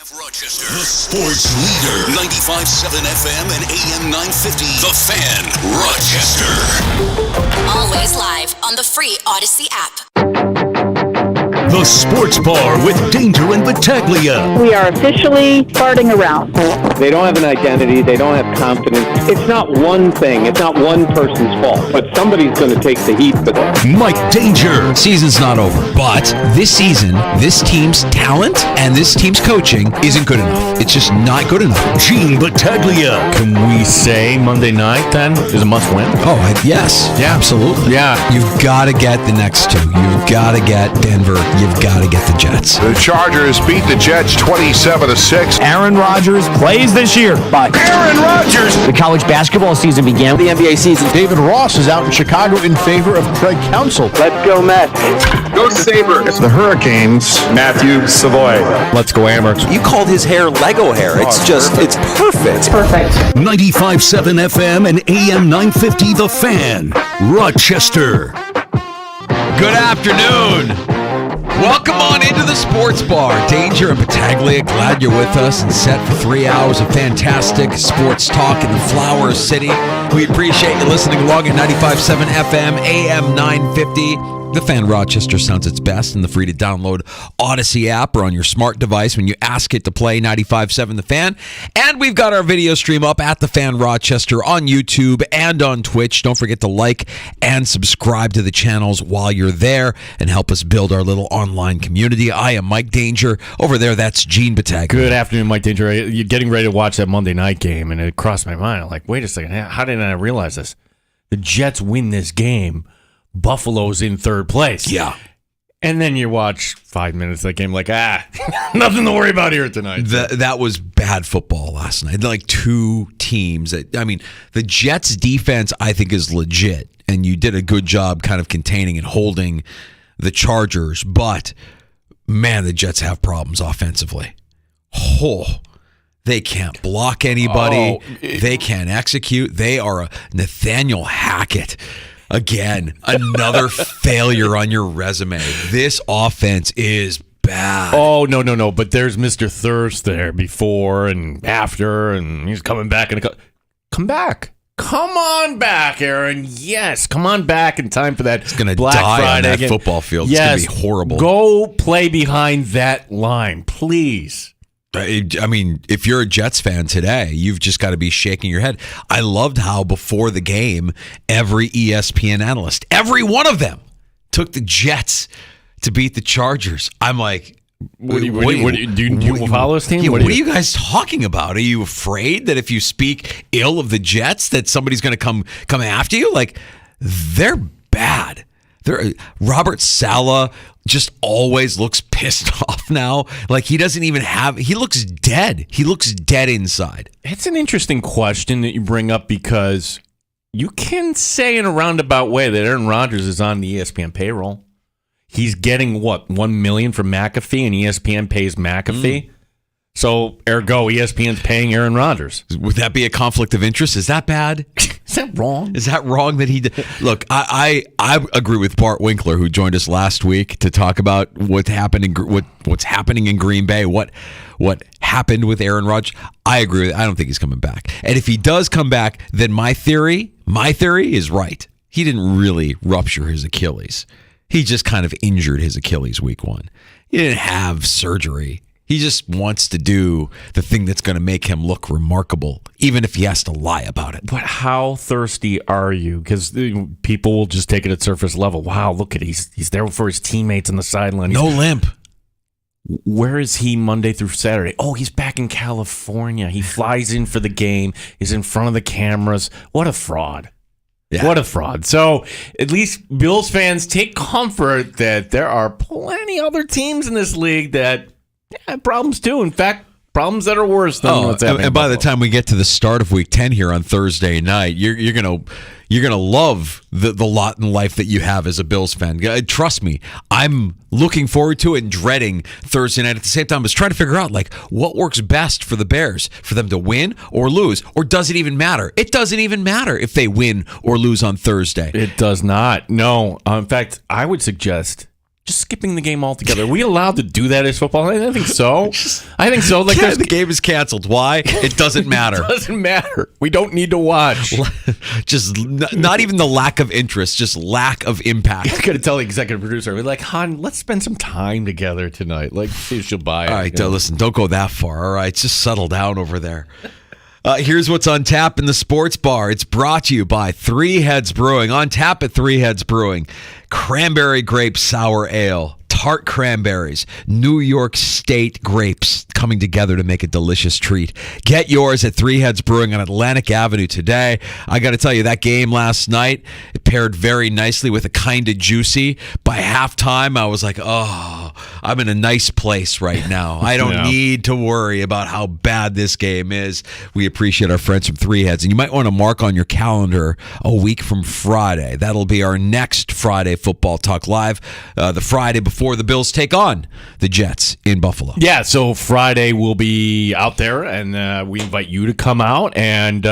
Rochester, the sports leader, 95.7 FM and AM 950, The Fan, Rochester. Always live on the free Odyssey app. The Sports Bar with Danger and Battaglia. We are officially farting around. They don't have an identity. They don't have confidence. It's not one thing. It's not one person's fault. But somebody's going to take the heat for that. Mike Danger. Season's not over, but this season, this team's talent and this team's coaching isn't good enough. It's just not good enough. Gene Battaglia. Can we say Monday night then is a must-win? Oh, yes. Yeah. Absolutely. Yeah. You've got to get the next two. You've got to get Denver. You've got to get the Jets. The Chargers beat the Jets 27-6. Aaron Rodgers plays this year. Bye. Aaron Rodgers. The college basketball season began. The NBA season. David Ross is out in Chicago in favor of Craig Counsell. Let's go, Mets. Go Sabres. The Hurricanes. Matthew Savoy. Let's go Amherst. You called his hair Lego hair. It's it's perfect. It's perfect. 95.7 FM and AM 950, The Fan, Rochester. Good afternoon. Welcome on into the Sports Bar. Danger and Battaglia, glad you're with us and set for 3 hours of fantastic sports talk in the Flower City. We appreciate you listening along at 95.7 FM, AM 950. The Fan Rochester sounds its best in the free-to-download Odyssey app or on your smart device when you ask it to play 95.7 The Fan. And we've got our video stream up at The Fan Rochester on YouTube and on Twitch. Don't forget to like and subscribe to the channels while you're there and help us build our little online community. I am Mike Danger. Over there, that's Gene Battaglia. Good afternoon, Mike Danger. You're getting ready to watch that Monday night game, and it crossed my mind. I'm like, wait a second. How did I realize this? The Jets win this game. Buffalo's in third place. Yeah. And then you watch 5 minutes of that game like, nothing to worry about here tonight. That was bad football last night. Like two teams. The Jets defense, I think, is legit. And you did a good job kind of containing and holding the Chargers. But, man, the Jets have problems offensively. They can't block anybody. They can't execute. They are a Nathaniel Hackett. Again, another failure on your resume. This offense is bad. Oh, no. But there's Mr. Thirst there before and after, and he's coming back. Come back. Come on back, Aaron. Yes, come on back in time for that. It's going to Black die Friday on that game. football field. Yes, it's going to be horrible. Go play behind that line, please. If you're a Jets fan today, you've just got to be shaking your head. I loved how before the game, every ESPN analyst, every one of them, took the Jets to beat the Chargers. I'm like, do you follow this team? Yeah, what are you guys talking about? Are you afraid that if you speak ill of the Jets, that somebody's going to come after you? Like, they're bad. Robert Saleh just always looks pissed off now. Like he looks dead. He looks dead inside. It's an interesting question that you bring up because you can say in a roundabout way that Aaron Rodgers is on the ESPN payroll. He's getting what, $1 million from McAfee, and ESPN pays McAfee. So, ergo, ESPN's paying Aaron Rodgers. Would that be a conflict of interest? Is that bad? Is that wrong? Is that wrong that he did? Look, I agree with Bart Winkler, who joined us last week to talk about what's happening in Green Bay, what happened with Aaron Rodgers. I agree with it. I don't think he's coming back. And if he does come back, then my theory is right. He didn't really rupture his Achilles. He just kind of injured his Achilles week 1. He didn't have surgery. He just wants to do the thing that's going to make him look remarkable, even if he has to lie about it. But how thirsty are you? Because people will just take it at surface level. Wow, look at he's there for his teammates on the sideline. No limp. Where is he Monday through Saturday? Oh, he's back in California. He flies in for the game. He's in front of the cameras. What a fraud. Yeah. What a fraud. So at least Bills fans take comfort that there are plenty other teams in this league that have problems too. In fact, problems that are worse than what's happening. And by the time we get to the start of Week 10 here on Thursday night, you're gonna love the lot in life that you have as a Bills fan. Trust me, I'm looking forward to it and dreading Thursday night at the same time. I was trying to figure out what works best for the Bears, for them to win or lose, or does it even matter? It doesn't even matter if they win or lose on Thursday. It does not. No. In fact, I would suggest just skipping the game altogether. Are we allowed to do that as football? I think so. Like the game is canceled. Why? It doesn't matter. It doesn't matter. We don't need to watch. Just not even the lack of interest, just lack of impact. I got to tell the executive producer, we're like, hon, let's spend some time together tonight. Like, see if she'll buy it. All right, listen, don't go that far. All right, just settle down over there. Here's what's on tap in the sports bar. It's brought to you by Three Heads Brewing. On tap at Three Heads Brewing. Cranberry grape sour ale. Tart cranberries, New York State grapes coming together to make a delicious treat. Get yours at Three Heads Brewing on Atlantic Avenue today. I got to tell you, that game last night, it paired very nicely with a kind of juicy. By halftime, I was like, oh, I'm in a nice place right now. I don't need to worry about how bad this game is. We appreciate our friends from Three Heads. And you might want to mark on your calendar a week from Friday. That'll be our next Friday Football Talk Live, the Friday before the Bills take on the Jets in Buffalo. Yeah, so Friday we'll be out there, and we invite you to come out. And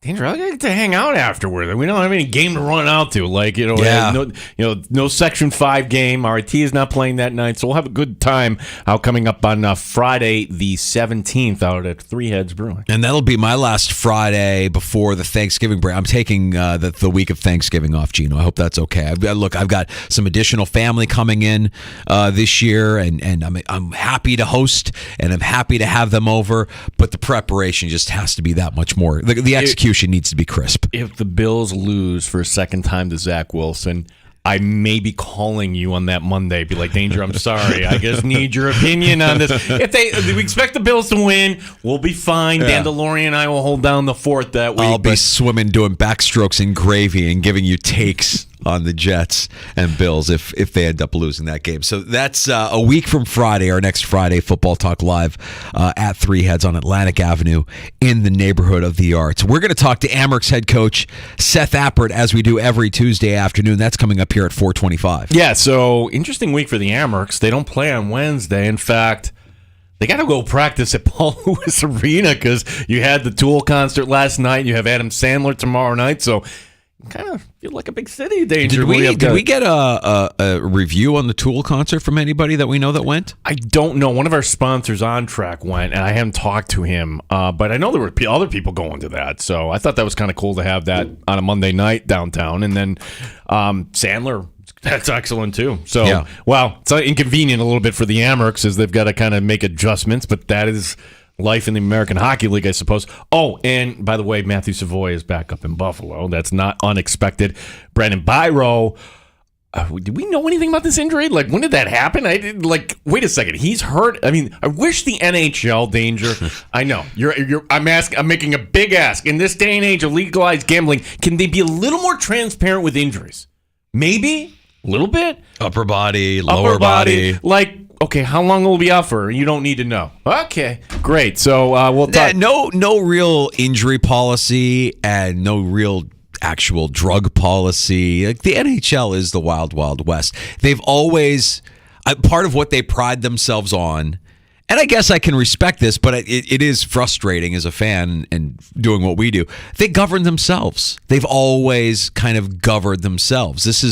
Danger, I get to hang out afterward. We don't have any game to run out to. Like, no Section 5 game. RIT is not playing that night, so we'll have a good time out coming up on Friday the 17th out at Three Heads Brewing. And that'll be my last Friday before the Thanksgiving break. I'm taking the week of Thanksgiving off, Gino. I hope that's okay. I've got some additional family coming in this year, and I'm happy to host, and I'm happy to have them over, but the preparation just has to be that much more. The execution needs to be crisp. If the Bills lose for a second time to Zach Wilson, I may be calling you on that Monday. Be like, Danger, I'm sorry. I just need your opinion on this. If we expect the Bills to win, we'll be fine. Yeah. Dandalorian and I will hold down the fort that week. I'll be swimming, doing backstrokes in gravy and giving you takes on the Jets and Bills if they end up losing that game. So that's a week from Friday, our next Friday Football Talk Live at Three Heads on Atlantic Avenue in the neighborhood of the Arts. We're going to talk to Amerks head coach Seth Appert as we do every Tuesday afternoon. That's coming up here at 4:25. Yeah, so interesting week for the Amerks. They don't play on Wednesday. In fact, they got to go practice at Paul Lewis Arena because you had the Tool concert last night. You have Adam Sandler tomorrow night, so kind of feel like a big city. Danger. Did we get a review on the Tool concert from anybody that we know that went? I don't know. One of our sponsors, On Track, went, and I haven't talked to him. But I know there were other people going to that, so I thought that was kind of cool to have that on a Monday night downtown. And then Sandler, that's excellent too. So, yeah. Well, it's inconvenient a little bit for the Amerks as they've got to kind of make adjustments, but that is life in the American Hockey League, I suppose. Oh, and by the way, Matthew Savoy is back up in Buffalo. That's not unexpected. Brandon Byro, did we know anything about this injury? Like, when did that happen? Wait a second. He's hurt. I mean, I wish the NHL, Danger. I know I'm making a big ask. In this day and age of legalized gambling, can they be a little more transparent with injuries? Maybe a little bit. Upper body, lower body. Okay, how long will it be out for? You don't need to know. Okay, great. So we'll talk. No real injury policy and no real actual drug policy. Like, the NHL is the wild, wild west. They've always, part of what they pride themselves on, and I guess I can respect this, but it is frustrating as a fan and doing what we do. They govern themselves. They've always kind of governed themselves. This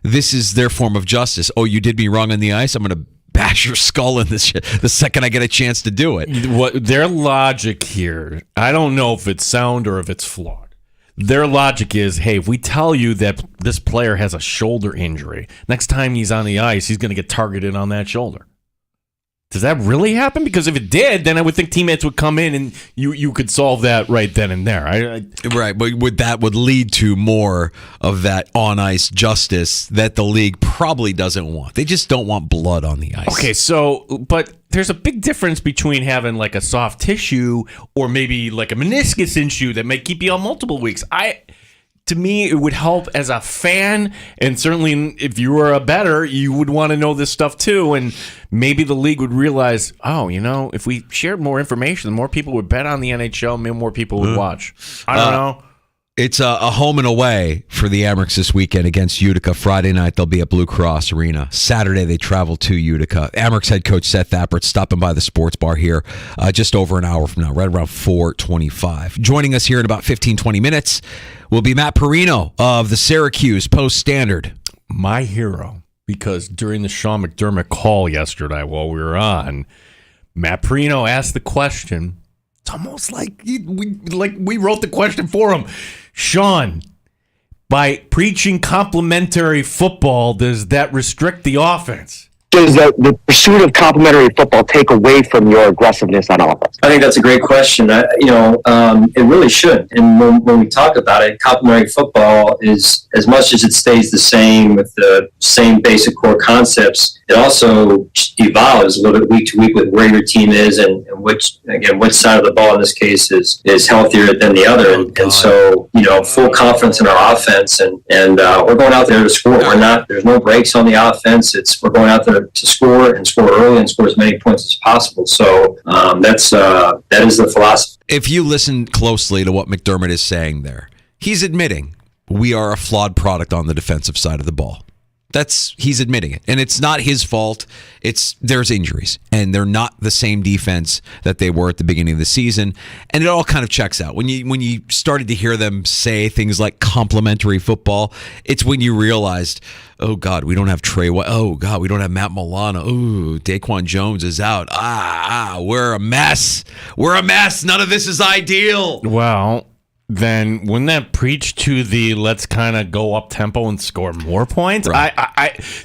is their form of justice. Oh, you did me wrong on the ice? I'm going to bash your skull in this shit the second I get a chance to do it. What their logic here, I don't know if it's sound or if it's flawed. Their logic is, hey, if we tell you that this player has a shoulder injury, next time he's on the ice, he's going to get targeted on that shoulder. Does that really happen? Because if it did, then I would think teammates would come in and you could solve that right then and there. Right, but that would lead to more of that on-ice justice that the league probably doesn't want. They just don't want blood on the ice. Okay, but there's a big difference between having like a soft tissue or maybe like a meniscus issue that may keep you on multiple weeks. To me, it would help as a fan, and certainly if you were a bettor, you would want to know this stuff too, and maybe the league would realize, if we shared more information, more people would bet on the NHL, more people would watch. I don't know. It's a home and away for the Amerks this weekend against Utica. Friday night, they'll be at Blue Cross Arena. Saturday, they travel to Utica. Amerks head coach Seth Appert stopping by the sports bar here just over an hour from now, right around 4:25. Joining us here in about 15, 20 minutes will be Matt Perino of the Syracuse Post-Standard. My hero. because during the Sean McDermott call yesterday while we were on, Matt Perino asked the question. It's almost like we wrote the question for him. Sean, by preaching complementary football, does that restrict the offense? Does the pursuit of complementary football take away from your aggressiveness on offense? I think that's a great question. It really should. And when we talk about it, complementary football is, as much as it stays the same with the same basic core concepts, it also evolves a little bit week to week with where your team is and which side of the ball in this case is healthier than the other. And so, full confidence in our offense and we're going out there to score. There's no breaks on the offense. We're going out there to score and score early and score as many points as possible. So that is the philosophy. If you listen closely to what McDermott is saying there, he's admitting we are a flawed product on the defensive side of the ball. He's admitting it, and it's not his fault. There's injuries, and they're not the same defense that they were at the beginning of the season, and it all kind of checks out. When you started to hear them say things like complementary football, it's when you realized, oh God, we don't have Trey. Oh God, we don't have Matt Milano. Ooh, Daquan Jones is out. We're a mess. We're a mess. None of this is ideal. Well, then wouldn't that preach to the let's kind of go up tempo and score more points? Right.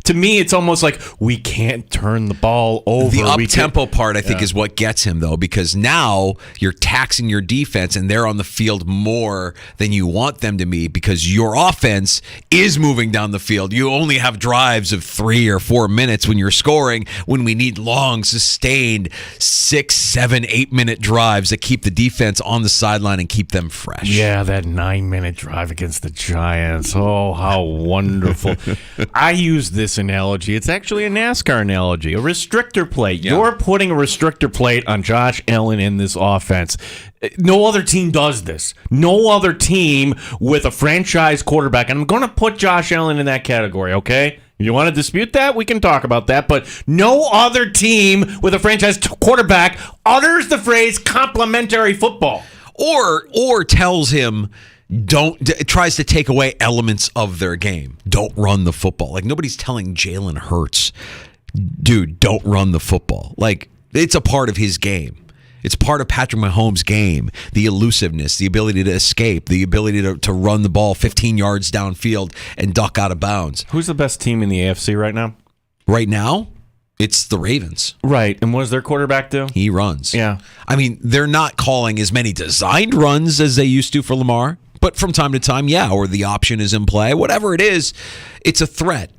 To me, it's almost like we can't turn the ball over. The up tempo part, I think, is what gets him though, because now you're taxing your defense and they're on the field more than you want them to be because your offense is moving down the field. You only have drives of 3 or 4 minutes when you're scoring. When we need long, sustained 6, 7, 8 minute drives that keep the defense on the sideline and keep them fresh. Yeah, that 9-minute drive against the Giants. Oh, how wonderful. I use this analogy. It's actually a NASCAR analogy, a restrictor plate. Yeah. You're putting a restrictor plate on Josh Allen in this offense. No other team does this. No other team with a franchise quarterback. And I'm going to put Josh Allen in that category, okay? You want to dispute that? We can talk about that. But no other team with a franchise quarterback utters the phrase complementary football. Or tells him tries to take away elements of their game. Don't run the football. Like nobody's telling Jalen Hurts, dude, don't run the football. Like it's a part of his game. It's part of Patrick Mahomes' game. The elusiveness, the ability to escape, the ability to run the ball 15 yards downfield and duck out of bounds. Who's the best team in the AFC right now? Right now? It's the Ravens. Right. And what does their quarterback do? He runs. Yeah. I mean, they're not calling as many designed runs as they used to for Lamar, but from time to time, yeah, or the option is in play. Whatever it is, it's a threat.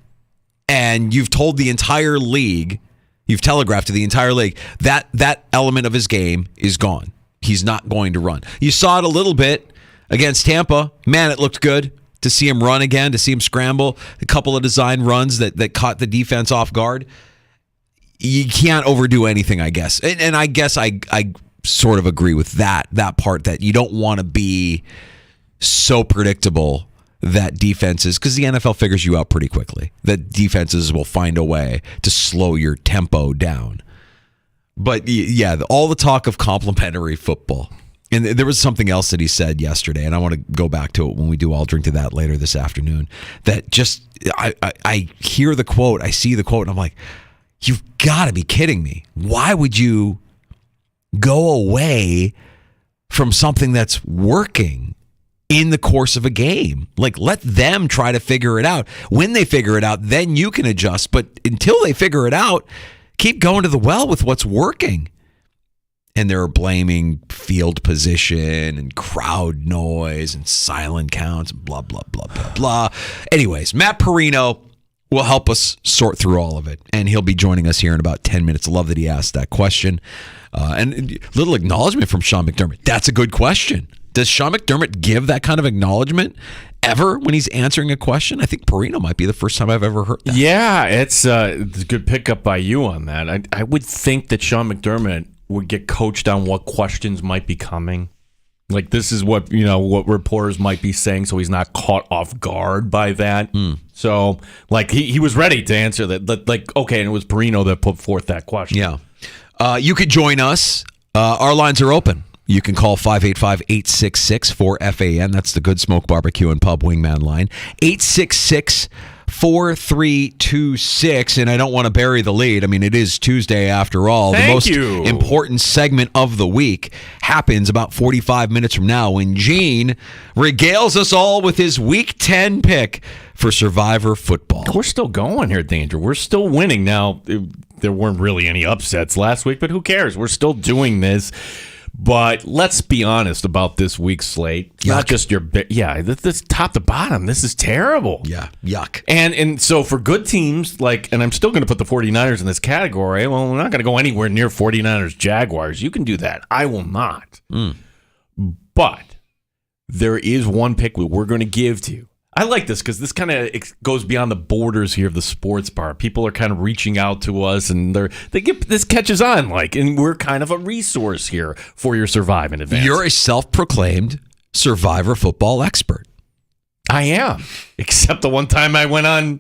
And you've told the entire league, you've telegraphed to the entire league, that element of his game is gone. He's not going to run. You saw it a little bit against Tampa. Man, it looked good to see him run again, to see him scramble. A couple of design runs that caught the defense off guard. You can't overdo anything, I guess. And I guess I sort of agree with that part, that you don't want to be so predictable that defenses, because the NFL figures you out pretty quickly, that defenses will find a way to slow your tempo down. But yeah, all the talk of complementary football. And there was something else that he said yesterday, and I want to go back to it when we do. I'll drink to that later this afternoon. That just, I hear the quote, I see the quote, and I'm like, you've got to be kidding me. Why would you go away from something that's working in the course of a game? Like, let them try to figure it out. When they figure it out, then you can adjust. But until they figure it out, keep going to the well with what's working. And they're blaming field position and crowd noise and silent counts and blah, blah, blah, blah, blah. Anyways, Matt Perino will help us sort through all of it, and he'll be joining us here in about 10 minutes. I love that he asked that question. And a little acknowledgement from Sean McDermott. That's a good question. Does Sean McDermott give that kind of acknowledgement ever when he's answering a question? I think Perino might be the first time I've ever heard that. Yeah, it's a good pickup by you on that. I would think that Sean McDermott would get coached on what questions might be coming. Like, this is what reporters might be saying, so he's not caught off guard by that. So, like, he was ready to answer that. Like, okay, and it was Perino that put forth that question. Yeah. You could join us. Our lines are open. You can call 585-866-4FAN. That's the Good Smoke Barbecue and Pub Wingman line. 866 888-866-4326. And I don't want to bury the lead. I mean, it is Tuesday after all. The most important segment of the week happens about 45 minutes from now when Gene regales us all with his Week 10 pick for Survivor football. We're still going here, Danger. We're still winning. Now, there weren't really any upsets last week, but who cares? We're still doing this. But let's be honest about this week's slate. Yuck. Not just this top to bottom. This is terrible. Yeah, yuck. And so for good teams, and I'm still going to put the 49ers in this category. Well, we're not going to go anywhere near 49ers Jaguars. You can do that. I will not. But there is one pick we're going to give to you. I like this because this kind of goes beyond the borders here of the sports bar. People are kind of reaching out to us, and this catches on, and we're kind of a resource here for your Surviving Advance. You're a self-proclaimed Survivor football expert. I am, except the one time I went on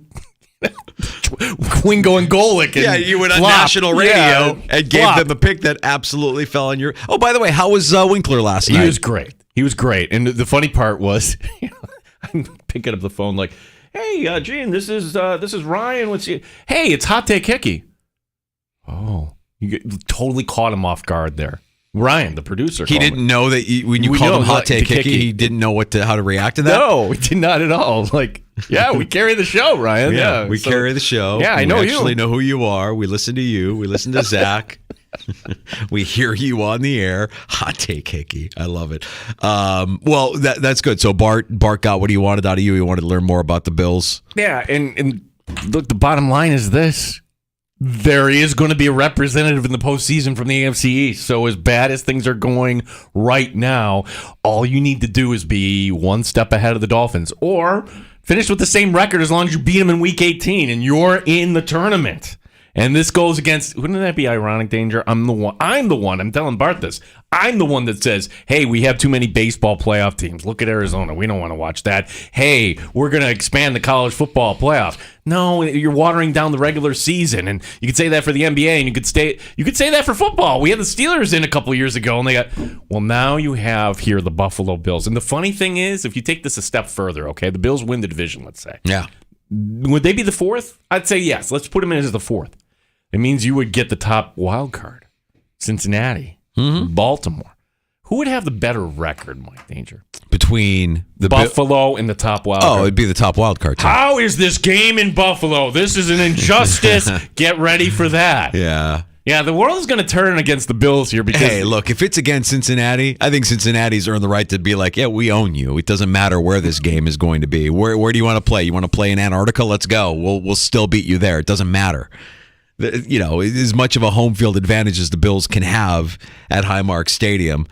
Wingo and Golick. And you went on national radio and gave them a pick that absolutely fell on your. Oh, by the way, how was Winkler last night? He was great, and the funny part was. I'm picking up the phone hey, Gene, this is Ryan. What's you? Hey, it's Hot Take Hickey. Oh, you totally caught him off guard there. Ryan, the producer. He didn't know that when you called him Hot Take Hickey, he didn't know how to react to that? No, he did not at all. We carry the show, Ryan. Yeah, we carry the show. Yeah, I know you. We actually know who you are. We listen to you. We listen to Zach. We hear you on the air. Hot Take Hickey. I love it. Well, that's good. So Bart got what he wanted out of you. He wanted to learn more about the Bills. Yeah, and look, the bottom line is this. There is going to be a representative in the postseason from the AFC East. So as bad as things are going right now, all you need to do is be one step ahead of the Dolphins or finish with the same record as long as you beat them in Week 18 and you're in the tournament. And this goes against, wouldn't that be ironic, Danger? I'm the one, I'm telling Bart this. I'm the one that says, hey, we have too many baseball playoff teams. Look at Arizona. We don't want to watch that. Hey, we're going to expand the college football playoffs. No, you're watering down the regular season. And you could say that for the NBA, and you could say that for football. We had the Steelers in a couple of years ago, and they got, well, now you have here the Buffalo Bills. And the funny thing is, if you take this a step further, okay, the Bills win the division, let's say. Yeah. Would they be the fourth? I'd say yes. Let's put them in as the fourth. It means you would get the top wild card. Cincinnati, Baltimore. Who would have the better record, Mike Danger? Between the Buffalo and the top wild card. Oh, it'd be the top wild card team. How is this game in Buffalo? This is an injustice. Get ready for that. Yeah. Yeah, the world is going to turn against the Bills here because... Hey, look, if it's against Cincinnati, I think Cincinnati's earned the right to be like, yeah, we own you. It doesn't matter where this game is going to be. Where do you want to play? You want to play in Antarctica? Let's go. We'll still beat you there. It doesn't matter. As much of a home field advantage as the Bills can have at Highmark Stadium,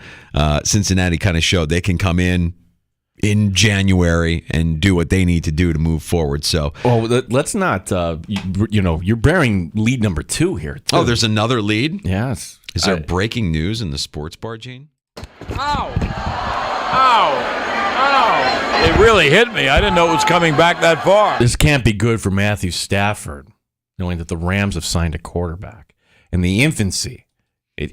Cincinnati kind of showed they can come in January and do what they need to do to move forward. So, let's not. You're bearing lead number 2 here, too. Oh, there's another lead? Yes. Is there breaking news in the sports bar, Gene? Ow! It really hit me. I didn't know it was coming back that far. This can't be good for Matthew Stafford, knowing that the Rams have signed a quarterback. In the infancy,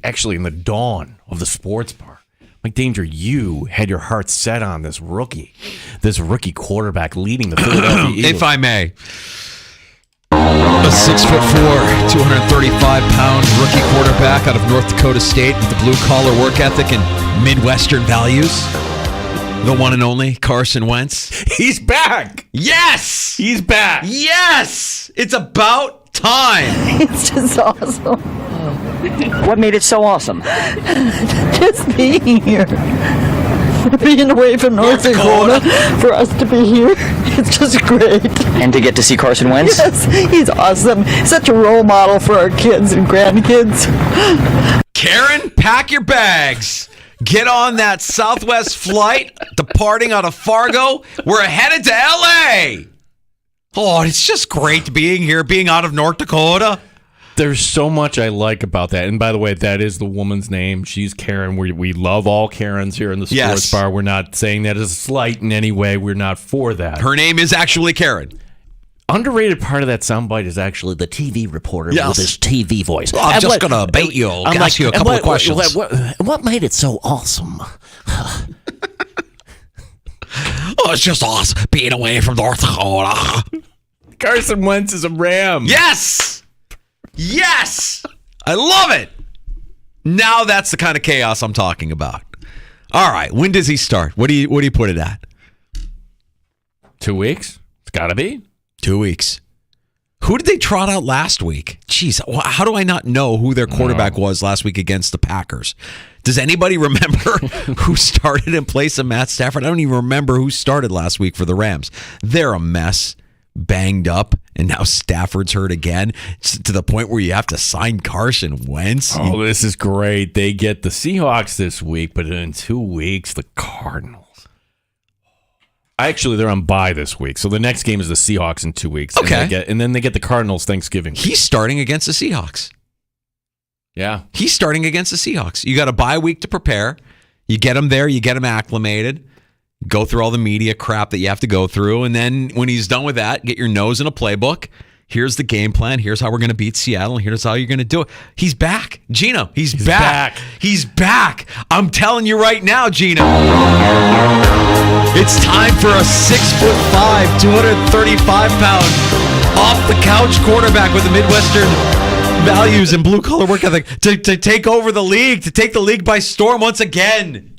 actually in the dawn of the sports bar, Mike Danger, you had your heart set on this rookie quarterback leading the Philadelphia Eagles. If I may. A 6'4", 235-pound rookie quarterback out of North Dakota State with the blue-collar work ethic and Midwestern values. The one and only Carson Wentz. He's back. Yes. He's back. Yes. It's about time. It's just awesome. What made it so awesome? Just being here. Being away from North Dakota, for us to be here, it's just great. And to get to see Carson Wentz? Yes, he's awesome. Such a role model for our kids and grandkids. Karen, pack your bags. Get on that Southwest flight departing out of Fargo. We're headed to L.A. Oh, it's just great being here, being out of North Dakota. There's so much I like about that. And by the way, that is the woman's name. She's Karen. We love all Karens here in the sports bar. We're not saying that as a slight in any way. We're not for that. Her name is actually Karen. Underrated part of that soundbite is actually the TV reporter with his TV voice. Well, I'm just going to bait you. I'll ask you a couple of questions. What made it so awesome? It's just awesome being away from North Dakota. Carson Wentz is a Ram. Yes! Yes! I love it. Now that's the kind of chaos I'm talking about. All right, when does he start? What do you put it at? 2 weeks? It's got to be. 2 weeks. Who did they trot out last week? Jeez, how do I not know who their quarterback was last week against the Packers? Does anybody remember who started in place of Matt Stafford? I don't even remember who started last week for the Rams. They're a mess, banged up, and now Stafford's hurt again to the point where you have to sign Carson Wentz. Oh, this is great. They get the Seahawks this week, but in 2 weeks, the Cardinals. Actually, they're on bye this week, so the next game is the Seahawks in 2 weeks. Okay. And then they get the Cardinals Thanksgiving. He's starting against the Seahawks. Yeah. He's starting against the Seahawks. You got a bye week to prepare. You get him there. You get him acclimated. Go through all the media crap that you have to go through. And then when he's done with that, get your nose in a playbook. Here's the game plan. Here's how we're going to beat Seattle. And here's how you're going to do it. He's back. Gino, he's back. He's back. I'm telling you right now, Gino. It's time for a 6'5", 235-pound, off-the-couch quarterback with the Midwestern values and blue-collar work ethic to take over the league, to take the league by storm once again.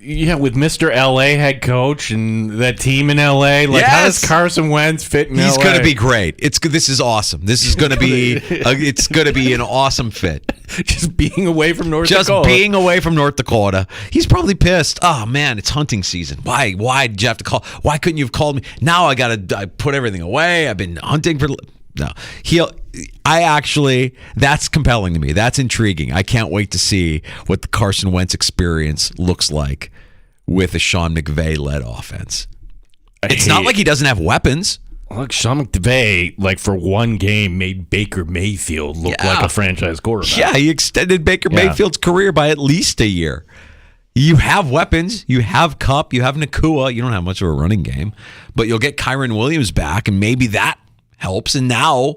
Yeah, with Mr. LA head coach and that team in LA, how does Carson Wentz fit in LA? He's going to be great. This is awesome. This is going to be it's going to be an awesome fit. Just being away from North Dakota. Just being away from North Dakota. He's probably pissed. Oh man, it's hunting season. Why did you have to call? Why couldn't you have called me? Now I put everything away. I've been hunting for that's compelling to me. That's intriguing. I can't wait to see what the Carson Wentz experience looks like with a Sean McVay-led offense. It's not like he doesn't have weapons. Look, Sean McVay, for one game, made Baker Mayfield look like a franchise quarterback. Yeah, he extended Baker Mayfield's career by at least a year. You have weapons. You have Kupp. You have Nakua. You don't have much of a running game. But you'll get Kyron Williams back, and maybe that helps. And now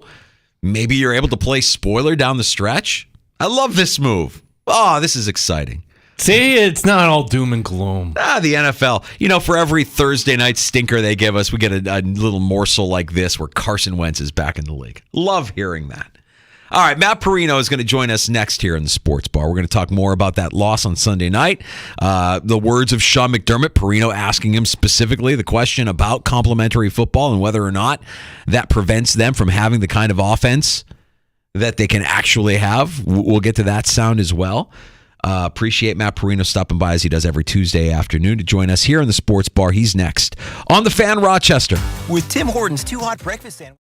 maybe you're able to play spoiler down the stretch. I love this move. Oh, this is exciting. See, it's not all doom and gloom. The NFL. For every Thursday night stinker they give us, we get a little morsel like this where Carson Wentz is back in the league. Love hearing that. All right, Matt Perino is going to join us next here in the Sports Bar. We're going to talk more about that loss on Sunday night. The words of Sean McDermott, Perino asking him specifically the question about complementary football and whether or not that prevents them from having the kind of offense that they can actually have. We'll get to that sound as well. Appreciate Matt Perino stopping by as he does every Tuesday afternoon to join us here in the Sports Bar. He's next on The Fan Rochester. With Tim Hortons 2 hot breakfast sandwiches.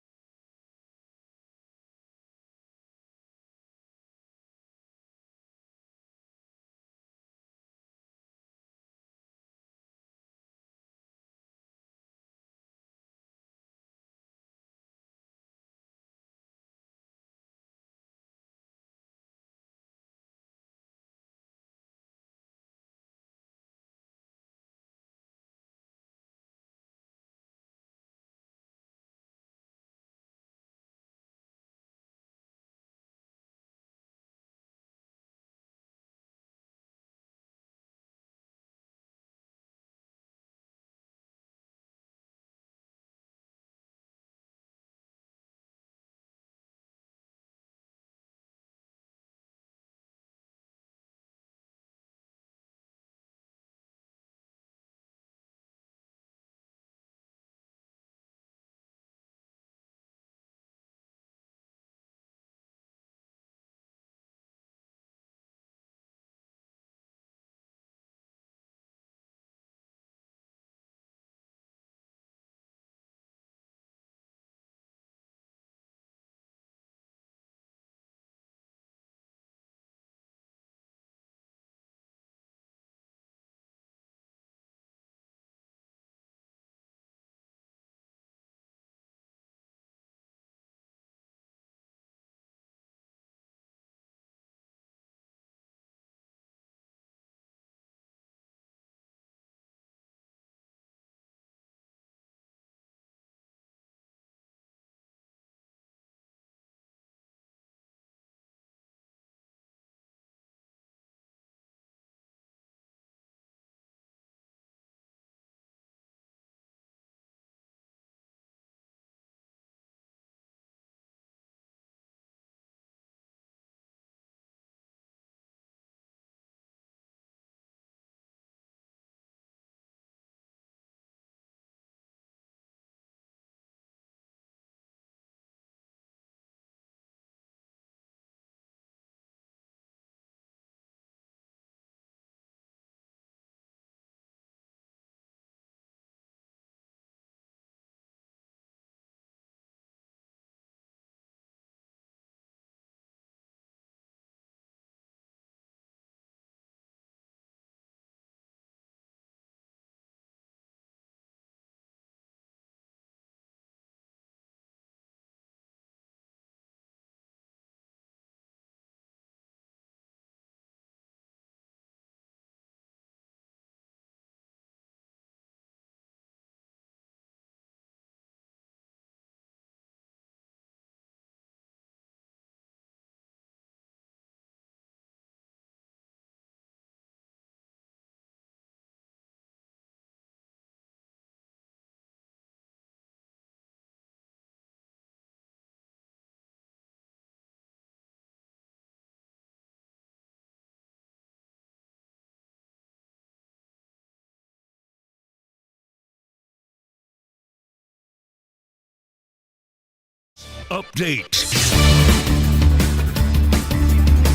update.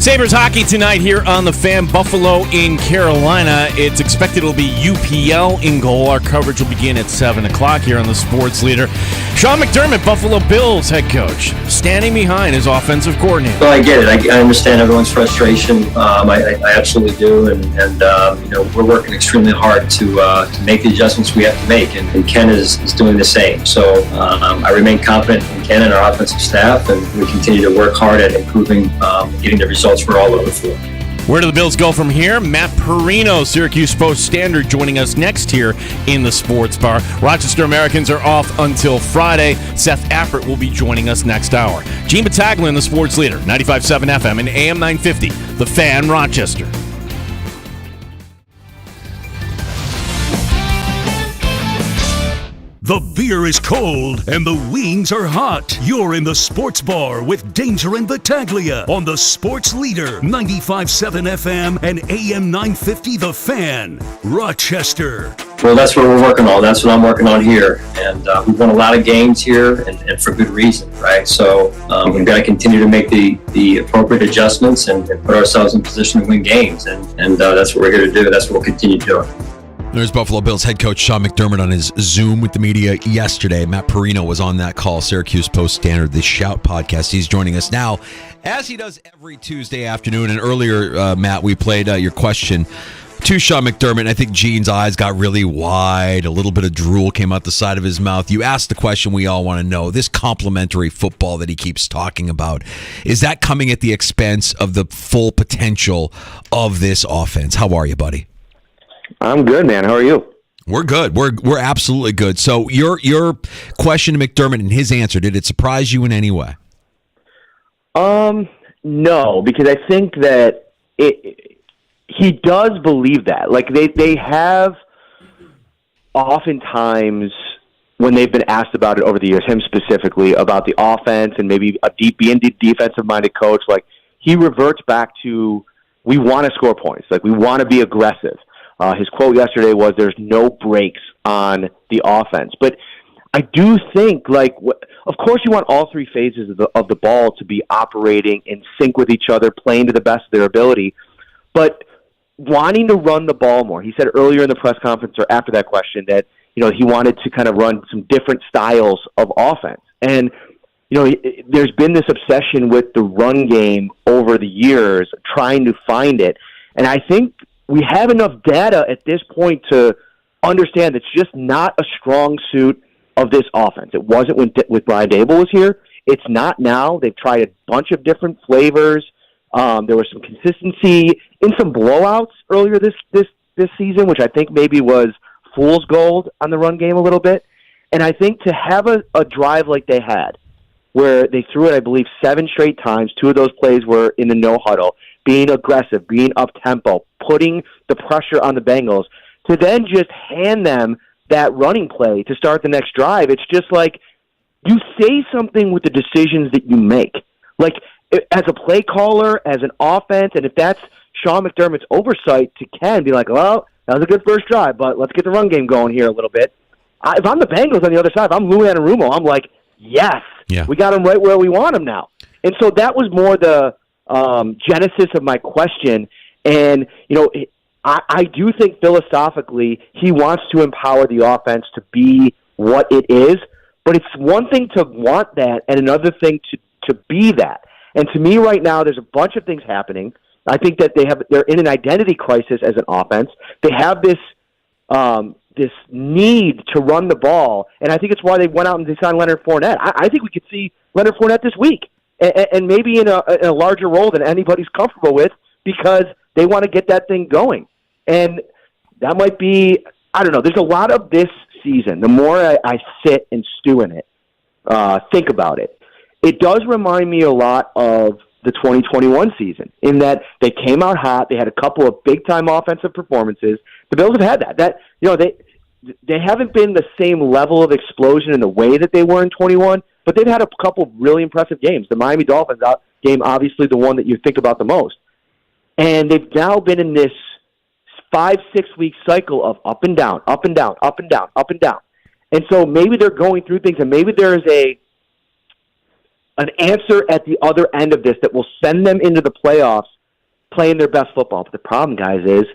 Sabres hockey tonight here on the Fan. Buffalo in Carolina. It's expected it'll be UPL in goal. Our coverage will begin at 7 o'clock here on the Sports Leader. Sean McDermott, Buffalo Bills head coach, standing behind his offensive coordinator. Well, I get it. I understand everyone's frustration. I absolutely do. And we're working extremely hard to make the adjustments we have to make. And Ken is doing the same. So I remain confident in Ken and our offensive staff. And we continue to work hard at improving, getting the results we're all looking for. Where do the Bills go from here? Matt Perino, Syracuse Post-Standard, joining us next here in the Sports Bar. Rochester Americans are off until Friday. Seth Appert will be joining us next hour. Gene Battaglia in the Sports Leader, 95.7 FM and AM 950, The Fan, Rochester. The beer is cold and the wings are hot. You're in the Sports Bar with Danger and Battaglia on the Sports Leader, 95.7 FM and AM 950 The Fan, Rochester. Well, that's what we're working on. That's what I'm working on here. And we've won a lot of games here, and for good reason, right? So we've got to continue to make the appropriate adjustments and put ourselves in position to win games. And that's what we're here to do. That's what we'll continue doing. There's Buffalo Bills head coach Sean McDermott on his Zoom with the media yesterday. Matt Perino was on that call, Syracuse Post-Standard, the Shout podcast. He's joining us now, as he does every Tuesday afternoon. And earlier, Matt, we played your question to Sean McDermott, and I think Gene's eyes got really wide. A little bit of drool came out the side of his mouth. You asked the question we all want to know. This complementary football that he keeps talking about, is that coming at the expense of the full potential of this offense? How are you, buddy? I'm good, man. How are you? We're good. We're absolutely good. So your question to McDermott and his answer, did it surprise you in any way? No, because I think that he does believe that. Like they have oftentimes, when they've been asked about it over the years, him specifically, about the offense and maybe being a defensive-minded coach, like he reverts back to, we want to score points. Like we want to be aggressive. His quote yesterday was, "There's no brakes on the offense." But I do think, of course, you want all three phases of the ball to be operating in sync with each other, playing to the best of their ability. But wanting to run the ball more, he said earlier in the press conference or after that question that he wanted to kind of run some different styles of offense. And there's been this obsession with the run game over the years, trying to find it, and I think we have enough data at this point to understand it's just not a strong suit of this offense. It wasn't when Brian Dable was here. It's not now. They've tried a bunch of different flavors. There was some consistency in some blowouts earlier this season, which I think maybe was fool's gold on the run game a little bit. And I think to have a drive like they had, where they threw it, I believe, 7 straight times. 2 of those plays were in the no huddle, being aggressive, being up-tempo, putting the pressure on the Bengals, to then just hand them that running play to start the next drive. It's just like, you say something with the decisions that you make. Like, as a play caller, as an offense, and if that's Sean McDermott's oversight to Ken, be like, well, that was a good first drive, but let's get the run game going here a little bit. If I'm the Bengals on the other side, if I'm Lou Anarumo, I'm like, yes, we got him right where we want him now. And so that was more the genesis of my question. And, I do think philosophically he wants to empower the offense to be what it is, but it's one thing to want that and another thing to be that. And to me right now, there's a bunch of things happening. I think that they're in an identity crisis as an offense. They have this need to run the ball, and I think it's why they went out and they signed Leonard Fournette. I think we could see Leonard Fournette this week, and maybe in a larger role than anybody's comfortable with, because they want to get that thing going. And that might be, I don't know, there's a lot of this season. The more I sit and stew in it, think about it, it does remind me a lot of the 2021 season, in that they came out hot. They had a couple of big-time offensive performances. The Bills have had that. They haven't been the same level of explosion in the way that they were in 21, but they've had a couple of really impressive games. The Miami Dolphins game, obviously the one that you think about the most. And they've now been in this 5-6 week cycle of up and down, up and down, up and down, up and down. And so maybe they're going through things, and maybe there is an answer at the other end of this that will send them into the playoffs playing their best football. But the problem, guys, is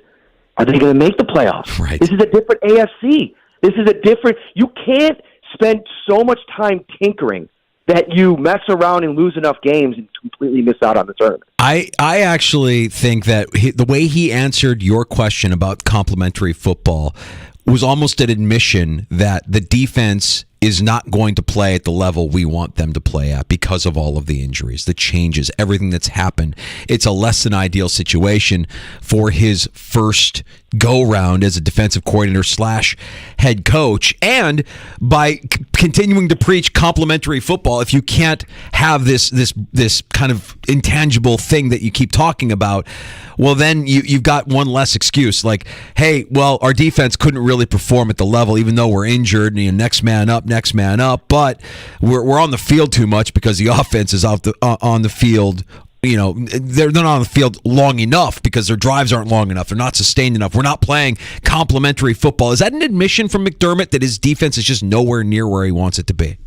are they going to make the playoffs? Right. This is a different AFC. You can't spend so much time tinkering that you mess around and lose enough games and completely miss out on the tournament. I actually think that the way he answered your question about complementary football was almost an admission that the defense is not going to play at the level we want them to play at because of all of the injuries, the changes, everything that's happened. It's a less than ideal situation for his first go-round as a defensive coordinator / head coach. And by continuing to preach complementary football, if you can't have this kind of intangible thing that you keep talking about, well, then you've got one less excuse. Like, hey, well, our defense couldn't really perform at the level, even though we're injured. Next man up. But we're on the field too much because the offense is on the field. They're not on the field long enough because their drives aren't long enough. They're not sustained enough. We're not playing complementary football. Is that an admission from McDermott that his defense is just nowhere near where he wants it to be?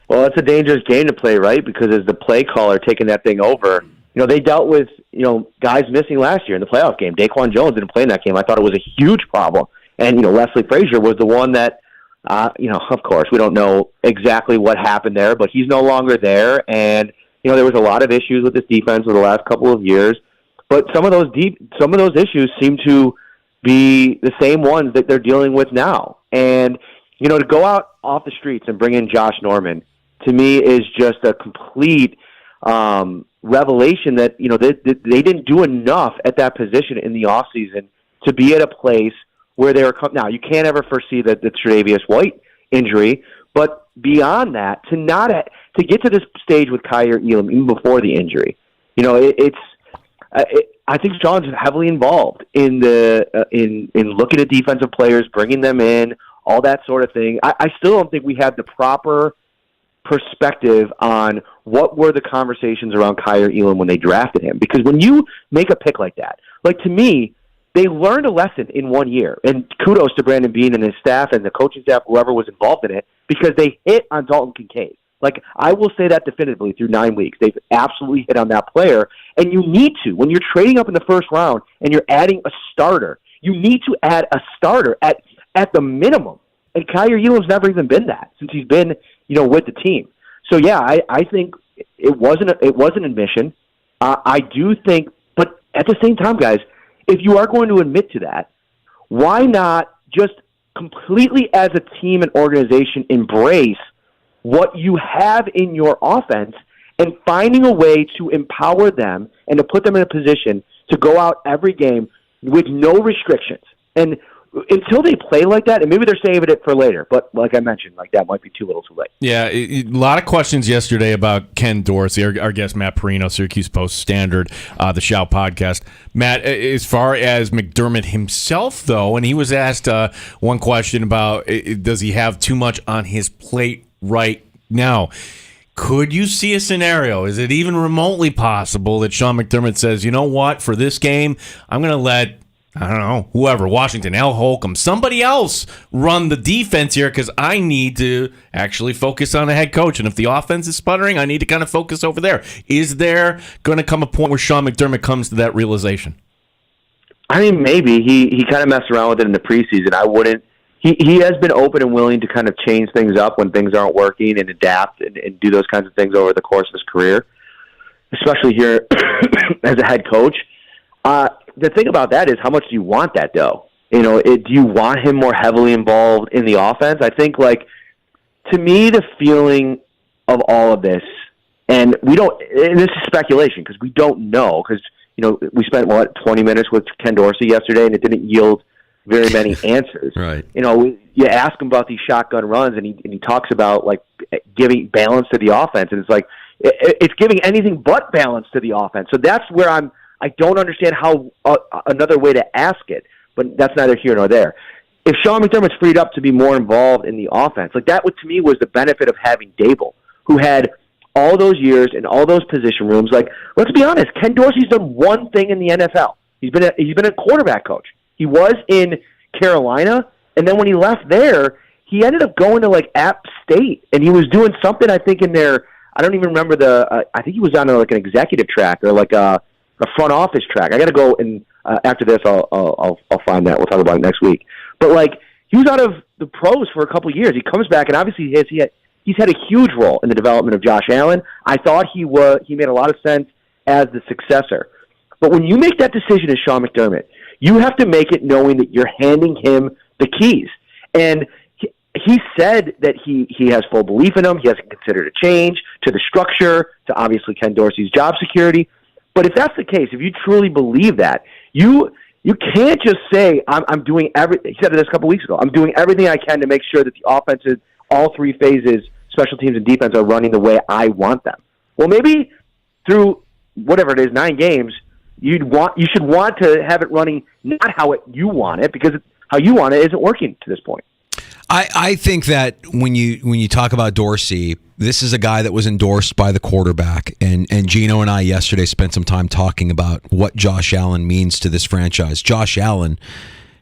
Well, it's a dangerous game to play, right? Because as the play caller taking that thing over, they dealt with, guys missing last year in the playoff game. Daquan Jones didn't play in that game. I thought it was a huge problem. And, Leslie Frazier was the one that, of course, we don't know exactly what happened there, but he's no longer there. And, there was a lot of issues with this defense over the last couple of years. But some of those issues seem to be the same ones that they're dealing with now. And, to go out off the streets and bring in Josh Norman, to me, is just a complete revelation that, they didn't do enough at that position in the offseason to be at a place where they were. Now, you can't ever foresee the Tre'Davious White injury, but beyond that, to get to this stage with Kyer Elam even before the injury, I think Sean's heavily involved in looking at defensive players, bringing them in, all that sort of thing. I still don't think we have the proper perspective on what were the conversations around Kyer Elam when they drafted him. Because when you make a pick like that, to me, they learned a lesson in 1 year. And kudos to Brandon Beane and his staff and the coaching staff, whoever was involved in it, because they hit on Dalton Kincaid. I will say that definitively through 9 weeks. They've absolutely hit on that player. And you need to. When you're trading up in the first round and you're adding a starter, you need to add a starter at the minimum. And Kyer Elam's never even been that since he's been, with the team. So, yeah, I think it wasn't an admission. I do think, but at the same time, guys, if you are going to admit to that, why not just completely as a team and organization embrace what you have in your offense and finding a way to empower them and to put them in a position to go out every game with no restrictions. And until they play like that, and maybe they're saving it for later, but like I mentioned, that might be too little too late. Yeah, a lot of questions yesterday about Ken Dorsey, our guest Matt Perino, Syracuse Post-Standard, the Shout podcast. Matt, as far as McDermott himself, though, and he was asked one question about does he have too much on his plate right now. Could you see a scenario? Is it even remotely possible that Sean McDermott says, you know what, for this game, I'm going to let, I don't know, whoever, Washington, Al Holcomb, somebody else run the defense here because I need to actually focus on a head coach. And if the offense is sputtering, I need to kind of focus over there. Is there going to come a point where Sean McDermott comes to that realization? I mean, maybe. He kind of messed around with it in the preseason. I wouldn't. He has been open and willing to kind of change things up when things aren't working and adapt and do those kinds of things over the course of his career, especially here as a head coach. The thing about that is how much do you want that, though? Do you want him more heavily involved in the offense? I think, to me, the feeling of all of this, and this is speculation because we don't know because, we spent, 20 minutes with Ken Dorsey yesterday and it didn't yield very many answers. Right. You ask him about these shotgun runs, and he talks about giving balance to the offense, and it's giving anything but balance to the offense. So that's where I don't understand how another way to ask it, but that's neither here nor there. If Sean McDermott's freed up to be more involved in the offense, that to me was the benefit of having Dable, who had all those years in all those position rooms. Let's be honest, Ken Dorsey's done one thing in the NFL. He's been a quarterback coach. He was in Carolina, and then when he left there, he ended up going to App State, and he was doing something I think in their I don't even remember I think he was on like an executive track or like a front office track. I got to go and after this, I'll find that. We'll talk about it next week. But like he was out of the pros for a couple of years. He comes back, and obviously he's had a huge role in the development of Josh Allen. I thought he made a lot of sense as the successor. But when you make that decision as Sean McDermott, you have to make it knowing that you're handing him the keys. And he said that he has full belief in him. He hasn't considered a change to the structure, to obviously Ken Dorsey's job security. But if that's the case, if you truly believe that, you can't just say, I'm doing everything. He said this a couple weeks ago. I'm doing everything I can to make sure that the offenses, all three phases, special teams and defense, are running the way I want them. Well, maybe through whatever it is, 9 games, you should want to have it running not how you want it, because how you want it isn't working to this point. I think that when you talk about Dorsey, this is a guy that was endorsed by the quarterback, and Gino and I yesterday spent some time talking about what Josh Allen means to this franchise. Josh Allen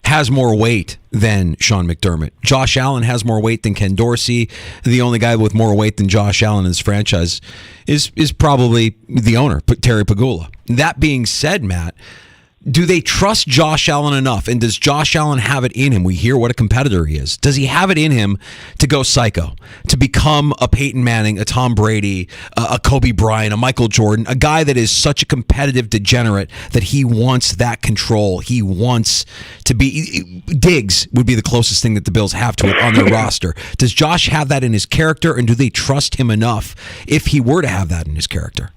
has more weight than Sean McDermott. Josh Allen has more weight than Ken Dorsey. The only guy with more weight than Josh Allen in this franchise is probably the owner, Terry Pagula. That being said, Matt, do they trust Josh Allen enough? And does Josh Allen have it in him? We hear what a competitor he is. Does he have it in him to go psycho, to become a Peyton Manning, a Tom Brady, a Kobe Bryant, a Michael Jordan, a guy that is such a competitive degenerate that he wants that control? He wants to be... Diggs would be the closest thing that the Bills have to it on their roster. Does Josh have that in his character, and do they trust him enough if he were to have that in his character?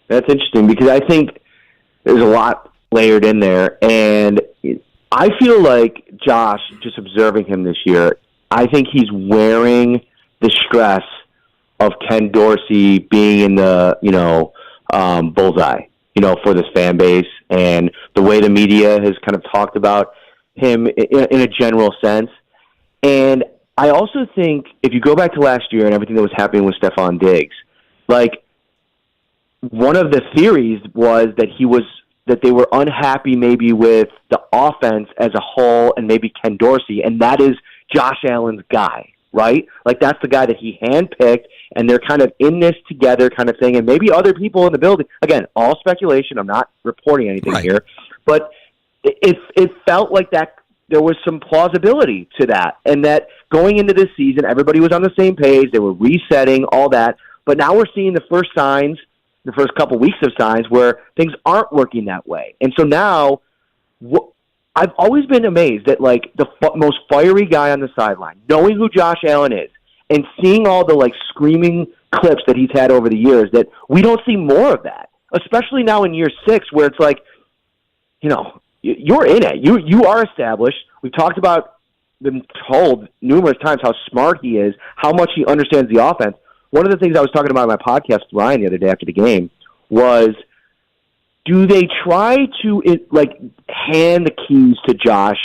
That's interesting, because I think there's a lot layered in there, and I feel like Josh, just observing him this year, I think he's wearing the stress of Ken Dorsey being in the bullseye, for this fan base, and the way the media has kind of talked about him in a general sense. And I also think if you go back to last year and everything that was happening with Stephon Diggs, like, one of the theories was that they were unhappy maybe with the offense as a whole and maybe Ken Dorsey, and that is Josh Allen's guy, right? Like, that's the guy that he handpicked, and they're kind of in this together kind of thing, and maybe other people in the building. Again, all speculation. I'm not reporting anything here, but it felt like that there was some plausibility to that, and that going into this season, everybody was on the same page. They were resetting, all that, but now we're seeing the first couple weeks of signs where things aren't working that way. And so now, I've always been amazed that, like, the most fiery guy on the sideline, knowing who Josh Allen is, and seeing all the, like, screaming clips that he's had over the years, that we don't see more of that, especially now in year 6, where it's like, you're in it. You are established. We've talked about, been told numerous times how smart he is, how much he understands the offense. One of the things I was talking about on my podcast with Ryan the other day after the game was, do they try to hand the keys to Josh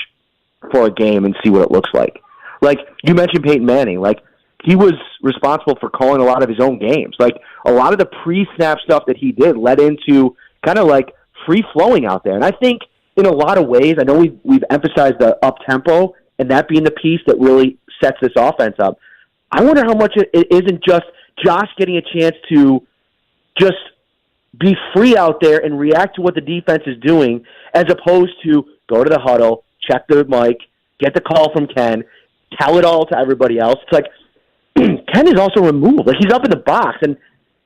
for a game and see what it looks like? Like, you mentioned Peyton Manning. Like, he was responsible for calling a lot of his own games. Like, a lot of the pre-snap stuff that he did led into kind of like free-flowing out there. And I think in a lot of ways, I know we've emphasized the up-tempo and that being the piece that really sets this offense up. I wonder how much it isn't just Josh getting a chance to just be free out there and react to what the defense is doing, as opposed to go to the huddle, check the mic, get the call from Ken, tell it all to everybody else. It's like Ken is also removed. Like, he's up in the box. And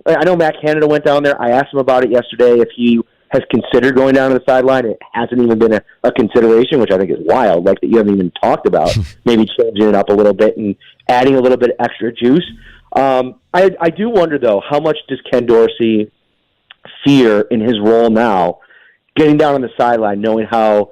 I know Matt Canada went down there. I asked him about it yesterday, if he has considered going down to the sideline. It hasn't even been a consideration, which I think is wild, like that you haven't even talked about maybe changing it up a little bit and adding a little bit of extra juice. I do wonder, though, how much does Ken Dorsey fear in his role now, getting down on the sideline, knowing how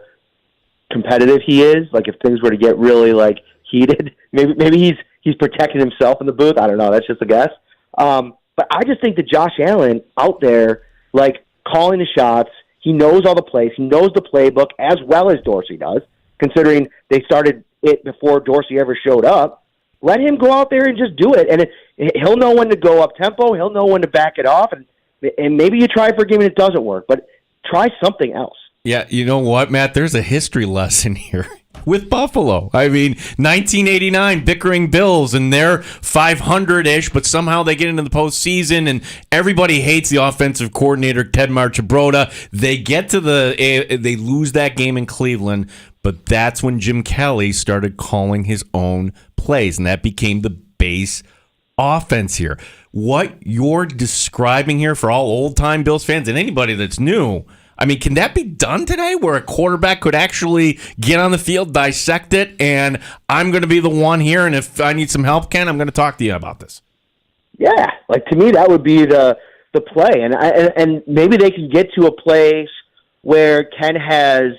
competitive he is? Like, if things were to get really, like, heated, maybe he's protecting himself in the booth. I don't know. That's just a guess. But I just think that Josh Allen out there, like, calling the shots, he knows all the plays, he knows the playbook as well as Dorsey does, considering they started it before Dorsey ever showed up. Let him go out there and just do it, and he'll know when to go up tempo. He'll know when to back it off, and maybe you try for a game and it doesn't work, but try something else. Yeah, you know what, Matt? There's a history lesson here. with Buffalo. I mean, 1989 bickering Bills, and they're 500-ish, but somehow they get into the postseason, and everybody hates the offensive coordinator, Ted Marchibroda. They get to they lose that game in Cleveland, but that's when Jim Kelly started calling his own plays, and that became the base offense here. What you're describing here for all old-time Bills fans and anybody that's new, I mean, can that be done today where a quarterback could actually get on the field, dissect it, and I'm going to be the one here, and if I need some help, Ken, I'm going to talk to you about this? Yeah, like to me, that would be the play. And maybe they can get to a place where Ken has,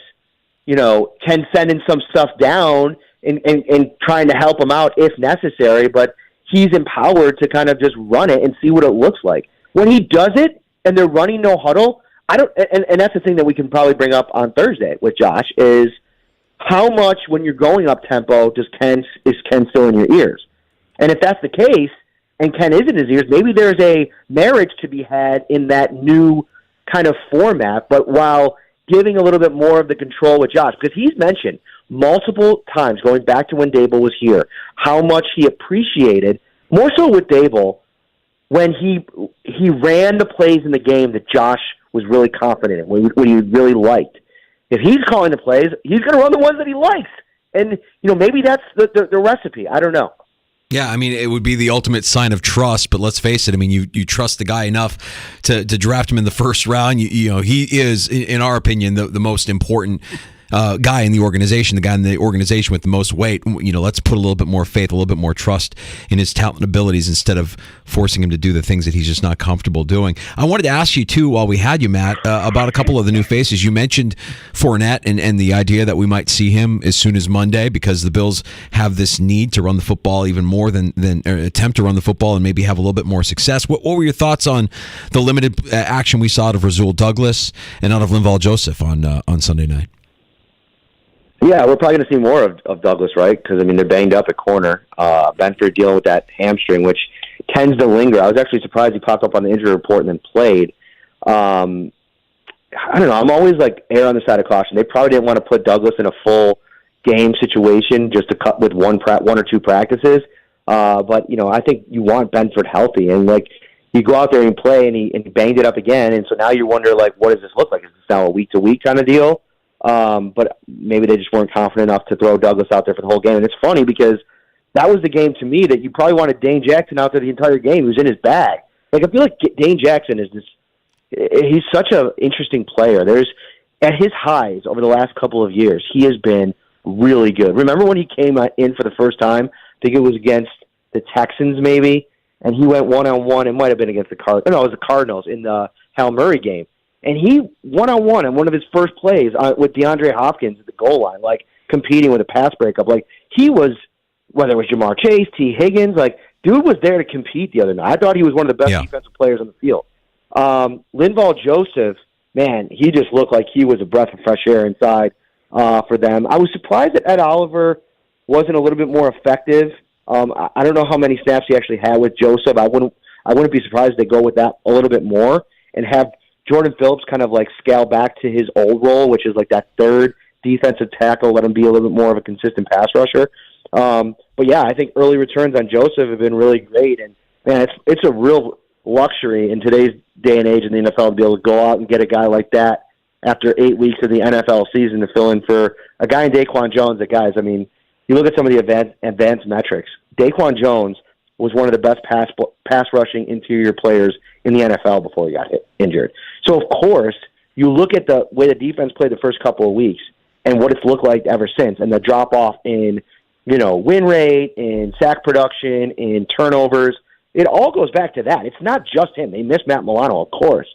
Ken sending some stuff down and trying to help him out if necessary, but he's empowered to kind of just run it and see what it looks like. When he does it and they're running no huddle, and that's the thing that we can probably bring up on Thursday with Josh is how much when you're going up tempo is Ken still in your ears? And if that's the case, and Ken is in his ears, maybe there's a marriage to be had in that new kind of format, but while giving a little bit more of the control with Josh, because he's mentioned multiple times, going back to when Dable was here, how much he appreciated, more so with Dable, when he ran the plays in the game that Josh was really confident in, what he really liked. If he's calling the plays, he's going to run the ones that he likes. And, maybe that's the recipe. I don't know. Yeah, I mean, it would be the ultimate sign of trust, but let's face it. I mean, you trust the guy enough to draft him in the first round. He is, in our opinion, the most important guy in the organization, the guy in the organization with the most weight. Let's put a little bit more faith, a little bit more trust in his talent and abilities instead of forcing him to do the things that he's just not comfortable doing. I wanted to ask you, too, while we had you, Matt, about a couple of the new faces. You mentioned Fournette and the idea that we might see him as soon as Monday because the Bills have this need to run the football even more than attempt to run the football and maybe have a little bit more success. What were your thoughts on the limited action we saw out of Rasul Douglas and out of Linval Joseph on Sunday night? Yeah, we're probably going to see more of Douglas, right? Because, they're banged up at corner. Benford dealing with that hamstring, which tends to linger. I was actually surprised he popped up on the injury report and then played. I don't know. I'm always, err on the side of caution. They probably didn't want to put Douglas in a full game situation just to cut with one or two practices. But, I think you want Benford healthy. And, you go out there and play, and he banged it up again. And so now you wonder, what does this look like? Is this now a week-to-week kind of deal? But maybe they just weren't confident enough to throw Douglas out there for the whole game. And it's funny because that was the game to me that you probably wanted Dane Jackson out there the entire game. He was in his bag. I feel like Dane Jackson is he's such an interesting player. At his highs over the last couple of years, he has been really good. Remember when he came in for the first time? I think it was against the Texans maybe, and he went one-on-one. It might have been against the Cardinals. No, it was the Cardinals in the Hal Murray game. And he, one-on-one, in one of his first plays with DeAndre Hopkins at the goal line, competing with a pass breakup. He was, whether it was Jamar Chase, T. Higgins, dude was there to compete the other night. I thought he was one of the best defensive players on the field. Linval Joseph, man, he just looked like he was a breath of fresh air inside for them. I was surprised that Ed Oliver wasn't a little bit more effective. I don't know how many snaps he actually had with Joseph. I wouldn't be surprised if they go with that a little bit more and have Jordan Phillips kind of scale back to his old role, which is that third defensive tackle, let him be a little bit more of a consistent pass rusher. But yeah, I think early returns on Joseph have been really great. And man, it's a real luxury in today's day and age in the NFL to be able to go out and get a guy like that after 8 weeks of the NFL season to fill in for a guy in Daquan Jones. You look at some of the advanced metrics. Daquan Jones was one of the best pass rushing interior players in the NFL before he got injured. So, of course, you look at the way the defense played the first couple of weeks and what it's looked like ever since, and the drop-off in, win rate, in sack production, in turnovers. It all goes back to that. It's not just him. They missed Matt Milano, of course.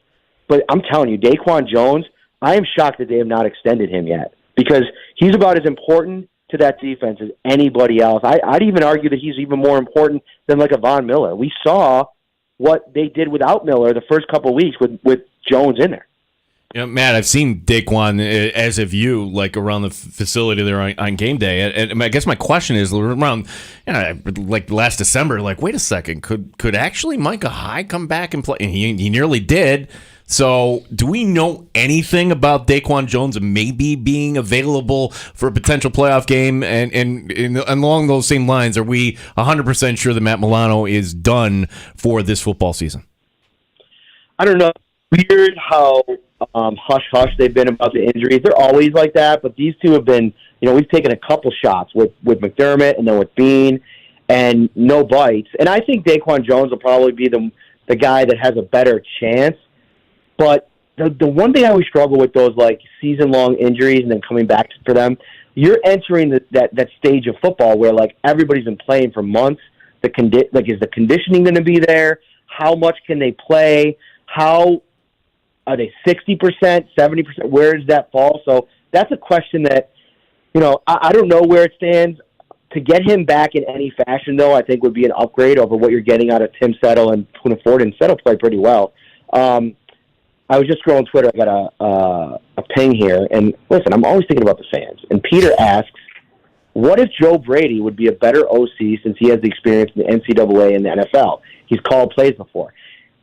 But I'm telling you, Daquan Jones, I am shocked that they have not extended him yet because he's about as important to that defense as anybody else. I'd even argue that he's even more important than a Von Miller. We saw what they did without Miller the first couple of weeks with Jones in there. Matt, I've seen Daquan, as have you, around the facility there on game day. And I guess my question is around, last December, wait a second, could actually Micah Hyde come back and play? And he nearly did. So, do we know anything about Daquan Jones maybe being available for a potential playoff game? And along those same lines, are we 100% sure that Matt Milano is done for this football season? I don't know. Weird how hush-hush they've been about the injuries. They're always like that, but these two have been, we've taken a couple shots with McDermott and then with Bean, and no bites. And I think Daquan Jones will probably be the guy that has a better chance. But the one thing I always struggle with those like season-long injuries and then coming back for them, you're entering that stage of football where like everybody's been playing for months. Is the conditioning going to be there? How much can they play? How are they 60%, 70%? Where does that fall? So that's a question that, I don't know where it stands. To get him back in any fashion, though, I think would be an upgrade over what you're getting out of Tim Settle and Poona Ford, and Settle played pretty well. I was just scrolling Twitter. I got a ping here, and listen, I'm always thinking about the fans. And Peter asks, what if Joe Brady would be a better OC since he has the experience in the NCAA and the NFL? He's called plays before.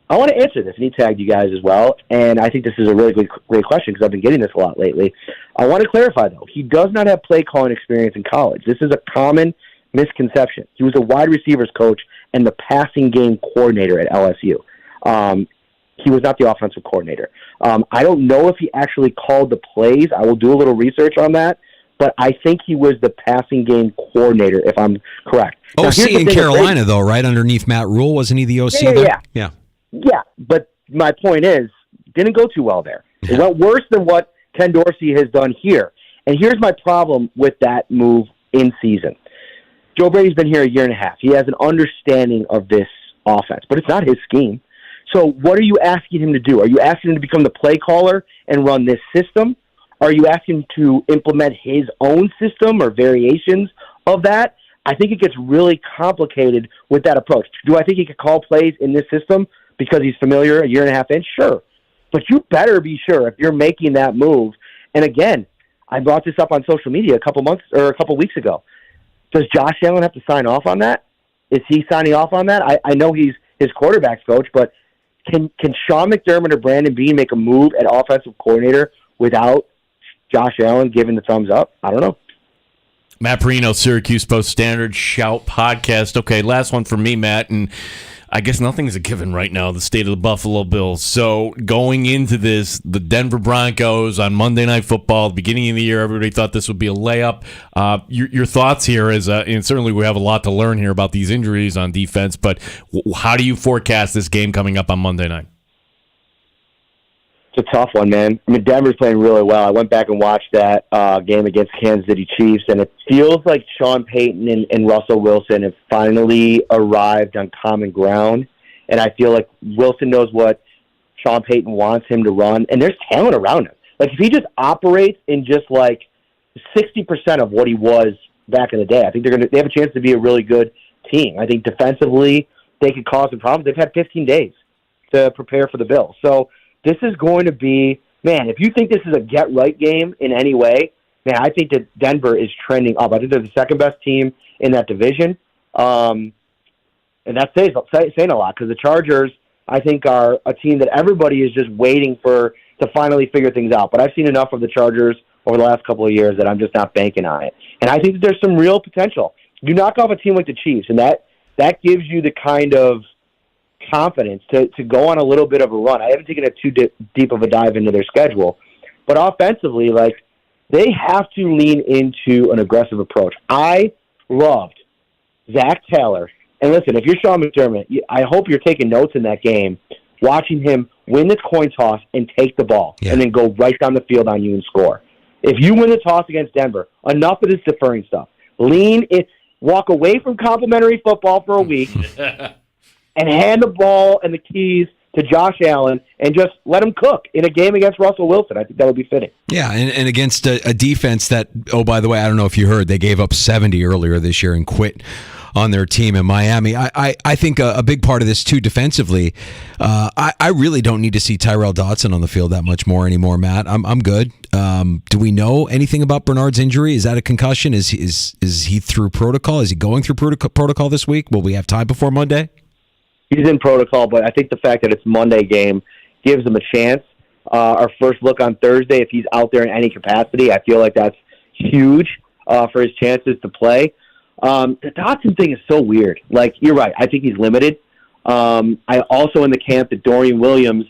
I want to answer this, and he tagged you guys as well, and I think this is a really great question because I've been getting this a lot lately. I want to clarify, though. He does not have play-calling experience in college. This is a common misconception. He was a wide receivers coach and the passing game coordinator at LSU. He was not the offensive coordinator. I don't know if he actually called the plays. I will do a little research on that, but I think he was the passing game coordinator, if I'm correct. OC in Carolina, though, right? Underneath Matt Rule, wasn't he the OC there? Yeah. Yeah, but my point is, didn't go too well there. It went worse than what Ken Dorsey has done here. And here's my problem with that move in season. Joe Brady's been here a year and a half. He has an understanding of this offense, but it's not his scheme. So what are you asking him to do? Are you asking him to become the play caller and run this system? Are you asking him to implement his own system or variations of that? I think it gets really complicated with that approach. Do I think he could call plays in this system because he's familiar a year and a half in? Sure. But you better be sure if you're making that move. And again, I brought this up on social media a couple weeks ago. Does Josh Allen have to sign off on that? Is he signing off on that? I know he's his quarterback's coach, but can Sean McDermott or Brandon Beane make a move at offensive coordinator without Josh Allen giving the thumbs up? I don't know. Matt Perino, Syracuse Post-Standard, Shout Podcast. Okay, last one for me, Matt, and I guess nothing's a given right now, the state of the Buffalo Bills. So going into this, the Denver Broncos on Monday Night Football, beginning of the year, everybody thought this would be a layup. Your thoughts here is, and certainly we have a lot to learn here about these injuries on defense, but how do you forecast this game coming up on Monday night? It's a tough one, man. I mean, Denver's playing really well. I went back and watched that game against Kansas City Chiefs, and it feels like Sean Payton and Russell Wilson have finally arrived on common ground. And I feel like Wilson knows what Sean Payton wants him to run, and there's talent around him. Like, if he just operates in just like 60% of what he was back in the day, I think they have a chance to be a really good team. I think defensively they could cause some problems. They've had 15 days to prepare for the Bills. So this is going to be, man, if you think this is a get-right game in any way, man, I think that Denver is trending up. I think they're the second-best team in that division. And that's saying a lot because the Chargers, I think, are a team that everybody is just waiting to finally figure things out. But I've seen enough of the Chargers over the last couple of years that I'm just not banking on it. And I think that there's some real potential. You knock off a team like the Chiefs, and that gives you the kind of confidence to go on a little bit of a run. I haven't taken too deep of a dive into their schedule, but offensively, like, they have to lean into an aggressive approach. I loved Zach Taylor. And listen, if you're Sean McDermott, I hope you're taking notes in that game, watching him win the coin toss and take the ball and then go right down the field on you and score. If you win the toss against Denver, enough of this deferring stuff. Lean in, walk away from complimentary football for a week and hand the ball and the keys to Josh Allen and just let him cook in a game against Russell Wilson. I think that would be fitting. Yeah, and against a defense that, oh, by the way, I don't know if you heard, they gave up 70 earlier this year and quit on their team in Miami. I think a big part of this, too, defensively, I really don't need to see Tyrell Dodson on the field that much more anymore, Matt. I'm good. Do we know anything about Bernard's injury? Is that a concussion? Is he through protocol? Is he going through protocol this week? Will we have time before Monday? He's in protocol, but I think the fact that it's Monday game gives him a chance. Our first look on Thursday, if he's out there in any capacity, I feel like that's huge for his chances to play. The Dotson thing is so weird. Like, you're right. I think he's limited. I also in the camp that Dorian Williams,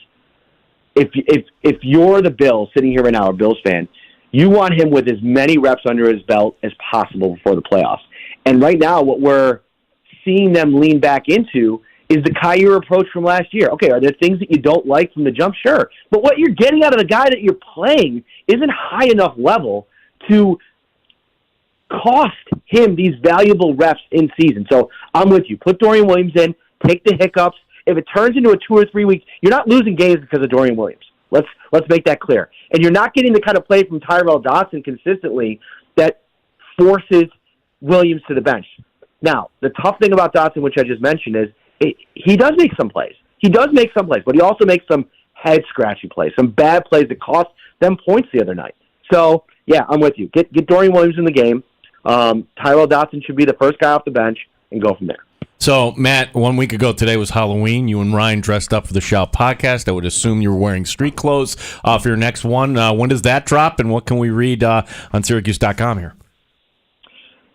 if you're the Bills sitting here right now, a Bills fan, you want him with as many reps under his belt as possible before the playoffs. And right now, what we're seeing them lean back into is the Kyer approach from last year. Okay, are there things that you don't like from the jump? Sure. But what you're getting out of the guy that you're playing isn't high enough level to cost him these valuable reps in season. So I'm with you. Put Dorian Williams in, take the hiccups. If it turns into a 2 or 3 weeks, you're not losing games because of Dorian Williams. Let's make that clear. And you're not getting the kind of play from Tyrell Dotson consistently that forces Williams to the bench. Now, the tough thing about Dotson, which I just mentioned, is he does make some plays. He does make some plays, but he also makes some head-scratching plays, some bad plays that cost them points the other night. So, yeah, I'm with you. Get Dorian Williams in the game. Tyrell Dotson should be the first guy off the bench and go from there. So, Matt, 1 week ago today was Halloween. You and Ryan dressed up for the Shout podcast. I would assume you were wearing street clothes for your next one. When does that drop, and what can we read on Syracuse.com here?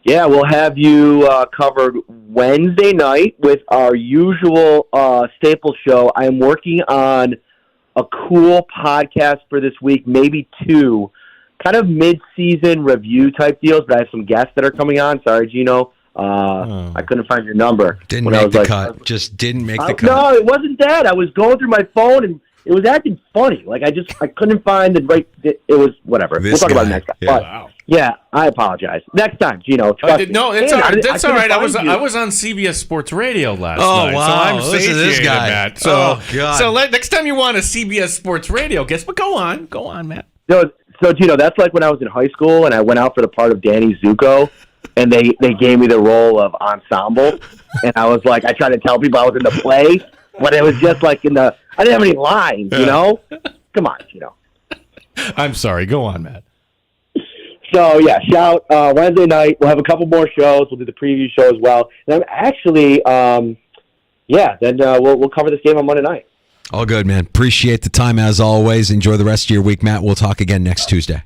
Yeah, we'll have you covered Wednesday night with our usual staple show. I am working on a cool podcast for this week, maybe 2, kind of mid-season review type deals, but I have some guests that are coming on. Sorry, Gino. I couldn't find your number. Didn't make the cut. Just didn't make the cut. No, it wasn't that. I was going through my phone and it was acting funny. Like I couldn't find the right. It was whatever. We'll talk about it next time. Yeah. But, yeah, I apologize. Next time, Gino. Trust me. No, it's all right. That's all right. I was on on CBS Sports Radio last night. Oh, wow. So I'm Listen to this satiated, guy. Matt. So, oh, God. So next time you want a CBS Sports Radio guest, but go on, Matt. So Gino, that's like when I was in high school and I went out for the part of Danny Zuko. And they gave me the role of ensemble, and I was like, I tried to tell people I was in the play, but it was just like I didn't have any lines, you know? Come on, I'm sorry. Go on, Matt. So, yeah, Shout, Wednesday night. We'll have a couple more shows. We'll do the preview show as well. And I'm actually, then we'll cover this game on Monday night. All good, man. Appreciate the time as always. Enjoy the rest of your week, Matt. We'll talk again next Tuesday.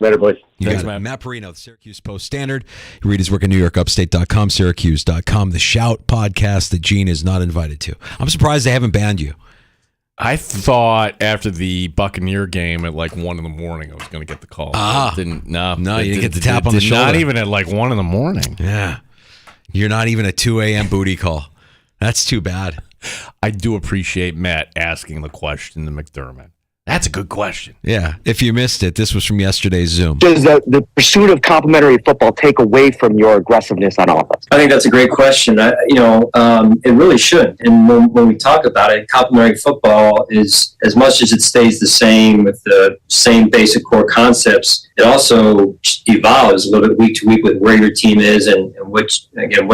Later, boys. Thanks, Matt. Matt Perino, the Syracuse Post-Standard. You read his work at NewYorkUpstate.com, Syracuse.com, the Shout podcast that Gene is not invited to. I'm surprised they haven't banned you. I thought after the Buccaneer game at like 1 in the morning I was going to get the call. No, you didn't get the tap on the shoulder. Not even at like 1 in the morning. Yeah. You're not even a 2 a.m. booty call. That's too bad. I do appreciate Matt asking the question to McDermott. That's a good question. Yeah. If you missed it, this was from yesterday's Zoom. Does the pursuit of complementary football take away from your aggressiveness on offense? I think that's a great question. It really should. And when we talk about it, complementary football is, as much as it stays the same with the same basic core concepts, it also evolves a little bit week to week with where your team is and which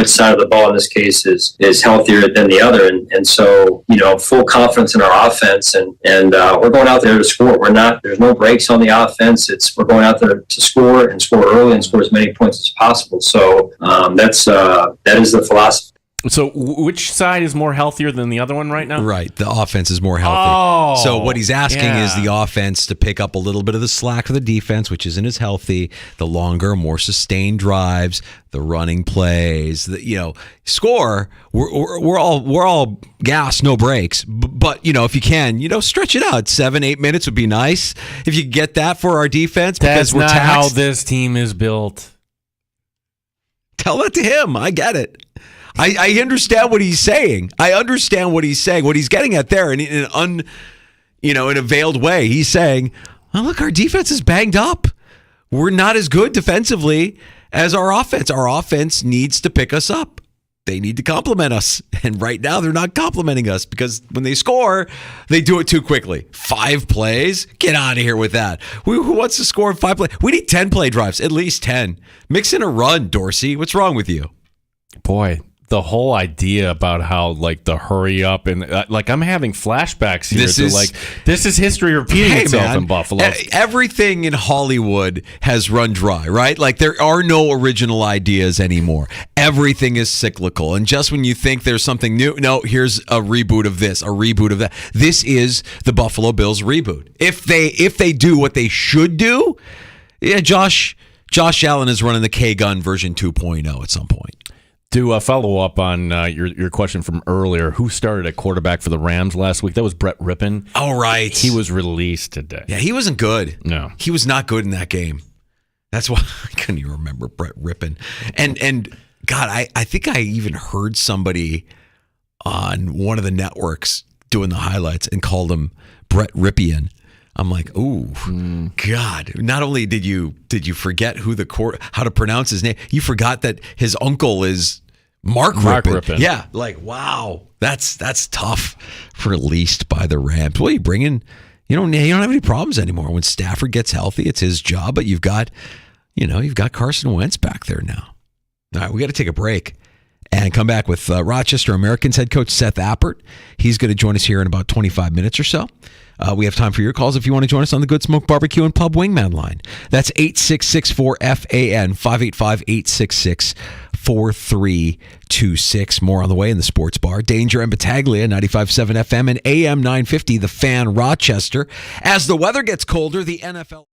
side of the ball in this case is healthier than the other. And so, full confidence in our offense and we're going out there to score. There's no breaks on the offense. We're going out there to score and score early and score as many points as possible. So that is the philosophy. So which side is more healthier than the other one right now? Right. The offense is more healthy. Oh, so what he's asking is the offense to pick up a little bit of the slack for the defense, which isn't as healthy, the longer, more sustained drives, the running plays, score. We're all gas, no breaks. But, if you can, stretch it out. 7-8 minutes would be nice if you get that for our defense. That's because we're not taxed. how this team is built. Tell that to him. I get it. I understand what he's saying. What he's getting at there in a veiled way. He's saying, oh, look, our defense is banged up. We're not as good defensively as our offense. Our offense needs to pick us up. They need to compliment us. And right now they're not complimenting us because when they score, they do it too quickly. 5 plays? Get out of here with that. Who wants to score in 5 plays? We need 10 play drives, at least 10. Mix in a run, Dorsey. What's wrong with you? Boy, the whole idea about how like the hurry up and like I'm having flashbacks here this is history repeating itself in Buffalo. Everything in Hollywood has run dry, right? Like there are no original ideas anymore. Everything is cyclical, and just when you think there's something new, no, here's a reboot of this, a reboot of that. This is the Buffalo Bills reboot. If they do what they should do, yeah, Josh Allen is running the K-Gun version 2.0 at some point. To follow up on your question from earlier, who started at quarterback for the Rams last week? That was Brett Rippon. Oh, right. He was released today. Yeah, he wasn't good. No. He was not good in that game. That's why I couldn't even remember Brett Rippon. And God, I think I even heard somebody on one of the networks doing the highlights and called him Brett Ripien. I'm like, ooh, God! Not only did you forget how to pronounce his name, you forgot that his uncle is Mark Rippon. Yeah, like wow, that's tough. Released by the Rams. Well, you don't have any problems anymore. When Stafford gets healthy, it's his job. But you've got Carson Wentz back there now. All right, we got to take a break and come back with Rochester Americans head coach Seth Appert. He's going to join us here in about 25 minutes or so. We have time for your calls if you want to join us on the Good Smoke Barbecue and Pub Wingman line. That's 866-4FAN, 585-866-4326. More on the way in the Sports Bar. Danger and Battaglia, 95.7 FM and AM 950, The Fan, Rochester. As the weather gets colder, the NFL...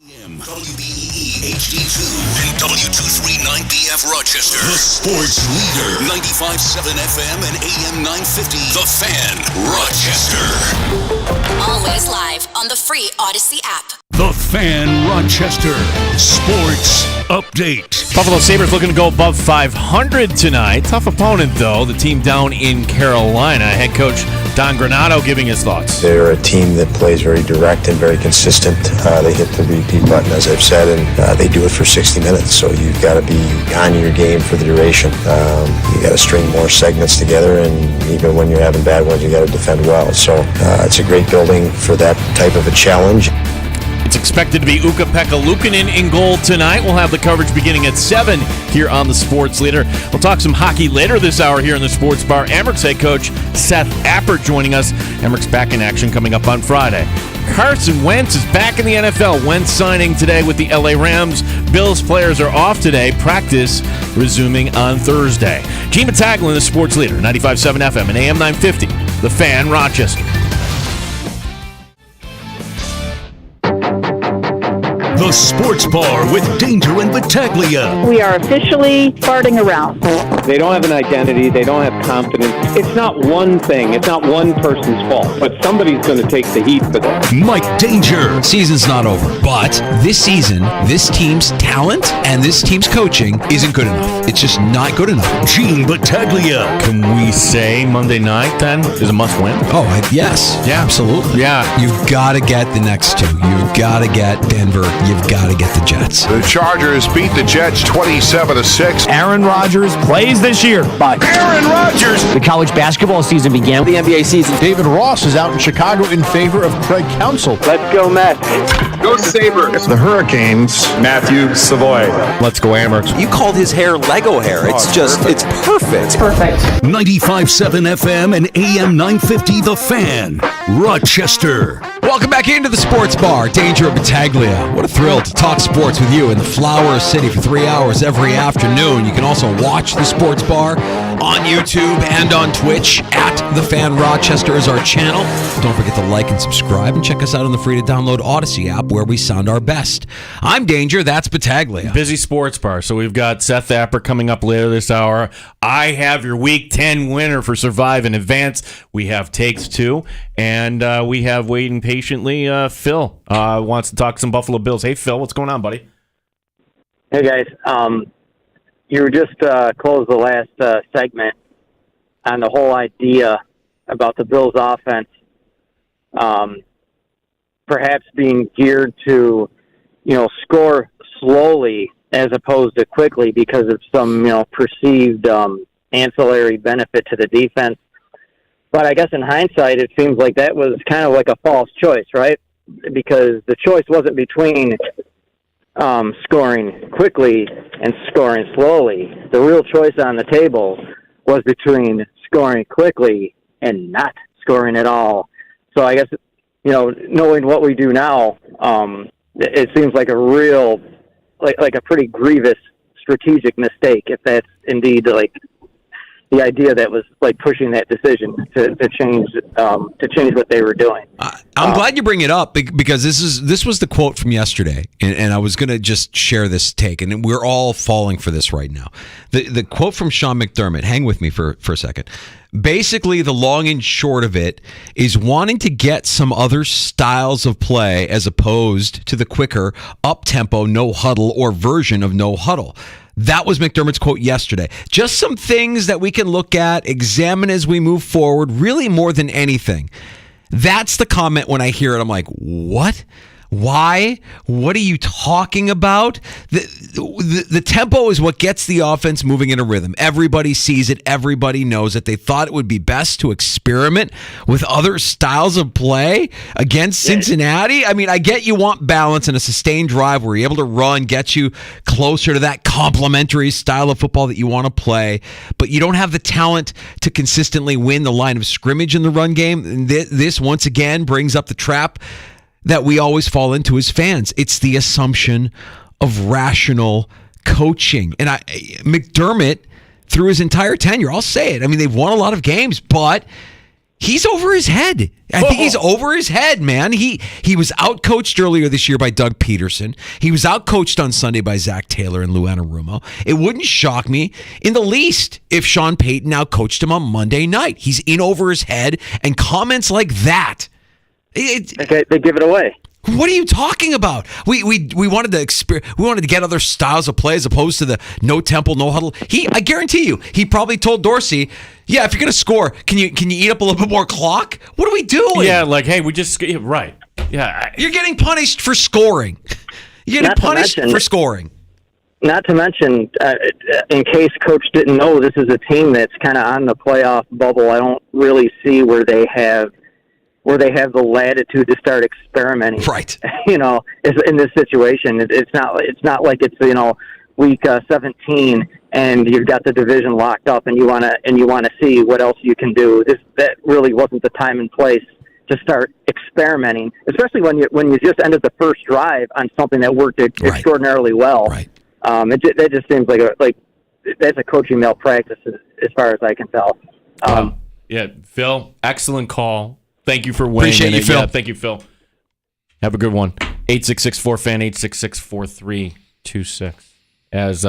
WBEE HD2 and W239BF Rochester. The sports leader. 95.7 FM and AM 950. The Fan, Rochester. Always live on the free Odyssey app. The Fan Rochester Sports Update. Buffalo Sabres looking to go above 500 tonight. Tough opponent, though. The team down in Carolina. Head coach Don Granato giving his thoughts. They're a team that plays very direct and very consistent. They hit the repeat button, as I've said, and they do it for 60 minutes. So you've got to be on your game for the duration. You got to string more segments together, and even when you're having bad ones, you got to defend well. So it's a great building for that type of a challenge. It's expected to be Ukko-Pekka Luukkonen in goal tonight. We'll have the coverage beginning at 7 here on the Sports Leader. We'll talk some hockey later this hour here in the Sports Bar. Amerks head coach Seth Appert joining us. Amerks back in action coming up on Friday. Carson Wentz is back in the NFL. Wentz signing today with the LA Rams. Bills players are off today. Practice resuming on Thursday. Gene Battaglia, the Sports Leader, 95.7 FM and AM 950. The Fan, Rochester. The Sports Bar with Danger and Battaglia. We are officially farting around. They don't have an identity. They don't have confidence. It's not one thing. It's not one person's fault. But somebody's going to take the heat for that. Mike Danger. Season's not over, but this season, this team's talent and this team's coaching isn't good enough. It's just not good enough. Gene Battaglia. Can we say Monday night then is a must win? Oh, yes. Yeah, absolutely. Yeah. You've got to get the next two. You've got to get Denver. You've got to get the Jets. The Chargers beat the Jets 27-6. Aaron Rodgers plays this year. But Aaron Rodgers. the college basketball season began. The NBA season. David Ross is out in Chicago in favor of Craig Counsell. Let's go, Mets. Go Sabres. The Hurricanes. Matthew Savoy. Let's go, Amerks. You called his hair Lego hair. It's it's perfect. 95.7 FM and AM 950 The Fan, Rochester. Welcome back into the Sports Bar. Danger and Battaglia. What a thrill to talk sports with you in the Flower City for 3 hours every afternoon. You can also watch the Sports Bar on YouTube and on Twitch. At The Fan Rochester is our channel. Don't forget to like and subscribe, and check us out on the free-to-download Odyssey app where we sound our best. I'm Danger. That's Battaglia. Busy Sports Bar. So we've got Seth Appert coming up later this hour. I have your Week 10 winner for Survive in Advance. We have takes too. And we have waiting patiently Phil wants to talk some Buffalo Bills. Hey, Phil, what's going on, buddy? Hey, guys. You just closed the last segment on the whole idea about the Bills' offense perhaps being geared to, score slowly as opposed to quickly because of some, perceived ancillary benefit to the defense. But I guess in hindsight, it seems like that was kind of like a false choice, right? Because the choice wasn't between scoring quickly and scoring slowly. The real choice on the table was between scoring quickly and not scoring at all. So I guess, knowing what we do now, it seems like a real, like a pretty grievous strategic mistake, if that's indeed the idea that was pushing that decision to change what they were doing. I'm glad you bring it up because this was the quote from yesterday, and I was going to just share this take, and we're all falling for this right now. The quote from Sean McDermott. Hang with me for a second. Basically, the long and short of it is wanting to get some other styles of play as opposed to the quicker up-tempo, no-huddle, or version of no-huddle. That was McDermott's quote yesterday. Just some things that we can look at, examine as we move forward, really more than anything. That's the comment when I hear it. I'm like, what? Why? What are you talking about? The tempo is what gets the offense moving in a rhythm. Everybody sees it. Everybody knows it. They thought it would be best to experiment with other styles of play against Cincinnati. I mean, I get you want balance and a sustained drive where you're able to run, get you closer to that complementary style of football that you want to play, but you don't have the talent to consistently win the line of scrimmage in the run game. And this once again brings up the trap that we always fall into as fans. It's the assumption of rational coaching. And McDermott, through his entire tenure, I'll say it. I mean, they've won a lot of games, but He's over his head. I think he's over his head, man. He was out-coached earlier this year by Doug Peterson. He was out-coached on Sunday by Zach Taylor and Lou Anarumo. It wouldn't shock me in the least if Sean Payton out-coached him on Monday night. He's in over his head, and comments like that. They give it away. What are you talking about? We wanted to get other styles of play as opposed to the no tempo, no huddle. I guarantee you, he probably told Dorsey, "Yeah, if you're gonna score, can you eat up a little bit more clock? What are we doing?" Yeah, like, hey, we just right. Yeah, you're getting punished for scoring. You're getting punished for scoring. Not to mention, in case Coach didn't know, this is a team that's kind of on the playoff bubble. I don't really see where they have the latitude to start experimenting. Right. In this situation, it's not like it's week 17 and you've got the division locked up and you want to see what else you can do. That really wasn't the time and place to start experimenting, especially when you just ended the first drive on something that worked extraordinarily well. Right. That just seems like that's a coaching malpractice as far as I can tell. Yeah, Phil, excellent call. Thank you for weighing Appreciate in. you, Phil. Yeah, thank you, Phil. Have a good one. 866-4FAN, 866-4326. As,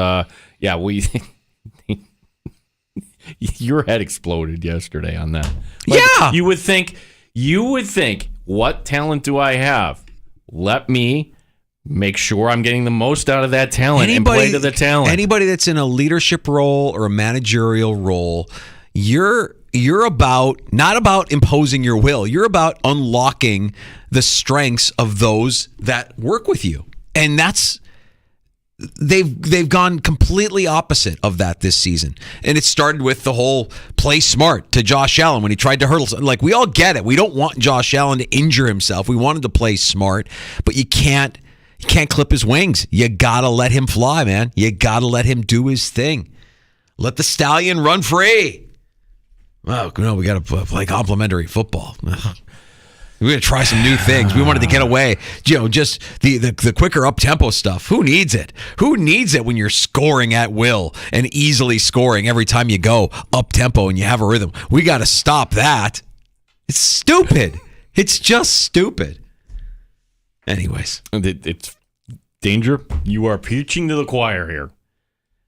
your head exploded yesterday on that. Yeah. You would think, what talent do I have? Let me make sure I'm getting the most out of that talent and play to the talent. Anybody that's in a leadership role or a managerial role, you're not about imposing your will. You're about unlocking the strengths of those that work with you. And they've gone completely opposite of that this season. And it started with the whole play smart to Josh Allen when he tried to hurdle. Like, we all get it. We don't want Josh Allen to injure himself. We want him to play smart, but you can't clip his wings. You got to let him fly, man. You got to let him do his thing. Let the stallion run free. Oh, no, we got to play complimentary football. We're going to try some new things. We wanted to get away. Just the quicker up-tempo stuff. Who needs it? Who needs it when you're scoring at will and easily scoring every time you go up-tempo and you have a rhythm? We got to stop that. It's stupid. It's just stupid. Anyways. It's danger. You are preaching to the choir here.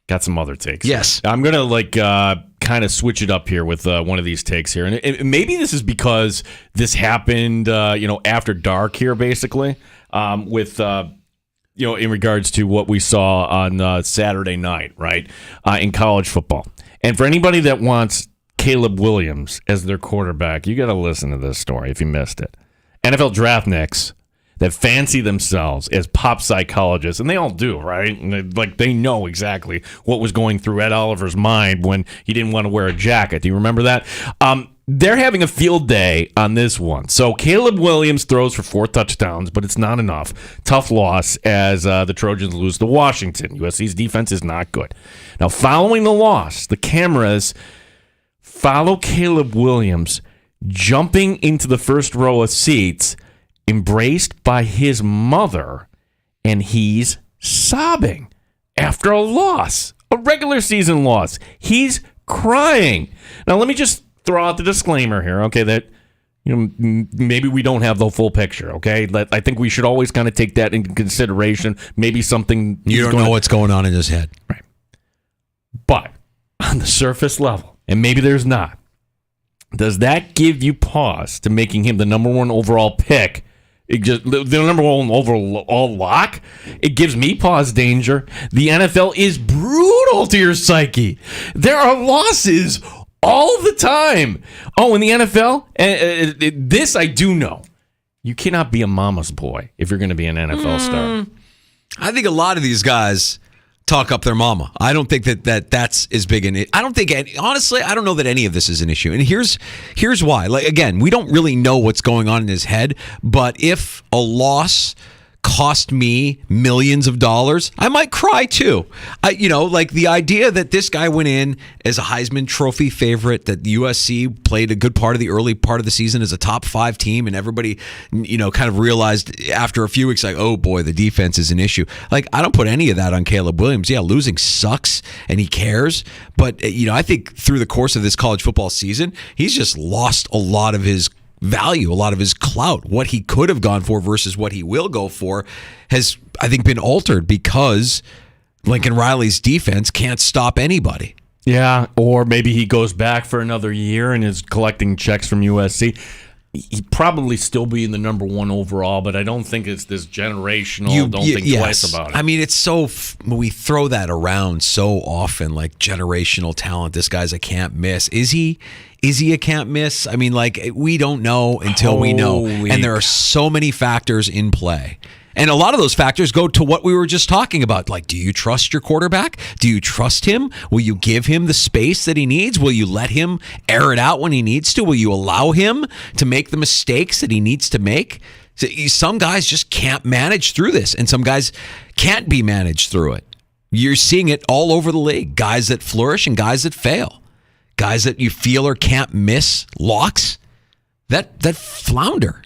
Got some other takes. Yes. I'm going to kind of switch it up here with one of these takes here. And maybe this is because this happened, after dark here, basically, with, in regards to what we saw on Saturday night, right, in college football. And for anybody that wants Caleb Williams as their quarterback, you got to listen to this story if you missed it. NFL draftniks that fancy themselves as pop psychologists, and they all do, right? They know exactly what was going through Ed Oliver's mind when he didn't want to wear a jacket. Do you remember that? They're having a field day on this one. So Caleb Williams throws for 4 touchdowns, but it's not enough. Tough loss as the Trojans lose to Washington. USC's defense is not good. Now, following the loss, the cameras follow Caleb Williams jumping into the first row of seats, embraced by his mother, and he's sobbing after a loss, a regular season loss. He's crying. Now, let me just throw out the disclaimer here, okay, that maybe we don't have the full picture, okay? I think we should always kind of take that into consideration. Maybe something... You don't know what's going on in his head. Right. But on the surface level, and maybe there's not, does that give you pause to making him the number 1 overall pick? The number 1 overall lock? It gives me pause, Danger. The NFL is brutal to your psyche. There are losses all the time. Oh, in the NFL, this I do know. You cannot be a mama's boy if you're going to be an NFL star. I think a lot of these guys talk up their mama. I don't think that's as big an... I don't think... Honestly, I don't know that any of this is an issue. And here's why. Like, again, we don't really know what's going on in his head, but if a loss cost me millions of dollars, I might cry too. Like the idea that this guy went in as a Heisman Trophy favorite, that USC played a good part of the early part of the season as a top 5 team, and everybody, kind of realized after a few weeks, like, oh boy, the defense is an issue. Like, I don't put any of that on Caleb Williams. Yeah, losing sucks, and he cares. But, I think through the course of this college football season, he's just lost a lot of his value, a lot of his clout. What he could have gone for versus what he will go for has, I think, been altered because Lincoln Riley's defense can't stop anybody. Yeah, or maybe he goes back for another year and is collecting checks from USC. He'd probably still be in the number 1 overall, but I don't think it's this generational. Don't think twice about it. I mean, it's so we throw that around so often, like generational talent. This guy's a can't miss. Is he? Is he a can't miss? I mean, like, we don't know until we know, and there are so many factors in play. And a lot of those factors go to what we were just talking about. Like, do you trust your quarterback? Do you trust him? Will you give him the space that he needs? Will you let him air it out when he needs to? Will you allow him to make the mistakes that he needs to make? Some guys just can't manage through this, and some guys can't be managed through it. You're seeing it all over the league. Guys that flourish and guys that fail. Guys that you feel or can't miss locks that flounder.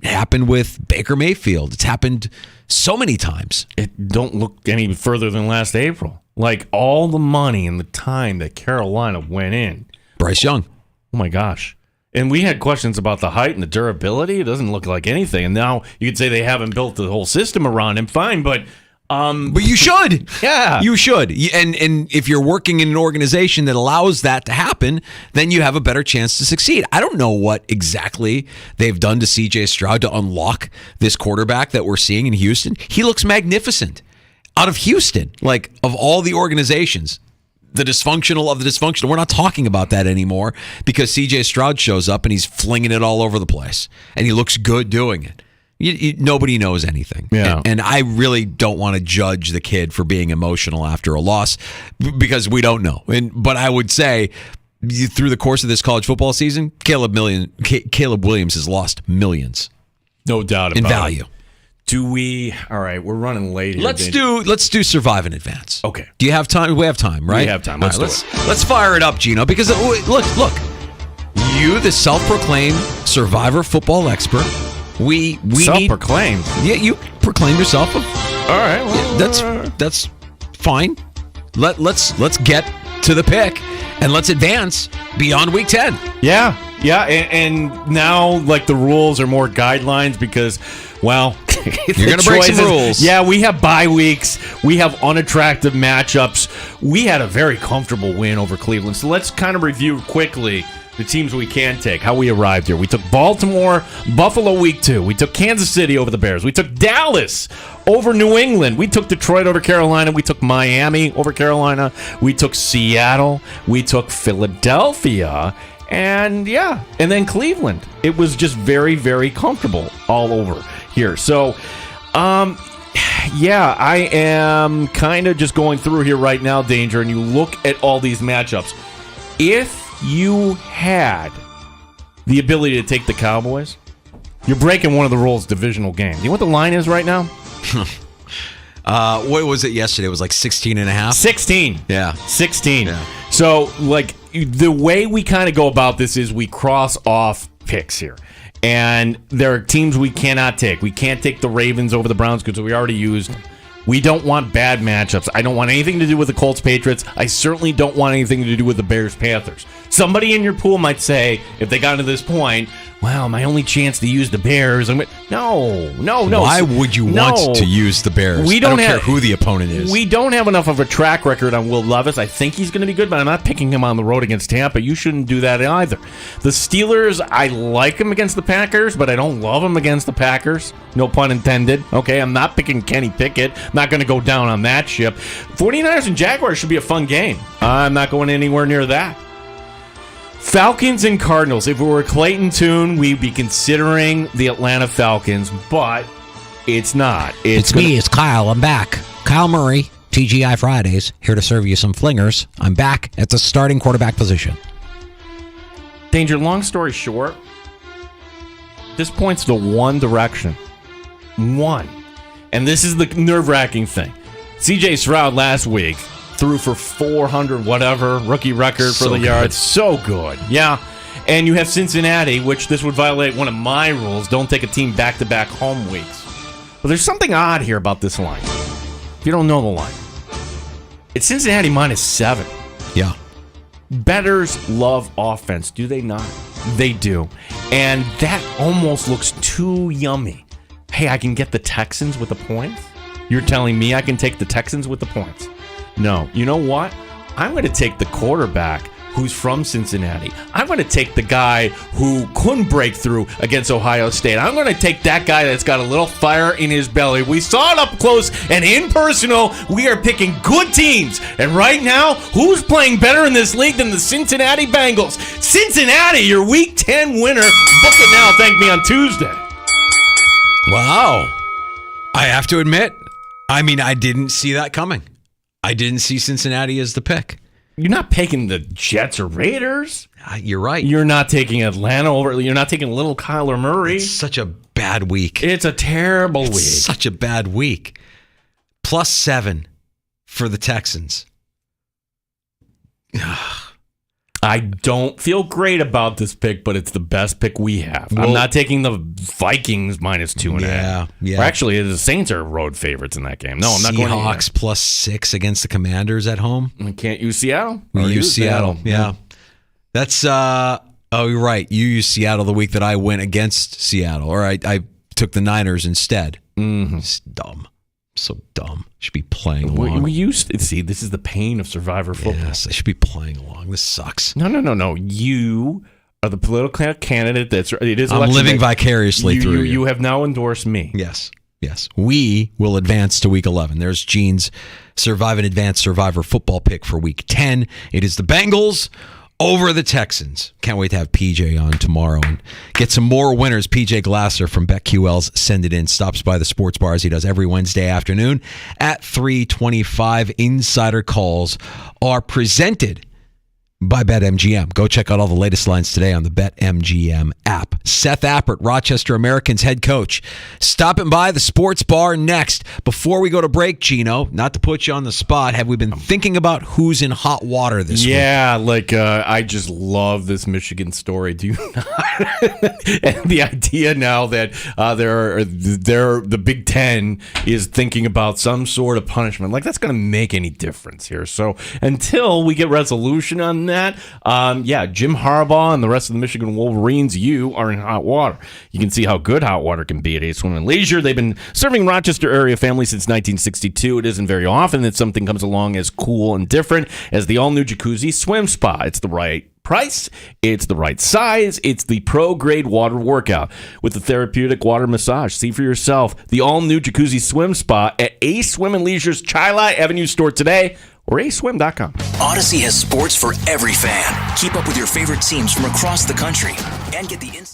It happened with Baker Mayfield. It's happened so many times. It don't look any further than last April. Like, all the money and the time that Carolina went in. Bryce Young. Oh, my gosh. And we had questions about the height and the durability. It doesn't look like anything. And now you could say they haven't built the whole system around him. Fine, but you should. Yeah. You should. And if you're working in an organization that allows that to happen, then you have a better chance to succeed. I don't know what exactly they've done to C.J. Stroud to unlock this quarterback that we're seeing in Houston. He looks magnificent. Out of Houston, like, of all the organizations, the dysfunctional of the dysfunctional. We're not talking about that anymore because C.J. Stroud shows up and he's flinging it all over the place. And he looks good doing it. Nobody knows anything. Yeah. And I really don't want to judge the kid for being emotional after a loss because we don't know. But I would say through the course of this college football season, Caleb Williams has lost millions. No doubt about in value. All right, we're running late here. Let's do survive in advance. Okay. Do you have time? We have time, right? We have time. Let's do it. Let's fire it up, Gino, because look. You, the self-proclaimed Survivor football expert, we self-proclaimed. Yeah, you proclaim yourself. All right, well, that's fine. Let's get to the pick and let's advance beyond week 10. Yeah, and now, like, the rules are more guidelines because, well, you're going to break some rules. Yeah, we have bye weeks. We have unattractive matchups. We had a very comfortable win over Cleveland. So let's kind of review quickly the teams we can take, how we arrived here. We took Baltimore, Buffalo week 2. We took Kansas City over the Bears. We took Dallas over New England. We took Detroit over Carolina. We took Miami over Carolina. We took Seattle. We took Philadelphia. And then Cleveland. It was just very, very comfortable all over here. So, I am kind of just going through here right now, Danger, and you look at all these matchups. If you had the ability to take the Cowboys, you're breaking one of the rules, divisional game. Do you know what the line is right now? What was it yesterday? It was like 16.5? 16. Yeah. 16. Yeah. So, like, the way we kind of go about this is we cross off picks here. And there are teams we cannot take. We can't take the Ravens over the Browns because we already used them. We don't want bad matchups. I don't want anything to do with the Colts-Patriots. I certainly don't want anything to do with the Bears-Panthers. Somebody in your pool might say, if they got to this point, well, my only chance to use the Bears. No. Why would you want to use the Bears? I don't care who the opponent is. We don't have enough of a track record on Will Levis. I think he's going to be good, but I'm not picking him on the road against Tampa. You shouldn't do that either. The Steelers, I like him against the Packers, but I don't love him against the Packers. No pun intended. Okay, I'm not picking Kenny Pickett. I'm not going to go down on that ship. 49ers and Jaguars should be a fun game. I'm not going anywhere near that. Falcons and Cardinals. If it were Clayton Tune, we'd be considering the Atlanta Falcons, but it's not. It's me. It's Kyle. I'm back. Kyle Murray, TGI Fridays, here to serve you some flingers. I'm back at the starting quarterback position. Danger, long story short, this points to one direction. One. And this is the nerve-wracking thing. C.J. Stroud last week threw for 400 whatever, rookie record for the yards. So good. Yeah. And you have Cincinnati, which this would violate one of my rules. Don't take a team back-to-back home weeks. But there's something odd here about this line. If you don't know the line. It's Cincinnati -7. Yeah. Bettors love offense, do they not? They do. And that almost looks too yummy. Hey, I can get the Texans with the points? You're telling me I can take the Texans with the points? No. You know what? I'm going to take the quarterback who's from Cincinnati. I'm going to take the guy who couldn't break through against Ohio State. I'm going to take that guy that's got a little fire in his belly. We saw it up close and in personal. We are picking good teams. And right now, who's playing better in this league than the Cincinnati Bengals? Cincinnati, your Week 10 winner. Book it now. Thank me on Tuesday. Wow. I have to admit, I didn't see that coming. I didn't see Cincinnati as the pick. You're not picking the Jets or Raiders. You're right. You're not taking Atlanta over. You're not taking little Kyler Murray. It's such a bad week. It's a terrible week. Such a bad week. +7 for the Texans. I don't feel great about this pick, but it's the best pick we have. Well, I'm not taking the Vikings -2.5. Yeah. Or actually, the Saints are road favorites in that game. No, I'm not going to. Seahawks +6 against the Commanders at home. We can't use Seattle. We use Seattle. Yeah. That's, you're right. You used Seattle the week that I went against Seattle, or I took the Niners instead. Mm-hmm. It's dumb. So dumb. Should be playing along. We used to see, this is the pain of Survivor football. Yes, I should be playing along. This sucks. No. You are the political candidate. It is. I'm living vicariously through you. You have now endorsed me. Yes. We will advance to Week 11. There's Gene's Survive and Advance Survivor football pick for Week 10. It is the Bengals over the Texans. Can't wait to have PJ on tomorrow and get some more winners. PJ Glasser from BetQL's Send It In stops by the sports bar as he does every Wednesday afternoon at 3:25. Insider calls are presented by BetMGM. Go check out all the latest lines today on the BetMGM app. Seth Appert, Rochester Americans head coach, stopping by the sports bar next. Before we go to break, Gino, not to put you on the spot, have we been thinking about who's in hot water this week? Yeah, I just love this Michigan story. Do you not? And the idea now that the Big Ten is thinking about some sort of punishment, that's going to make any difference here. So until we get resolution on that, Jim Harbaugh and the rest of the Michigan Wolverines, you are in hot water. You can see how good hot water can be at Ace Swim and Leisure. They've been serving Rochester area families since 1962. It isn't very often that something comes along as cool and different as the all-new Jacuzzi Swim Spa. It's the right price, it's the right size, it's the pro-grade water workout with the therapeutic water massage. See for yourself the all-new Jacuzzi Swim Spa at Ace Swim and Leisure's Chili Avenue store today or aceswim.com. Odyssey has sports for every fan. Keep up with your favorite teams from across the country and get the insight.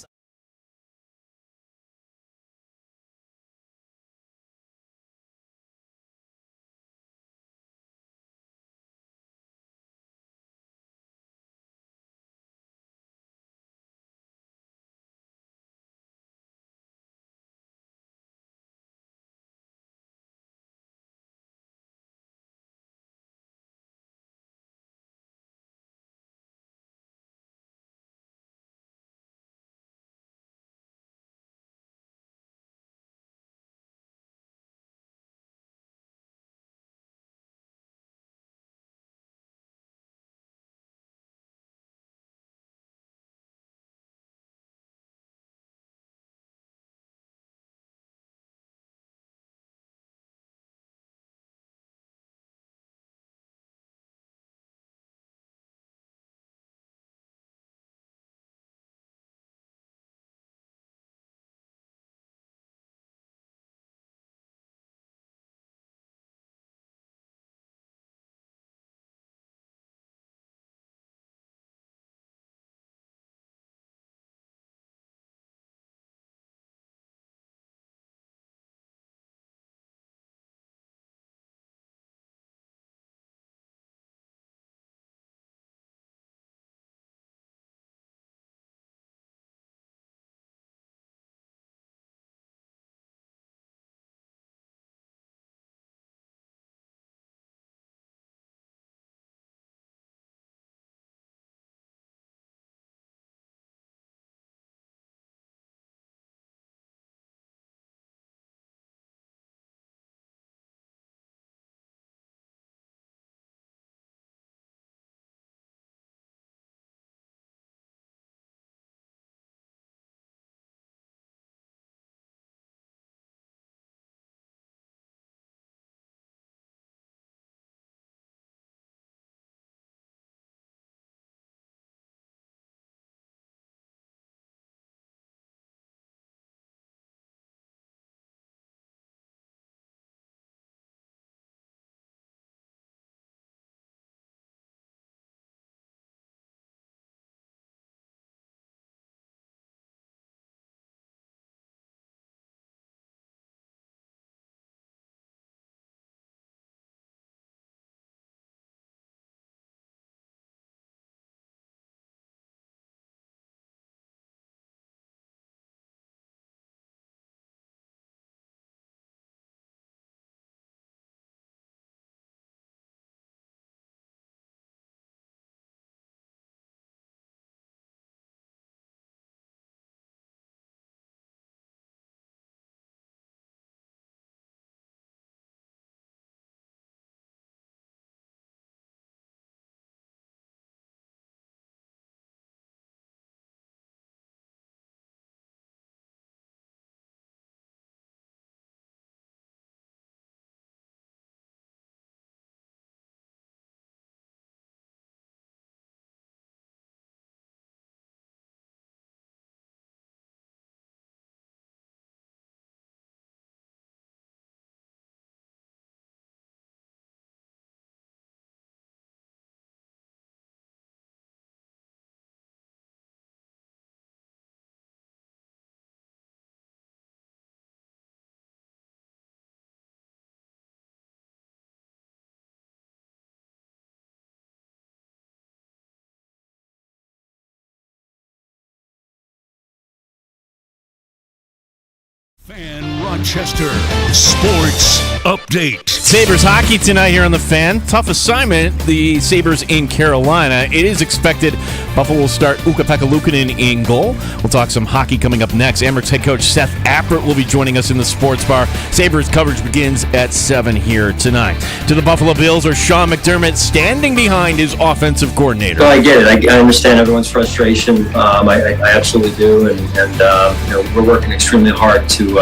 Fan Rochester Sports Update. Sabres hockey tonight here on the Fan. Tough assignment, the Sabres in Carolina. It is expected Buffalo will start Ukko-Pekka Luukkonen in goal. We'll talk some hockey coming up next. Amherst head coach Seth Appert will be joining us in the sports bar. Sabres coverage begins at 7 here tonight. To the Buffalo Bills or Sean McDermott standing behind his offensive coordinator. So I get it. I understand everyone's frustration. I absolutely do. And we're working extremely hard to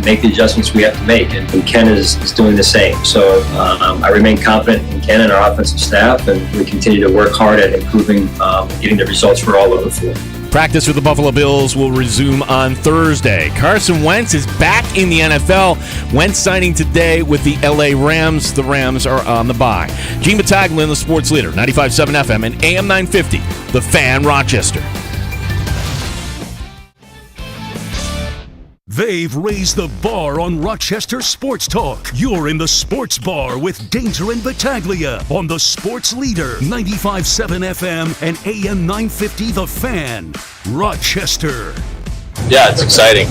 make the adjustments we have to make, and Ken is doing the same. So I remain confident in Ken and our offensive staff, and we continue to work hard at improving, getting the results we're all looking for. Practice for the Buffalo Bills will resume on Thursday. Carson Wentz is back in the NFL. Wentz signing today with the LA Rams. The Rams are on the bye. Gene Battaglia, the sports leader, 95.7 FM and AM 950, The Fan Rochester. They've raised the bar on Rochester Sports Talk. You're in the sports bar with Danger and Battaglia on the sports leader, 95.7 FM and AM 950 The Fan, Rochester. Yeah, it's exciting.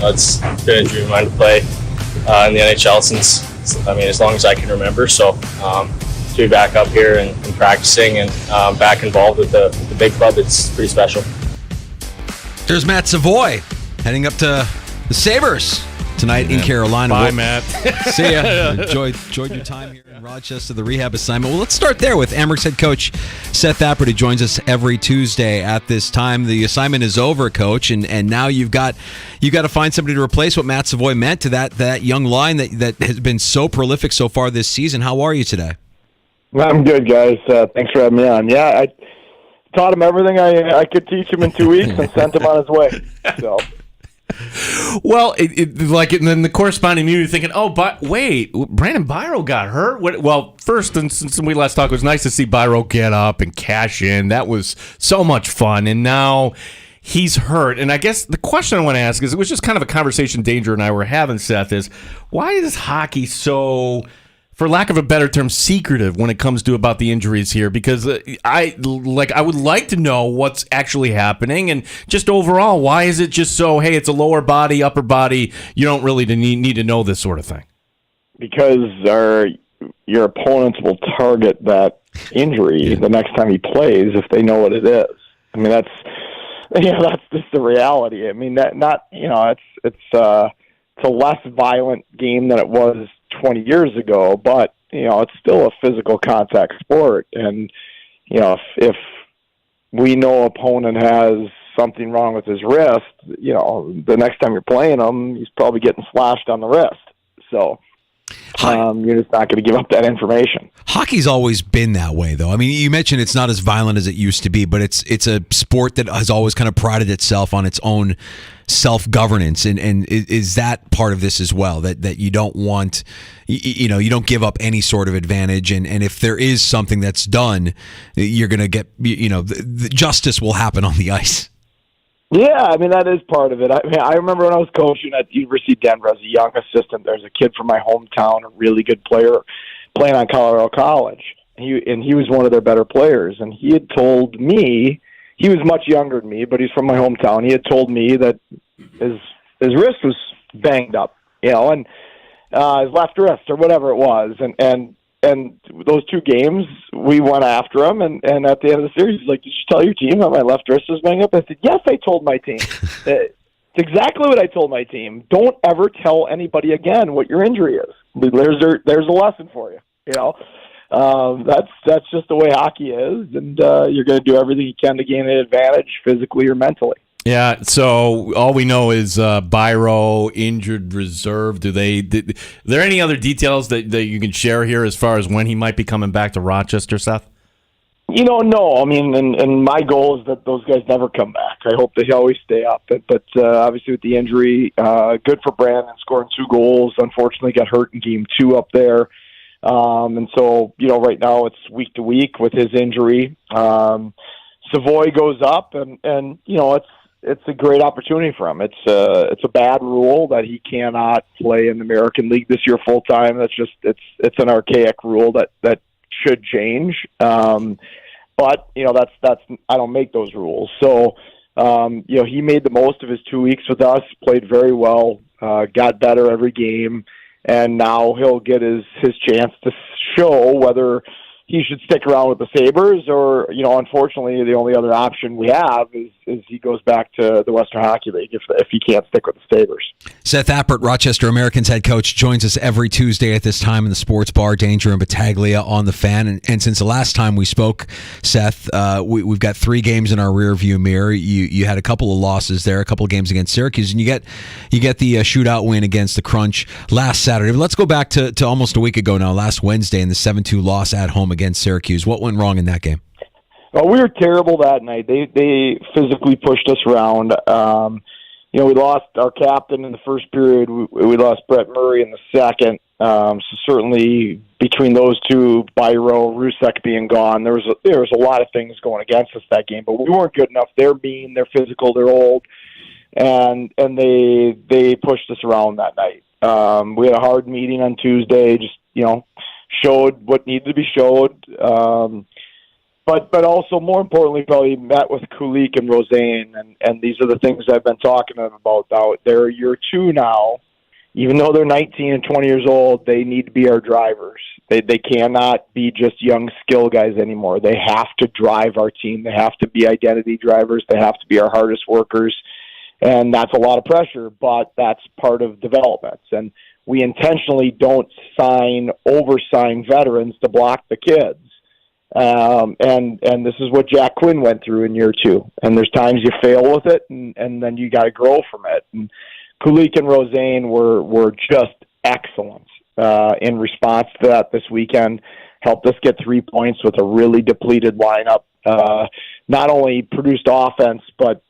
It's been a dream of mine to play in the NHL since, as long as I can remember. So to be back up here and practicing and back involved with the big club, it's pretty special. There's Matt Savoy heading up to the Sabres tonight in Carolina. Bye, Matt. See ya. Enjoyed your time here in Rochester, the rehab assignment. Well, let's start there with Amherst head coach Seth Appert, who joins us every Tuesday at this time. The assignment is over, Coach, and now you've got to find somebody to replace what Matt Savoy meant to that young line that has been so prolific so far this season. How are you today? I'm good, guys. Thanks for having me on. Yeah, I taught him everything I could teach him in 2 weeks and sent him on his way. So. Well, and then the corresponding you're thinking, but wait, Brandon Byro got hurt. Well, first, since we last talked, it was nice to see Byro get up and cash in. That was so much fun, and now he's hurt. And I guess the question I want to ask is, it was just kind of a conversation Danger and I were having, Seth, is why is hockey so, for lack of a better term, secretive when it comes to about the injuries here? Because I would like to know what's actually happening, and just overall, why is it just so, hey, it's a lower body, upper body, you don't really need to know this sort of thing? Because your opponents will target that injury the next time he plays if they know what it is. I mean, that's just the reality. I mean, it's a less violent game than it was 20 years ago, but it's still a physical contact sport, and if we know opponent has something wrong with his wrist, the next time you're playing him, he's probably getting slashed on the wrist. So you're just not going to give up that information. Hockey's always been that way, though. I mean, you mentioned it's not as violent as it used to be, but it's a sport that has always kind of prided itself on its own self-governance, and is that part of this as well, that you don't want, you don't give up any sort of advantage, and if there is something that's done, you're going to get, the justice will happen on the ice. Yeah, I mean, that is part of it. I remember when I was coaching at the University of Denver as a young assistant, there's a kid from my hometown, a really good player, playing on Colorado College. He was one of their better players, and he had told me, he was much younger than me, but he's from my hometown. He had told me that his wrist was banged up, and his left wrist or whatever it was, and those 2 games we went after him, and at the end of the series, he's like, "Did you tell your team that my left wrist was banged up?" I said, "Yes, I told my team." It's exactly what I told my team. Don't ever tell anybody again what your injury is. There's a lesson for you. That's just the way hockey is, and you're going to do everything you can to gain an advantage physically or mentally. Yeah, so all we know is Byro injured reserve. Are there any other details that you can share here as far as when he might be coming back to Rochester, Seth? No. I mean, and my goal is that those guys never come back. I hope they always stay up. But obviously with the injury, good for Brandon scoring 2 goals. Unfortunately got hurt in game 2 up there. And so, right now it's week to week with his injury. Savoy goes up, and it's a great opportunity for him. It's a bad rule that he cannot play in the American League this year full time. That's just it's an archaic rule that should change. But that's I don't make those rules. So he made the most of his 2 weeks with us, played very well. got better every game, and now he'll get his chance to show whether he should stick around with the Sabres or, unfortunately, the only other option we have is he goes back to the Western Hockey League if he can't stick with the Sabres. Seth Appert, Rochester Americans head coach, joins us every Tuesday at this time in the Sports Bar, Danger and Battaglia on the Fan. And since the last time we spoke, Seth, we've got 3 games in our rearview mirror. You had a couple of losses there, a couple of games against Syracuse, and you get the shootout win against the Crunch last Saturday. But let's go back to almost a week ago now, last Wednesday, in the 7-2 loss at home against Syracuse. What went wrong in that game? Well, we were terrible that night. They physically pushed us around. We lost our captain in the first period. We lost Brett Murray in the second. So certainly between those two, Byro, Rusek being gone, there was a lot of things going against us that game. But we weren't good enough. They're mean. They're physical. They're old, and they pushed us around that night. We had a hard meeting on Tuesday. Just showed what needed to be showed. But also, more importantly, probably met with Kulik and Roseanne, and these are the things I've been talking to them about. They're year 2 now. Even though they're 19 and 20 years old, they need to be our drivers. They cannot be just young skill guys anymore. They have to drive our team. They have to be identity drivers. They have to be our hardest workers. And that's a lot of pressure, but that's part of development. And we intentionally don't oversign veterans to block the kids. And this is what Jack Quinn went through in year 2. And there's times you fail with it, and then you got to grow from it. And Kulik and Roseanne were just excellent in response to that this weekend. Helped us get 3 points with a really depleted lineup. Not only produced offense, but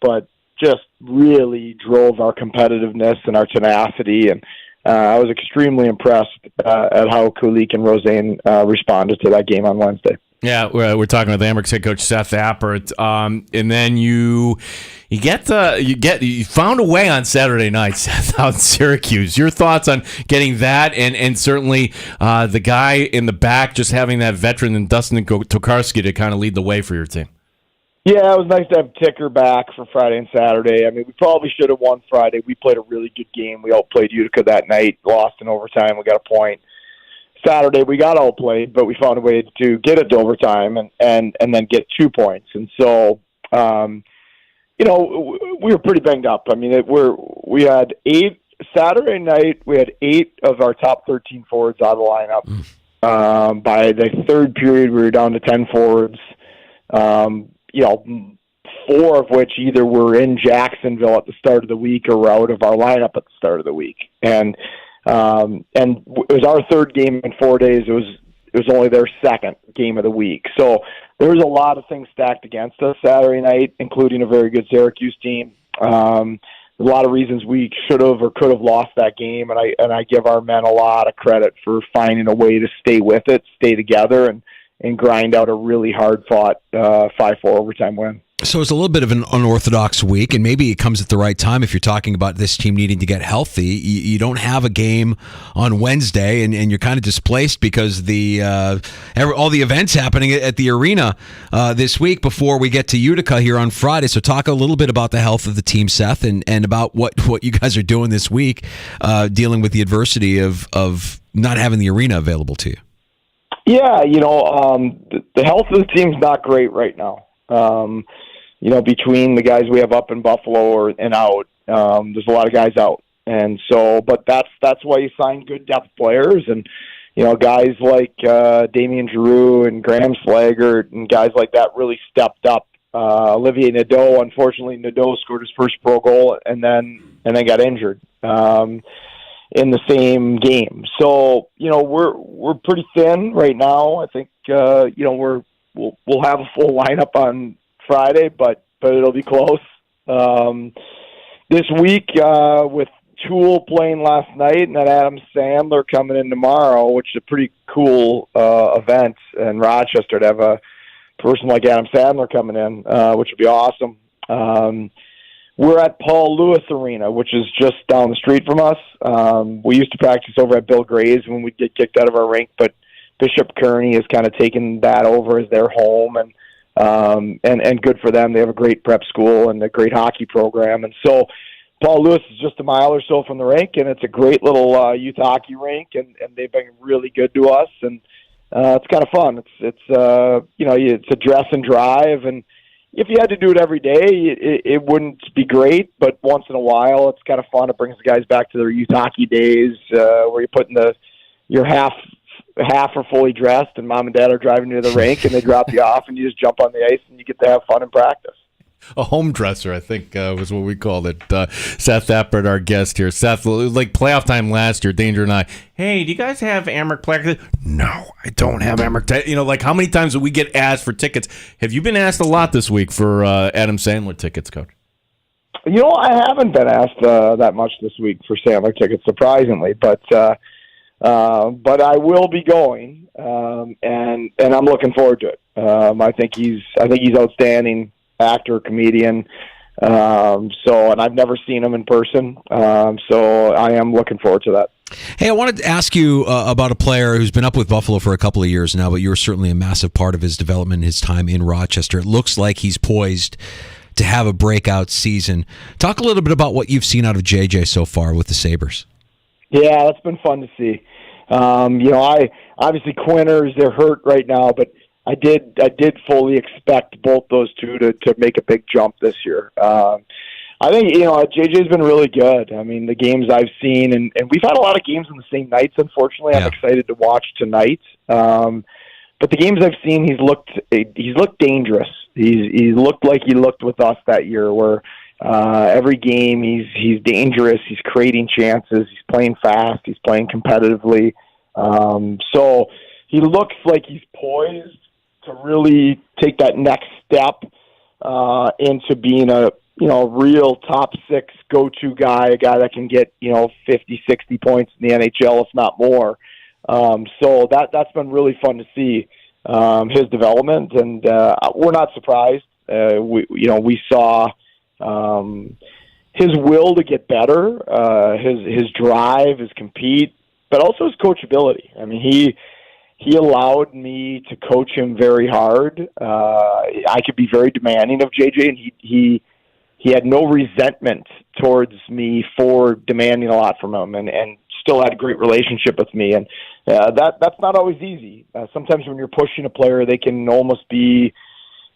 just really drove our competitiveness and our tenacity. And I was extremely impressed at how Kulik and Roseanne responded to that game on Wednesday. Yeah, we're talking with Amherst head coach Seth Appert, and then you found a way on Saturday night, Seth, out in Syracuse. Your thoughts on getting that, and certainly the guy in the back, just having that veteran and Dustin Tokarski to kind of lead the way for your team. Yeah, it was nice to have Ticker back for Friday and Saturday. I mean, we probably should have won Friday. We played a really good game. We outplayed Utica that night, lost in overtime. We got a point. Saturday we got outplayed, but we found a way to get it to overtime and then get 2 points. And so, we were pretty banged up. I mean, we had 8 Saturday night. We had 8 of our top 13 forwards out of the lineup. By the third period, we were down to 10 forwards. 4 of which either were in Jacksonville at the start of the week or were out of our lineup at the start of the week. And it was our third game in 4 days. It was only their second game of the week. So there was a lot of things stacked against us Saturday night, including a very good Syracuse team. A lot of reasons we should have or could have lost that game, and I give our men a lot of credit for finding a way to stay with it, stay together, and grind out a really hard-fought 5-4 overtime win. So it's a little bit of an unorthodox week, and maybe it comes at the right time if you're talking about this team needing to get healthy. You don't have a game on Wednesday, and you're kind of displaced because all the events happening at the arena this week before we get to Utica here on Friday. So talk a little bit about the health of the team, Seth, and about what you guys are doing this week, dealing with the adversity of not having the arena available to you. Yeah, the health of the team's not great right now. Between the guys we have up in Buffalo and out, there's a lot of guys out. And so, but that's why you sign good depth players and, guys like Damian Giroux and Graham Slaggert and guys like that really stepped up. Olivier Nadeau, unfortunately, scored his first pro goal and then got injured in the same game. So, we're pretty thin right now. I think, we'll have a full lineup on Friday, but it'll be close. This week, with Toole playing last night and then Adam Sandler coming in tomorrow, which is a pretty cool event in Rochester to have a person like Adam Sandler coming in, which would be awesome. We're at Paul Lewis Arena, which is just down the street from us. We used to practice over at Bill Gray's when we'd get kicked out of our rink, but Bishop Kearney has kind of taken that over as their home, and good for them. They have a great prep school and a great hockey program. And so Paul Lewis is just a mile or so from the rink, and it's a great little youth hockey rink, and they've been really good to us, and it's kind of fun. It's a dress and drive, and if you had to do it every day, it wouldn't be great, but once in a while, it's kind of fun. It brings the guys back to their youth hockey days, where you're putting your half are fully dressed, and mom and dad are driving you to the rink, and they drop you off, and you just jump on the ice, and you get to have fun and practice. A home dresser, I think, was what we called it. Seth Appert, our guest here. Seth, like playoff time last year, Danger and I, hey, do you guys have Amherst placards? No, I don't have Amherst. Like how many times do we get asked for tickets? Have you been asked a lot this week for Adam Sandler tickets, Coach? I haven't been asked that much this week for Sandler tickets, surprisingly, but I will be going, and I'm looking forward to it. I think he's outstanding actor, comedian. And I've never seen him in person. So I am looking forward to that. Hey, I wanted to ask you about a player who's been up with Buffalo for a couple of years now, but you were certainly a massive part of his development, his time in Rochester. It looks like he's poised to have a breakout season. Talk a little bit about what you've seen out of JJ so far with the Sabres. Yeah, that's been fun to see. I obviously Quinters, they're hurt right now, but I did fully expect both those two to make a big jump this year. I think, JJ's been really good. I mean, the games I've seen, and we've had a lot of games on the same nights, unfortunately. Yeah. I'm excited to watch tonight. But the games I've seen, he's looked dangerous. He's looked like he looked with us that year, where every game he's dangerous, he's creating chances, he's playing fast, he's playing competitively. So he looks like he's poised to really take that next step into being a real top six go-to guy, a guy that can get 50, 60 points in the NHL, if not more. So that's been really fun to see his development, and we're not surprised. We saw his will to get better, his drive, his compete, but also his coachability. I mean, he allowed me to coach him very hard. I could be very demanding of JJ, and he had no resentment towards me for demanding a lot from him, and still had a great relationship with me. And that's not always easy. Sometimes when you're pushing a player, they can almost be,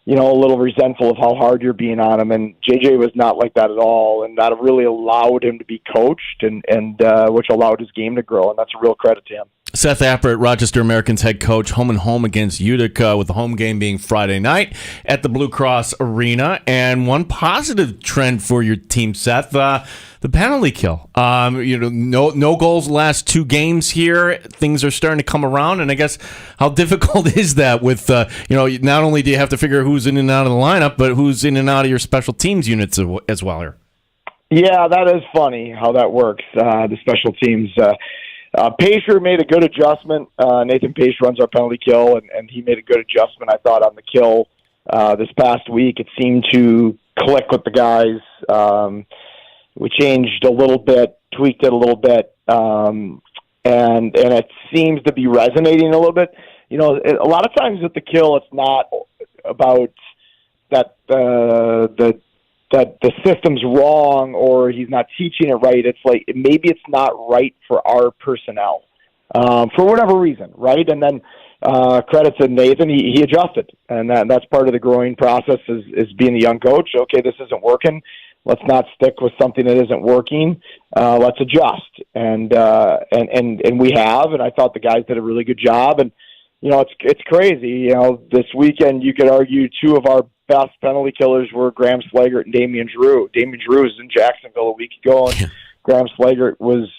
a little resentful of how hard you're being on him. And JJ was not like that at all, and that really allowed him to be coached, and which allowed his game to grow. And that's a real credit to him. Seth Appert, Rochester Americans head coach, home and home against Utica, with the home game being Friday night at the Blue Cross Arena. And one positive trend for your team, Seth, the penalty kill. No goals the last two games here. Things are starting to come around, and I guess how difficult is that with, not only do you have to figure who's in and out of the lineup, but who's in and out of your special teams units as well here? Yeah, that is funny how that works, the special teams. Pacer made a good adjustment. Nathan Pace runs our penalty kill, and he made a good adjustment, I thought, on the kill this past week. It seemed to click with the guys. We changed a little bit, tweaked it a little bit, and it seems to be resonating a little bit. A lot of times with the kill, it's not about that that the system's wrong or he's not teaching it right. It's like maybe it's not right for our personnel for whatever reason, right? And then credit to Nathan, he adjusted, and that's part of the growing process is being a young coach. Okay, this isn't working. Let's not stick with something that isn't working. Let's adjust, and we have. And I thought the guys did a really good job. And it's crazy. This weekend you could argue two of our best penalty killers were Graham Slaggert and Damian Drew. Damian Drew was in Jacksonville a week ago, and Graham Slaggert was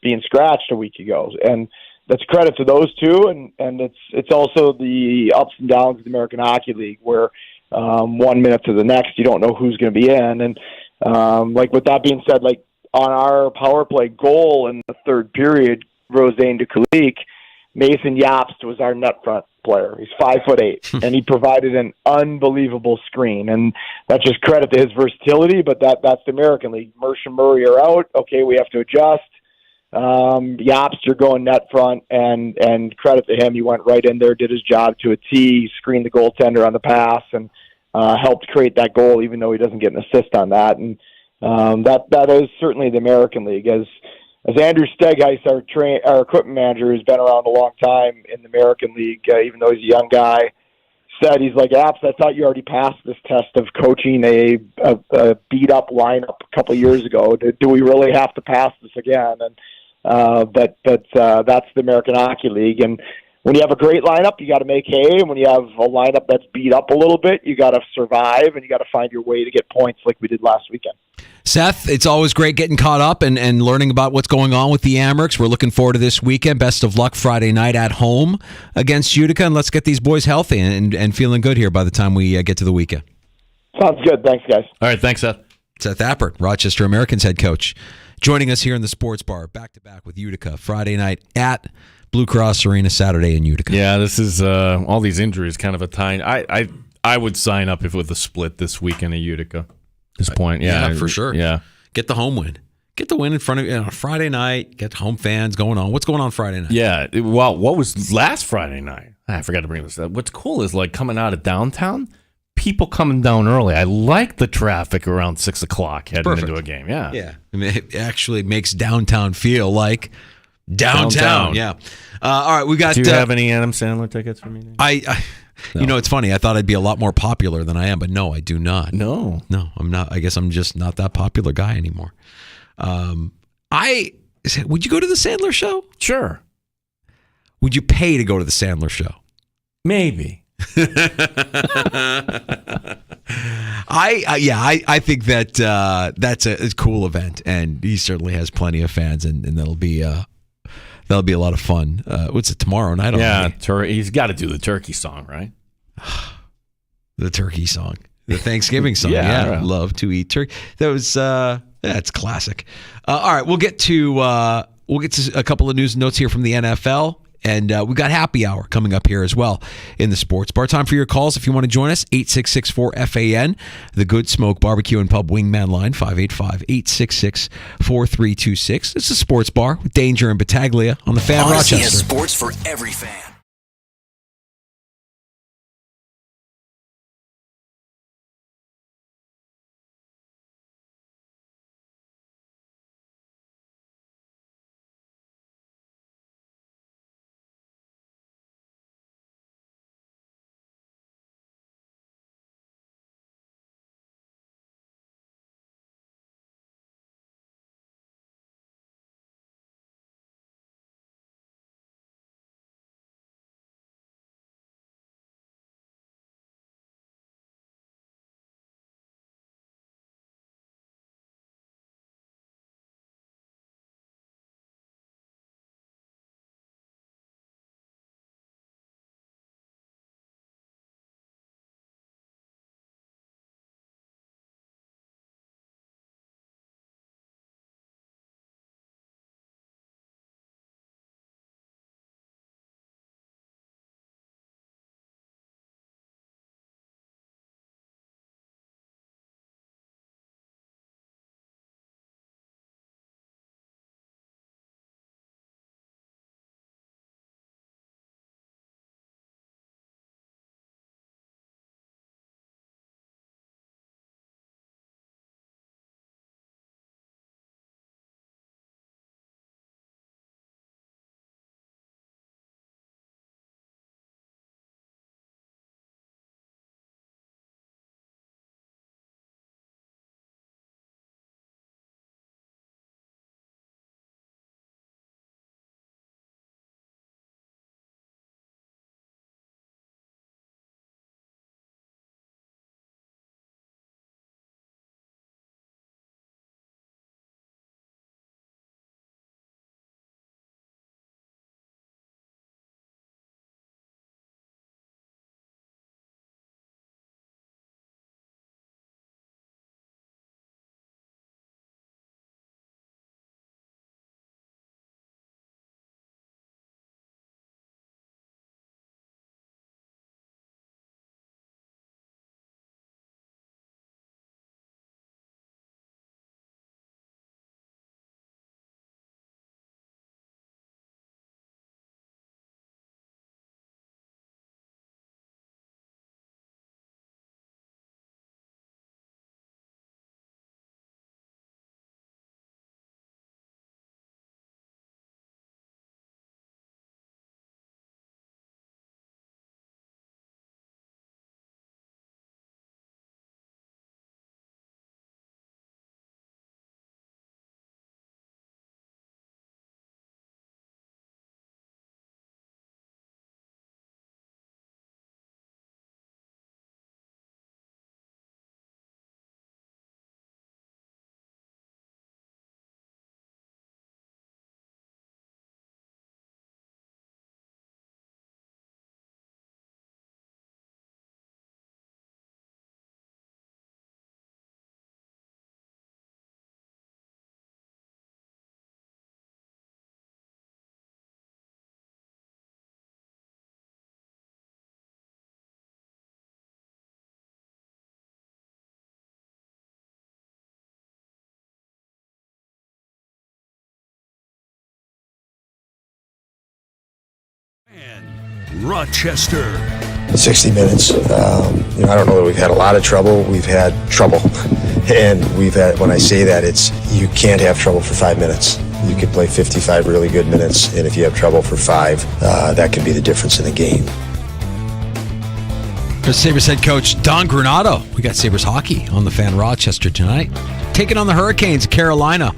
being scratched a week ago. And that's credit to those two, and it's also the ups and downs of the American Hockey League, where 1 minute to the next you don't know who's going to be in. And like with that being said, like on our power play goal in the third period, Roseanne DeKalik, Mason Yopst was our net front player. He's 5'8", and he provided an unbelievable screen. And that's just credit to his versatility, but that's the American League. Mersh and Murray are out. Okay, we have to adjust. Yopst, you're going net front, and credit to him. He went right in there, did his job to a T, screened the goaltender on the pass, and helped create that goal, even though he doesn't get an assist on that. And That is certainly the American League. As Andrew Stegheis, our equipment manager, who's been around a long time in the American League, even though he's a young guy, said, he's like, Apps, I thought you already passed this test of coaching a beat-up lineup a couple of years ago. Do we really have to pass this again? And that's the American Hockey League. And when you have a great lineup, you got to make hay. And when you have a lineup that's beat up a little bit, you got to survive, and you got to find your way to get points like we did last weekend. Seth, it's always great getting caught up and learning about what's going on with the Amherst. We're looking forward to this weekend. Best of luck Friday night at home against Utica, and let's get these boys healthy and feeling good here by the time we get to the weekend. Sounds good. Thanks, guys. All right, thanks, Seth. Seth Appert, Rochester Americans head coach, joining us here in the Sports Bar, back-to-back with Utica. Friday night at Blue Cross Arena, Saturday in Utica. Yeah, this is all these injuries kind of a time. I would sign up if with a split this weekend at Utica. This point, yeah, for sure. Yeah, get the home win. Get the win in front of Friday night. Get home fans going on. What's going on Friday night? Yeah, well, what was last Friday night? I forgot to bring this up. What's cool is like coming out of downtown, people coming down early. I like the traffic around 6:00 heading into a game. Yeah, yeah. I mean, it actually makes downtown feel like downtown. Yeah. All right, we got. Do you have any Adam Sandler tickets for me? No. You know, it's funny. I thought I'd be a lot more popular than I am, but no, I do not. No, I'm not. I guess I'm just not that popular guy anymore. Would you go to the Sandler show? Sure. Would you pay to go to the Sandler show? Maybe. I think that that's a cool event, and he certainly has plenty of fans, and that'll be a lot of fun. What's it, tomorrow night? Yeah, he's got to do the turkey song, right? The turkey song, the Thanksgiving song. Yeah, right. Love to eat turkey. That was that's classic. All right, we'll get to a couple of news and notes here from the NFL. And we've got happy hour coming up here as well in the Sports Bar. Time for your calls if you want to join us. 866-4FAN, the Good Smoke Barbecue and Pub Wingman line, 585-866-4326. It's the Sports Bar with Danger and Battaglia on the Fan Odyssey Rochester. has sports for every fan. Rochester. 60 minutes. I don't know that we've had a lot of trouble. We've had trouble. And when I say that, it's you can't have trouble for 5 minutes. You could play 55 really good minutes, and if you have trouble for 5, that could be the difference in the game. Sabres head coach Don Granato. We got Sabres hockey on the Fan Rochester tonight. Taking on the Hurricanes of Carolina.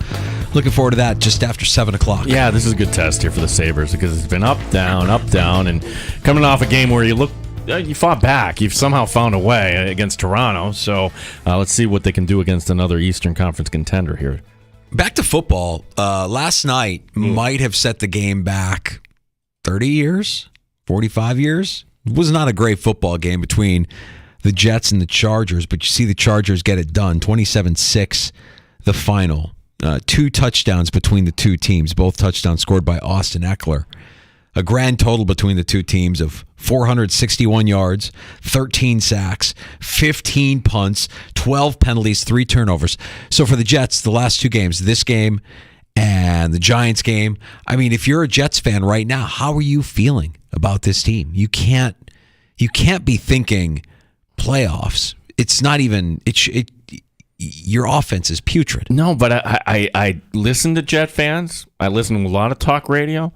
Looking forward to that just after 7 o'clock. Yeah, this is a good test here for the Sabres because it's been up, down, and coming off a game where you fought back. You've somehow found a way against Toronto. So let's see what they can do against another Eastern Conference contender here. Back to football. Last night might have set the game back 30 years, 45 years. It was not a great football game between the Jets and the Chargers, but you see the Chargers get it done. 27-6, the final. 2 touchdowns between the two teams, both touchdowns scored by Austin Eckler. A grand total between the two teams of 461 yards, 13 sacks, 15 punts, 12 penalties, 3 turnovers. So for the Jets, the last 2 games, this game and the Giants game, I mean, if you're a Jets fan right now, how are you feeling about this team? You can't be thinking playoffs. It's not even your offense is putrid. No, but I listen to Jet fans. I listen to a lot of talk radio.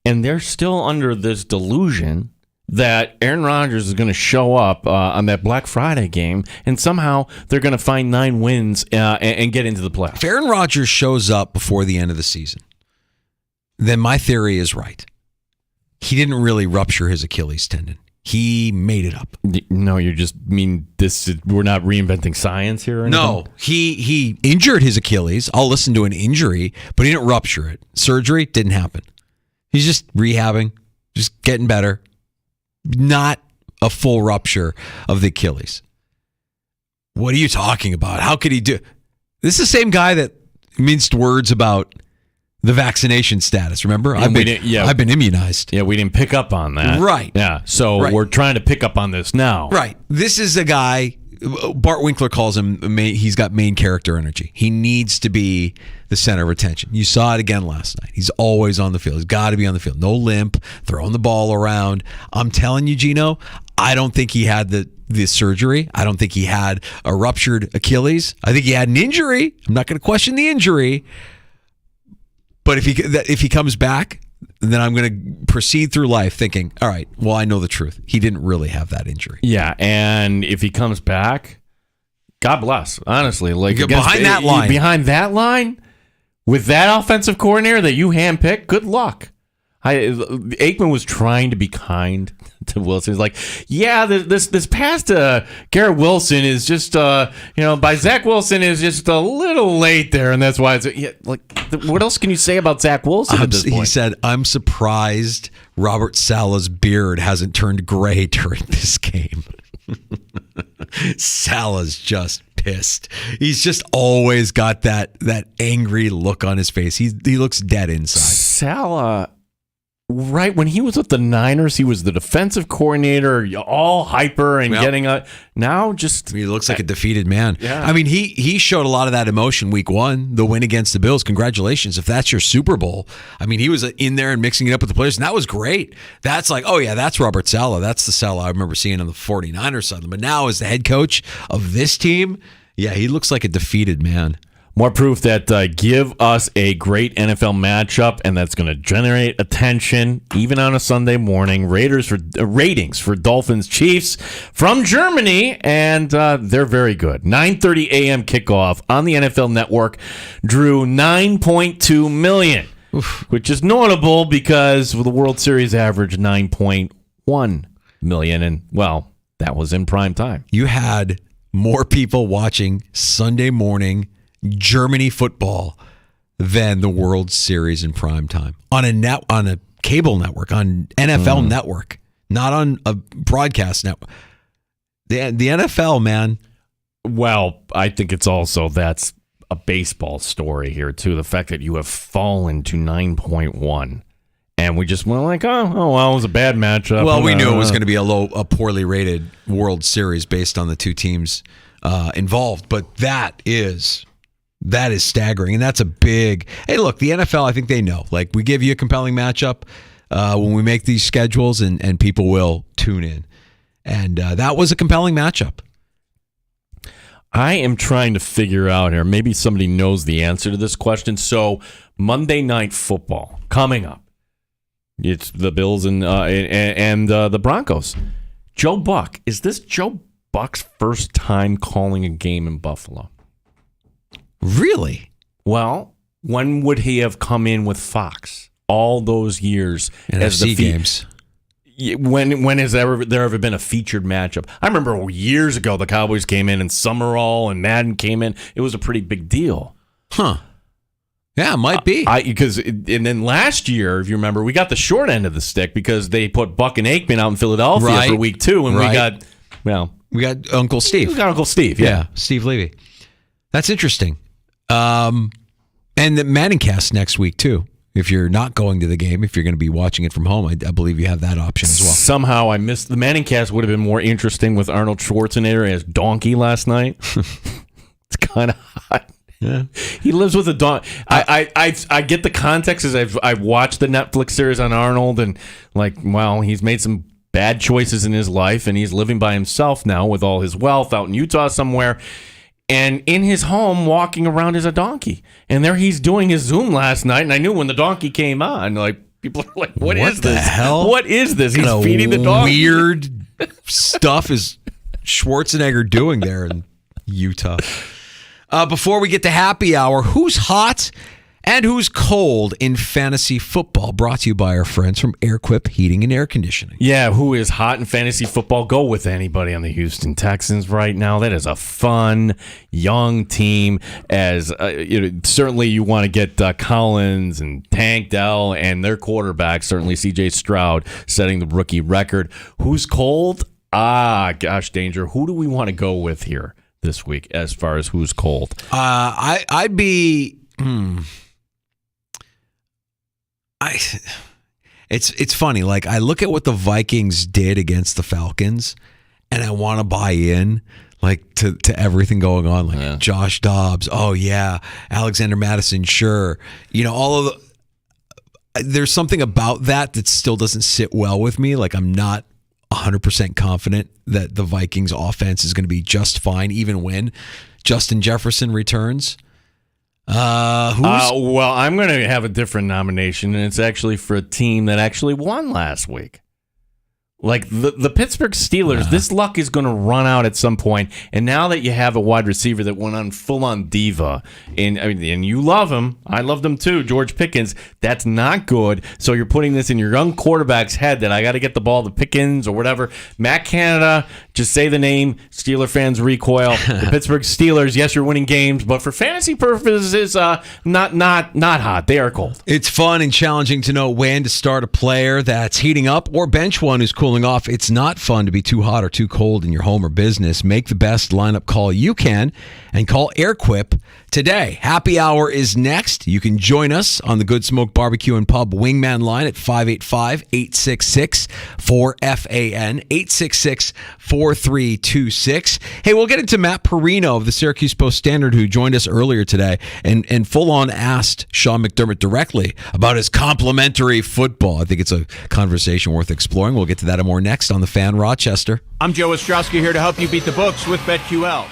And they're still under this delusion that Aaron Rodgers is going to show up on that Black Friday game, and somehow they're going to find 9 wins and get into the playoffs. If Aaron Rodgers shows up before the end of the season, then my theory is right. He didn't really rupture his Achilles tendon. He made it up. No, you just mean this. We're not reinventing science here or anything? No, he injured his Achilles. I'll listen to an injury, but he didn't rupture it. Surgery didn't happen. He's just rehabbing, just getting better. Not a full rupture of the Achilles. What are you talking about? How could he do? This is the same guy that minced words about the vaccination status. Remember? I've been immunized. Yeah, we didn't pick up on that. Right. Yeah, so we're trying to pick up on this now. Right. This is a guy, Bart Winkler calls him, he's got main character energy. He needs to be the center of attention. You saw it again last night. He's always on the field. He's got to be on the field. No limp, throwing the ball around. I'm telling you, Gino, I don't think he had the surgery. I don't think he had a ruptured Achilles. I think he had an injury. I'm not going to question the injury. But if he comes back, then I'm going to proceed through life thinking, all right, well, I know the truth. He didn't really have that injury. Yeah, and if he comes back, God bless. Honestly, like behind that line, with that offensive coordinator that you handpicked, good luck. Aikman was trying to be kind to Wilson. He's like, yeah, this pass to Garrett Wilson is just, by Zach Wilson is just a little late there, and that's why it's what else can you say about Zach Wilson at this point? He said, I'm surprised Robert Saleh's beard hasn't turned gray during this game. Saleh's just pissed. He's just always got that angry look on his face. He looks dead inside. Saleh, right when he was with the Niners, he was the defensive coordinator, all hyper and getting a. Now he looks like a defeated man. Yeah. I mean, he showed a lot of that emotion week 1, the win against the Bills. Congratulations. If that's your Super Bowl, I mean, he was in there and mixing it up with the players, and that was great. That's like, oh yeah, that's Robert Saleh. That's the Saleh I remember seeing on the 49ers side. But now as the head coach of this team, yeah, he looks like a defeated man. More proof that give us a great NFL matchup, and that's going to generate attention even on a Sunday morning. Ratings for Dolphins Chiefs from Germany, and they're very good. 9:30 a.m. kickoff on the NFL Network drew 9.2 million, which is notable because the World Series averaged 9.1 million, and well, that was in prime time. You had more people watching Sunday morning Germany football than the World Series in prime time on a cable network, on NFL network, not on a broadcast network. The NFL, man. Well, I think it's also that's a baseball story here too. The fact that you have fallen to 9.1, and we just went like, well, it was a bad matchup. Well, we knew it was going to be a poorly rated World Series based on the two teams involved, but that is staggering, and that's a big. Hey, look, the NFL, I think they know. Like, we give you a compelling matchup. when we make these schedules, and people will tune in. And that was a compelling matchup. I am trying to figure out here. Maybe somebody knows the answer to this question. So Monday Night Football coming up. It's the Bills and the Broncos. Joe Buck. Is this Joe Buck's first time calling a game in Buffalo? Really? Well, when would he have come in with Fox all those years as NFC games? When has there ever been a featured matchup? I remember years ago the Cowboys came in and Summerall and Madden came in. It was a pretty big deal. Huh. Yeah, it might be. And then last year, if you remember, we got the short end of the stick because they put Buck and Aikman out in Philadelphia for week 2, and we got Uncle Steve. We got Uncle Steve, yeah. Steve Levy. That's interesting. And the Manningcast next week, too. If you're not going to the game, if you're going to be watching it from home, I believe you have that option as well. Somehow I missed the Manningcast. Would have been more interesting with Arnold Schwarzenegger as Donkey last night. It's kind of hot. Yeah, he lives with a donkey. I get the context as I've watched the Netflix series on Arnold, and he's made some bad choices in his life, and he's living by himself now with all his wealth out in Utah somewhere. And in his home, walking around as a donkey. And there he's doing his Zoom last night. And I knew when the donkey came on, people are like, what is this? Hell? What is this? He's feeding the donkey. Weird stuff is Schwarzenegger doing there in Utah. Before we get to happy hour, who's hot and who's cold in fantasy football? Brought to you by our friends from Airquip Heating and Air Conditioning. Yeah, who is hot in fantasy football? Go with anybody on the Houston Texans right now. That is a fun, young team. As certainly you want to get Collins and Tank Dell and their quarterback, certainly C.J. Stroud, setting the rookie record. Who's cold? Gosh, Danger. Who do we want to go with here this week as far as who's cold? I'd be... It's funny. I look at what the Vikings did against the Falcons, and I want to buy in, to everything going on. Josh Dobbs. Oh yeah, Alexander Mattison. Sure, all of there's something about that still doesn't sit well with me. I'm not 100% confident that the Vikings offense is going to be just fine, even when Justin Jefferson returns. Well, I'm going to have a different nomination, and it's actually for a team that actually won last week. The Pittsburgh Steelers, this luck is going to run out at some point. And now that you have a wide receiver that went on full-on diva, and you love him, I loved him too, George Pickens, that's not good. So you're putting this in your young quarterback's head that I got to get the ball to Pickens or whatever. Matt Canada, just say the name, Steeler fans recoil. The Pittsburgh Steelers, yes, you're winning games, but for fantasy purposes, not hot. They are cold. It's fun and challenging to know when to start a player that's heating up or bench one who's cooling off. It's not fun to be too hot or too cold in your home or business. Make the best lineup call you can and call Airquip today. Happy hour is next. You can join us on the Good Smoke Barbecue and Pub Wingman line at 585-866-4FAN, 866-4326. Hey, we'll get into Matt Perino of the Syracuse Post-Standard, who joined us earlier today and full-on asked Sean McDermott directly about his complimentary football. I think it's a conversation worth exploring. We'll get to that and more next on The Fan Rochester. I'm Joe Ostrowski here to help you beat the books with BetQL.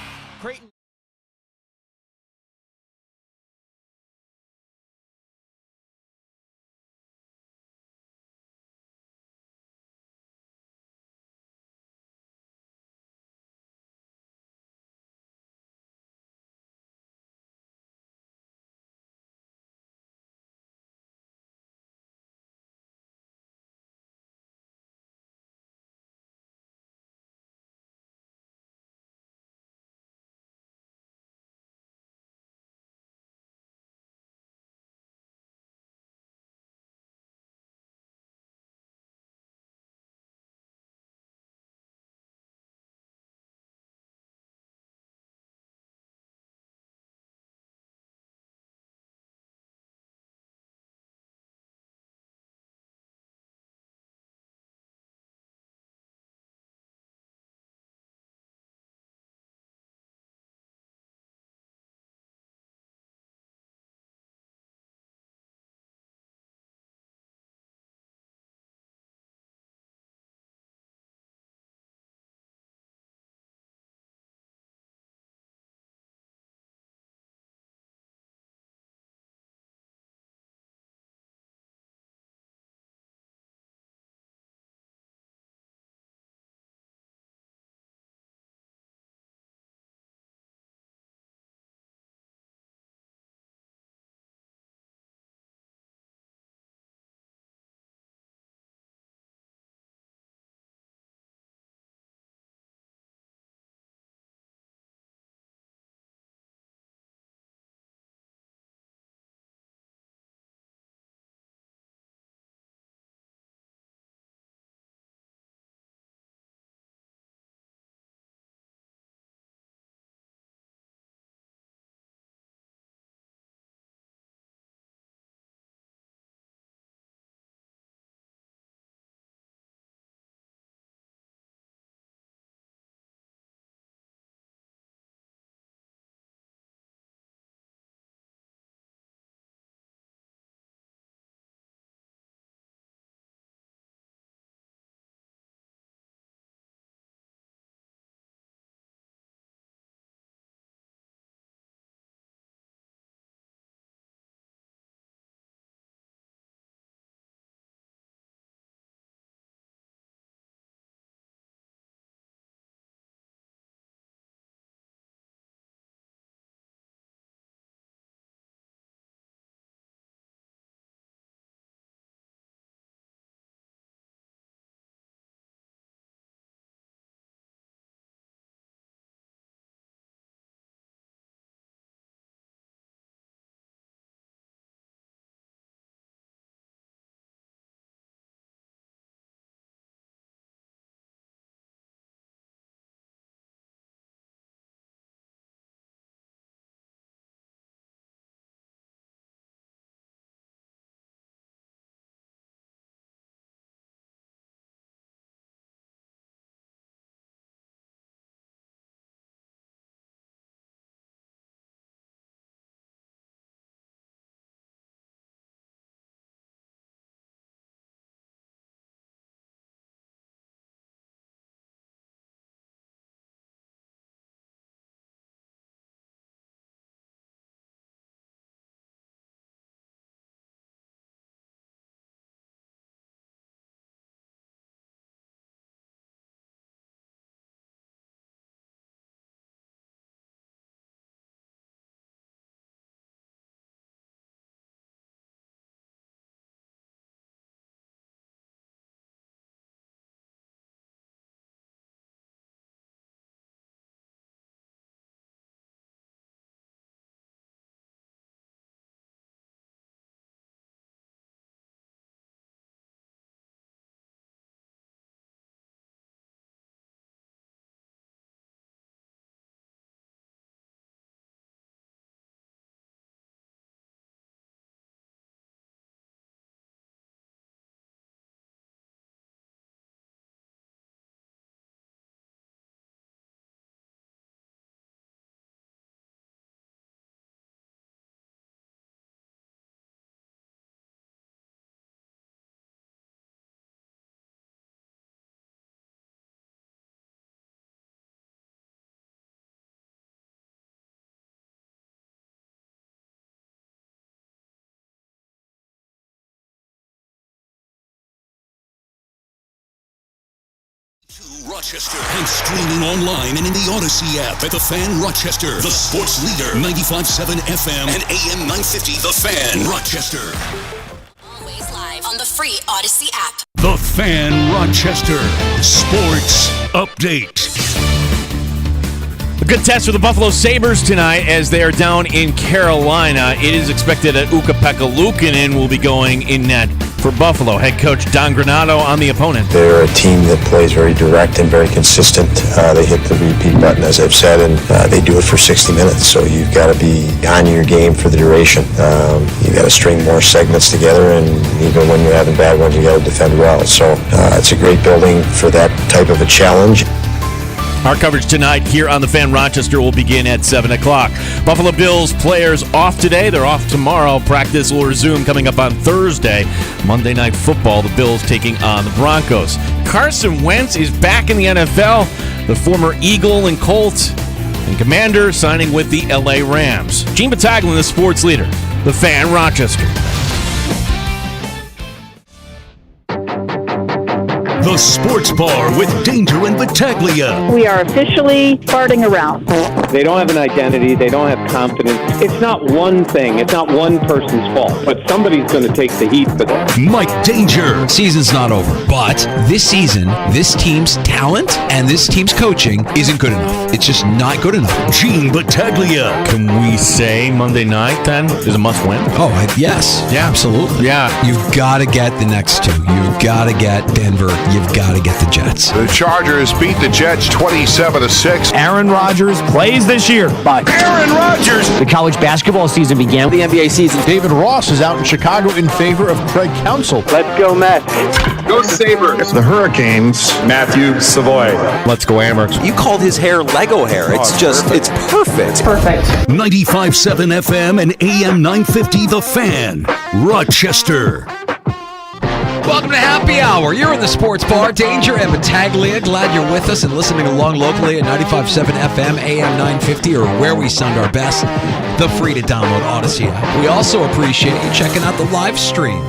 Rochester and streaming online and in the Odyssey app at The Fan Rochester. The sports leader, 95.7 FM and AM 950. The Fan Rochester. Always live on the free Odyssey app. The Fan Rochester Sports Update. A good test for the Buffalo Sabres tonight as they are down in Carolina. It is expected that Ukko-Pekka Luukkonen will be going in net for Buffalo. Head coach Don Granato on the opponent. They're a team that plays very direct and very consistent. They hit the repeat button, as I've said, and they do it for 60 minutes. So you've got to be on your game for the duration. You've got to string more segments together, and even when you're having bad ones, you got to defend well. So it's a great building for that type of a challenge. Our coverage tonight here on The Fan Rochester will begin at 7 o'clock. Buffalo Bills players off today. They're off tomorrow. Practice will resume coming up on Thursday. Monday Night Football, the Bills taking on the Broncos. Carson Wentz is back in the NFL. The former Eagle and Colt and Commander signing with the LA Rams. Gene Battaglin, the sports leader. The Fan Rochester. The Sports Bar with Danger and Battaglia. We are officially farting around. They don't have an identity. They don't have confidence. It's not one thing. It's not one person's fault. But somebody's going to take the heat for that. Mike Danger. Season's not over, but this season, this team's talent and this team's coaching isn't good enough. It's just not good enough. Gene Battaglia. Can we say Monday night then is a must-win? Oh, yes. Yeah, absolutely. Yeah. You've got to get the next two. You've got to get Denver. You've got to get the Jets. The Chargers beat the Jets 27-6. Aaron Rodgers plays this year. But Aaron Rodgers. the college basketball season began. The NBA season. David Ross is out in Chicago in favor of Craig Counsell. Let's go, Mets. Go Sabres. The Hurricanes. Matthew Savoy. Let's go Amherst. You called his hair Lego hair. It's it's perfect. Perfect. 95.7 FM and AM 950 The Fan. Rochester. Welcome to Happy Hour. You're in the Sports Bar. Danger and Battaglia. Glad you're with us and listening along locally at 95.7 FM, AM 950, or where we sound our best, the free-to-download Odyssey app. We also appreciate you checking out the live stream.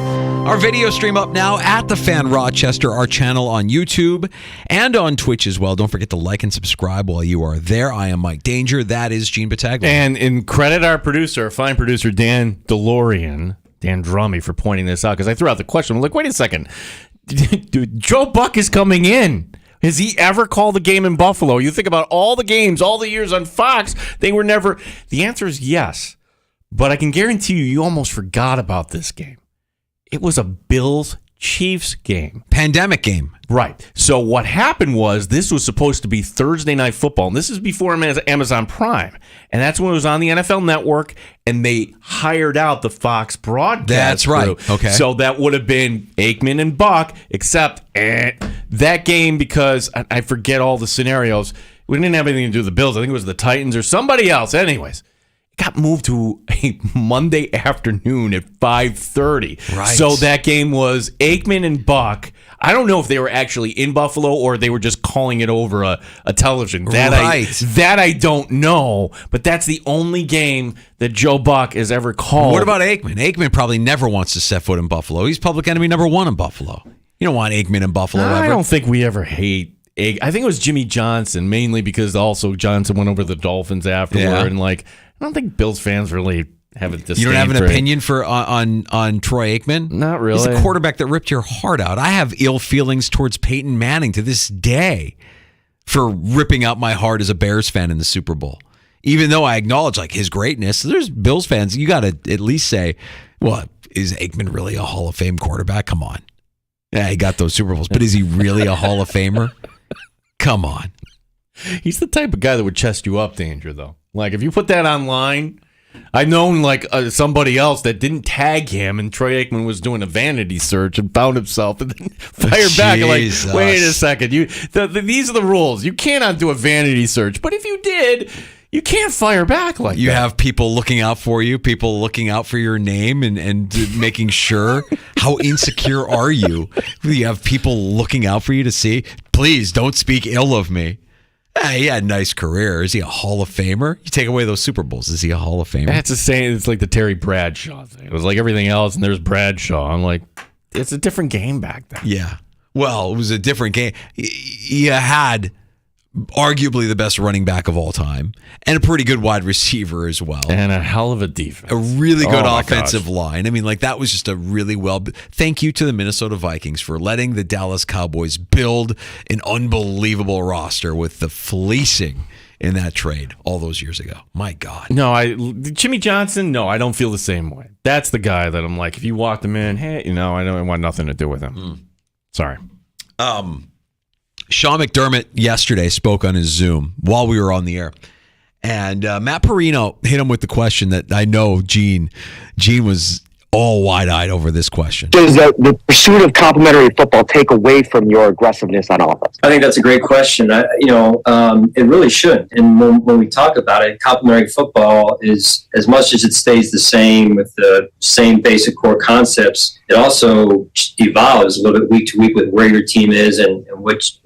Our video stream up now at The Fan Rochester, our channel on YouTube and on Twitch as well. Don't forget to like and subscribe while you are there. I am Mike Danger. That is Gene Battaglia. And in credit our producer, our fine producer, Dan DeLorean, Dan Drummy, for pointing this out, because I threw out the question. I'm like, wait a second. Dude, Joe Buck is coming in. Has he ever called a game in Buffalo? You think about all the games, all the years on Fox, they were never. The answer is yes. But I can guarantee you almost forgot about this game. It was a Bills-Chiefs game. Pandemic game. Right. So what happened was this was supposed to be Thursday Night Football, and this is before Amazon Prime. And that's when it was on the NFL Network, and they hired out the Fox broadcast. That's right. crew. Okay. So that would have been Aikman and Buck, except that game, because I forget all the scenarios. We didn't have anything to do with the Bills. I think it was the Titans or somebody else. Anyways. Got moved to a Monday afternoon at 5:30. Right. So that game was Aikman and Buck. I don't know if they were actually in Buffalo or they were just calling it over a television. That I don't know. But that's the only game that Joe Buck has ever called. What about Aikman? Aikman probably never wants to set foot in Buffalo. He's public enemy number one in Buffalo. You don't want Aikman in Buffalo ever. I don't think we ever hate. I think it was Jimmy Johnson, mainly because also Johnson went over the Dolphins afterward, and I don't think Bills fans really have a disdain. You don't have an opinion on Troy Aikman? Not really. He's a quarterback that ripped your heart out. I have ill feelings towards Peyton Manning to this day for ripping out my heart as a Bears fan in the Super Bowl. Even though I acknowledge his greatness, there's Bills fans, you got to at least say, well, is Aikman really a Hall of Fame quarterback? Come on. Yeah, he got those Super Bowls, but is he really a Hall of Famer? Come on. He's the type of guy that would chest you up, Danger, though. Like, if you put that online, I've known, somebody else that didn't tag him, and Troy Aikman was doing a vanity search and found himself and then fired back. Like, wait a second. These are the rules. You cannot do a vanity search. But if you did, you can't fire back like that. You have people looking out for you, people looking out for your name and making sure. How insecure are you? You have people looking out for you to see, please don't speak ill of me. He had a nice career. Is he a Hall of Famer? You take away those Super Bowls. Is he a Hall of Famer? That's the same. It's like the Terry Bradshaw thing. It was like everything else, and there's Bradshaw. I'm like, it's a different game back then. Yeah. Well, it was a different game. You had arguably the best running back of all time and a pretty good wide receiver as well. And a hell of a defense. A really good offensive line. I mean, like, that was just a really thank you to the Minnesota Vikings for letting the Dallas Cowboys build an unbelievable roster with the fleecing in that trade all those years ago. My God. No, Jimmy Johnson, no, I don't feel the same way. That's the guy that I'm like, if you walked him in, hey, I don't want nothing to do with him. Sorry. Sean McDermott yesterday spoke on his Zoom while we were on the air. And Matt Perino hit him with the question that I know Gene was all wide-eyed over this question. Does the pursuit of complementary football take away from your aggressiveness on offense? I think that's a great question. It really should. And when we talk about it, complementary football is, as much as it stays the same with the same basic core concepts, it also evolves a little bit week to week with where your team is and which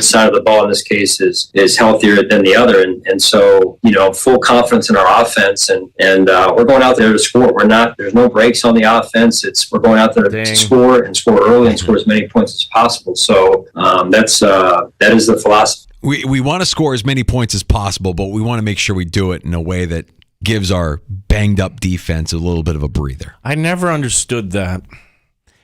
side of the ball in this case is healthier than the other. And so, full confidence in our offense and we're going out there to score. There's no breaks on the offense. We're going out there to score early and score as many points as possible. So that is the philosophy. We want to score as many points as possible, but we want to make sure we do it in a way that gives our banged up defense a little bit of a breather. I never understood that.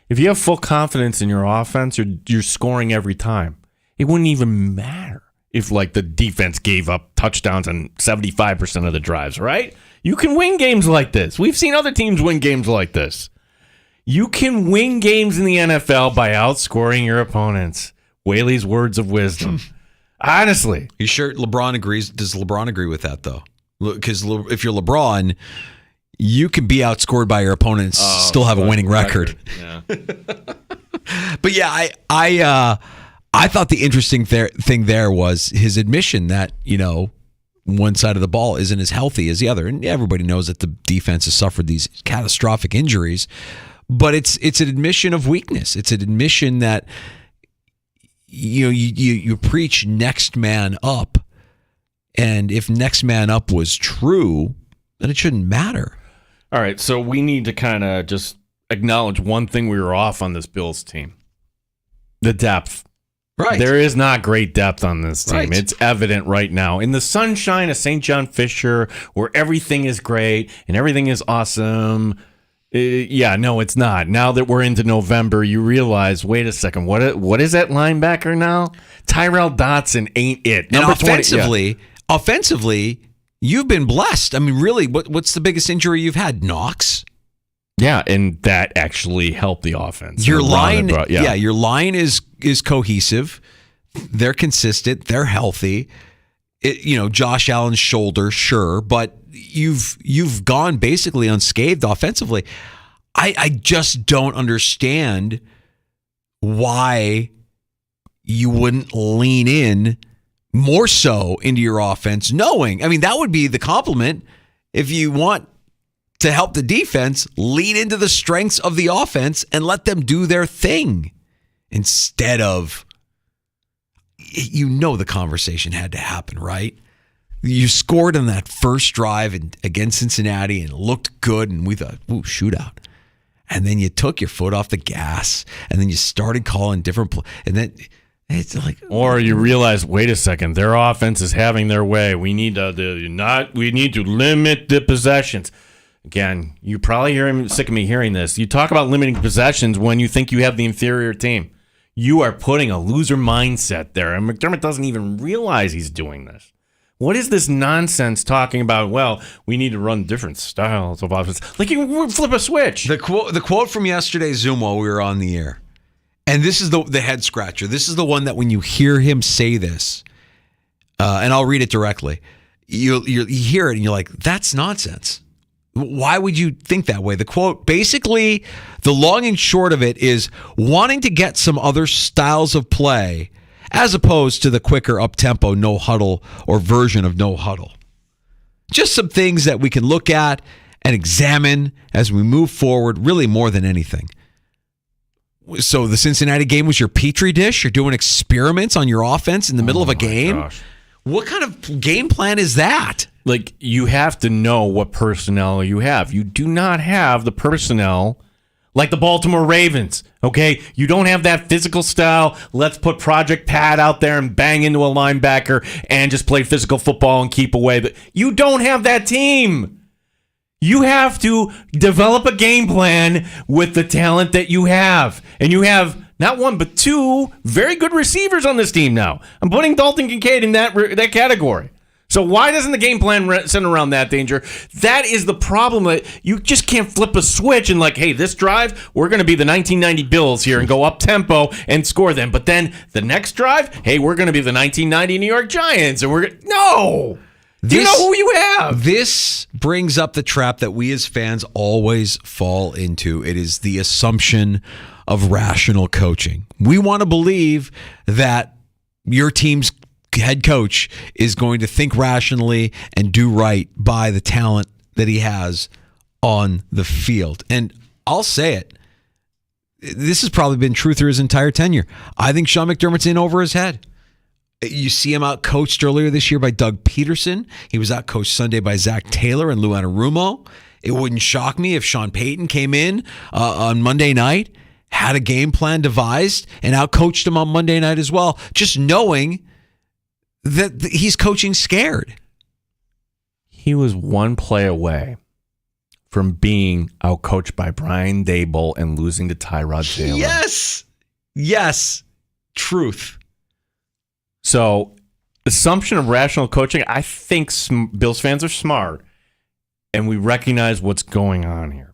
If you have full confidence in your offense, you're scoring every time. It wouldn't even matter if the defense gave up touchdowns on 75% of the drives, right? You can win games like this. We've seen other teams win games like this. You can win games in the NFL by outscoring your opponents. Whaley's words of wisdom. Honestly. You sure LeBron agrees? Does LeBron agree with that, though? Because if you're LeBron, you can be outscored by your opponents, still have a winning record. Yeah. But yeah, I thought the interesting thing there was his admission that, one side of the ball isn't as healthy as the other. And everybody knows that the defense has suffered these catastrophic injuries. But it's an admission of weakness. It's an admission that you preach next man up. And if next man up was true, then it shouldn't matter. All right, so we need to kind of just acknowledge one thing we were off on this Bills team. The depth. Right. There is not great depth on this team. Right. It's evident right now. In the sunshine of St. John Fisher, where everything is great and everything is awesome. No, it's not. Now that we're into November, you realize, wait a second, what is that linebacker now? Tyrell Dotson ain't it. Number offensively, you've been blessed. I mean, really, what's the biggest injury you've had? Knox? Yeah, and that actually helped the offense. Your line, your line is cohesive. They're consistent. They're healthy. Josh Allen's shoulder, sure, but you've gone basically unscathed offensively. I just don't understand why you wouldn't lean in more so into your offense, knowing, that would be the compliment. If you want to help the defense, lean into the strengths of the offense and let them do their thing instead of, the conversation had to happen, right? You scored on that first drive against Cincinnati and it looked good, and we thought, ooh, shootout. And then you took your foot off the gas, and then you started calling different and then it's like, or you realize, wait a second, their offense is having their way. We need to limit the possessions. Again, you probably sick of me hearing this. You talk about limiting possessions when you think you have the inferior team. You are putting a loser mindset there, and McDermott doesn't even realize he's doing this. What is this nonsense talking about? Well, we need to run different styles of offense. Like you flip a switch. The quote from yesterday's Zoom while we were on the air, and this is the head scratcher. This is the one that when you hear him say this, and I'll read it directly, you hear it and you're like, that's nonsense. Why would you think that way? The quote, basically, the long and short of it is wanting to get some other styles of play as opposed to the quicker up-tempo no huddle or version of no huddle. Just some things that we can look at and examine as we move forward, really more than anything. So the Cincinnati game was your petri dish? You're doing experiments on your offense in the middle of a game? Gosh. What kind of game plan is that? Like, you have to know what personnel you have. You do not have the personnel like the Baltimore Ravens, okay? You don't have that physical style. Let's put Project Pat out there and bang into a linebacker and just play physical football and keep away. But you don't have that team. You have to develop a game plan with the talent that you have. And you have not one, but two very good receivers on this team now. I'm putting Dalton Kincaid in that category. So why doesn't the game plan center around that, Danger? That is the problem. That you just can't flip a switch and like, hey, this drive, we're going to be the 1990 Bills here and go up tempo and score them. But then the next drive, hey, we're going to be the 1990 New York Giants. And no. Do you know who you have? This brings up the trap that we as fans always fall into. It is the assumption of rational coaching. We want to believe that your team's head coach is going to think rationally and do right by the talent that he has on the field. And I'll say it. This has probably been true through his entire tenure. I think Sean McDermott's in over his head. You see him out coached earlier this year by Doug Peterson. He was out coached Sunday by Zach Taylor and Lou Anarumo. It wouldn't shock me if Sean Payton came in on Monday night, had a game plan devised, and out coached him on Monday night as well, just knowing that he's coaching scared. He was one play away from being outcoached by Brian Daboll and losing to Tyrod Taylor. Yes. Truth. So, assumption of rational coaching, I think Bills fans are smart, and we recognize what's going on here.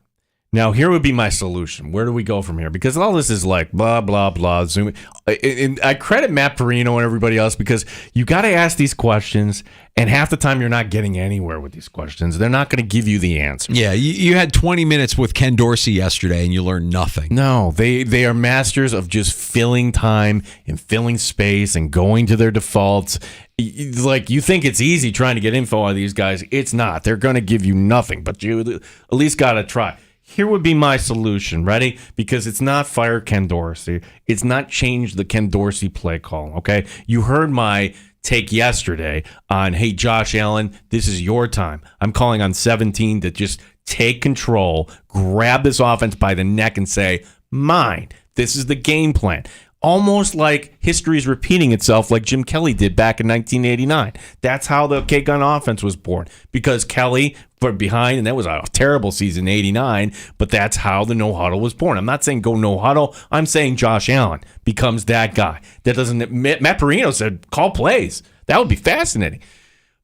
Now, here would be my solution. Where do we go from here? Because all this is like blah, blah, blah. Zoom. And I credit Matt Perino and everybody else because you got to ask these questions, and half the time you're not getting anywhere with these questions. They're not going to give you the answer. Yeah, you had 20 minutes with Ken Dorsey yesterday, and you learned nothing. No, they are masters of just filling time and filling space and going to their defaults. Like, you think it's easy trying to get info on these guys. It's not. They're going to give you nothing, but you at least got to try. Here would be my solution, ready? Because it's not fire Ken Dorsey. It's not change the Ken Dorsey play call, okay? You heard my take yesterday on, hey, Josh Allen, this is your time. I'm calling on 17 to just take control, grab this offense by the neck and say, mine. This is the game plan. Almost like history is repeating itself like Jim Kelly did back in 1989. That's how the K-Gun offense was born. Because Kelly put behind, and that was a terrible season, 89, but that's how the no-huddle was born. I'm not saying go no-huddle. I'm saying Josh Allen becomes that guy. That doesn't. Matt Perino said call plays. That would be fascinating.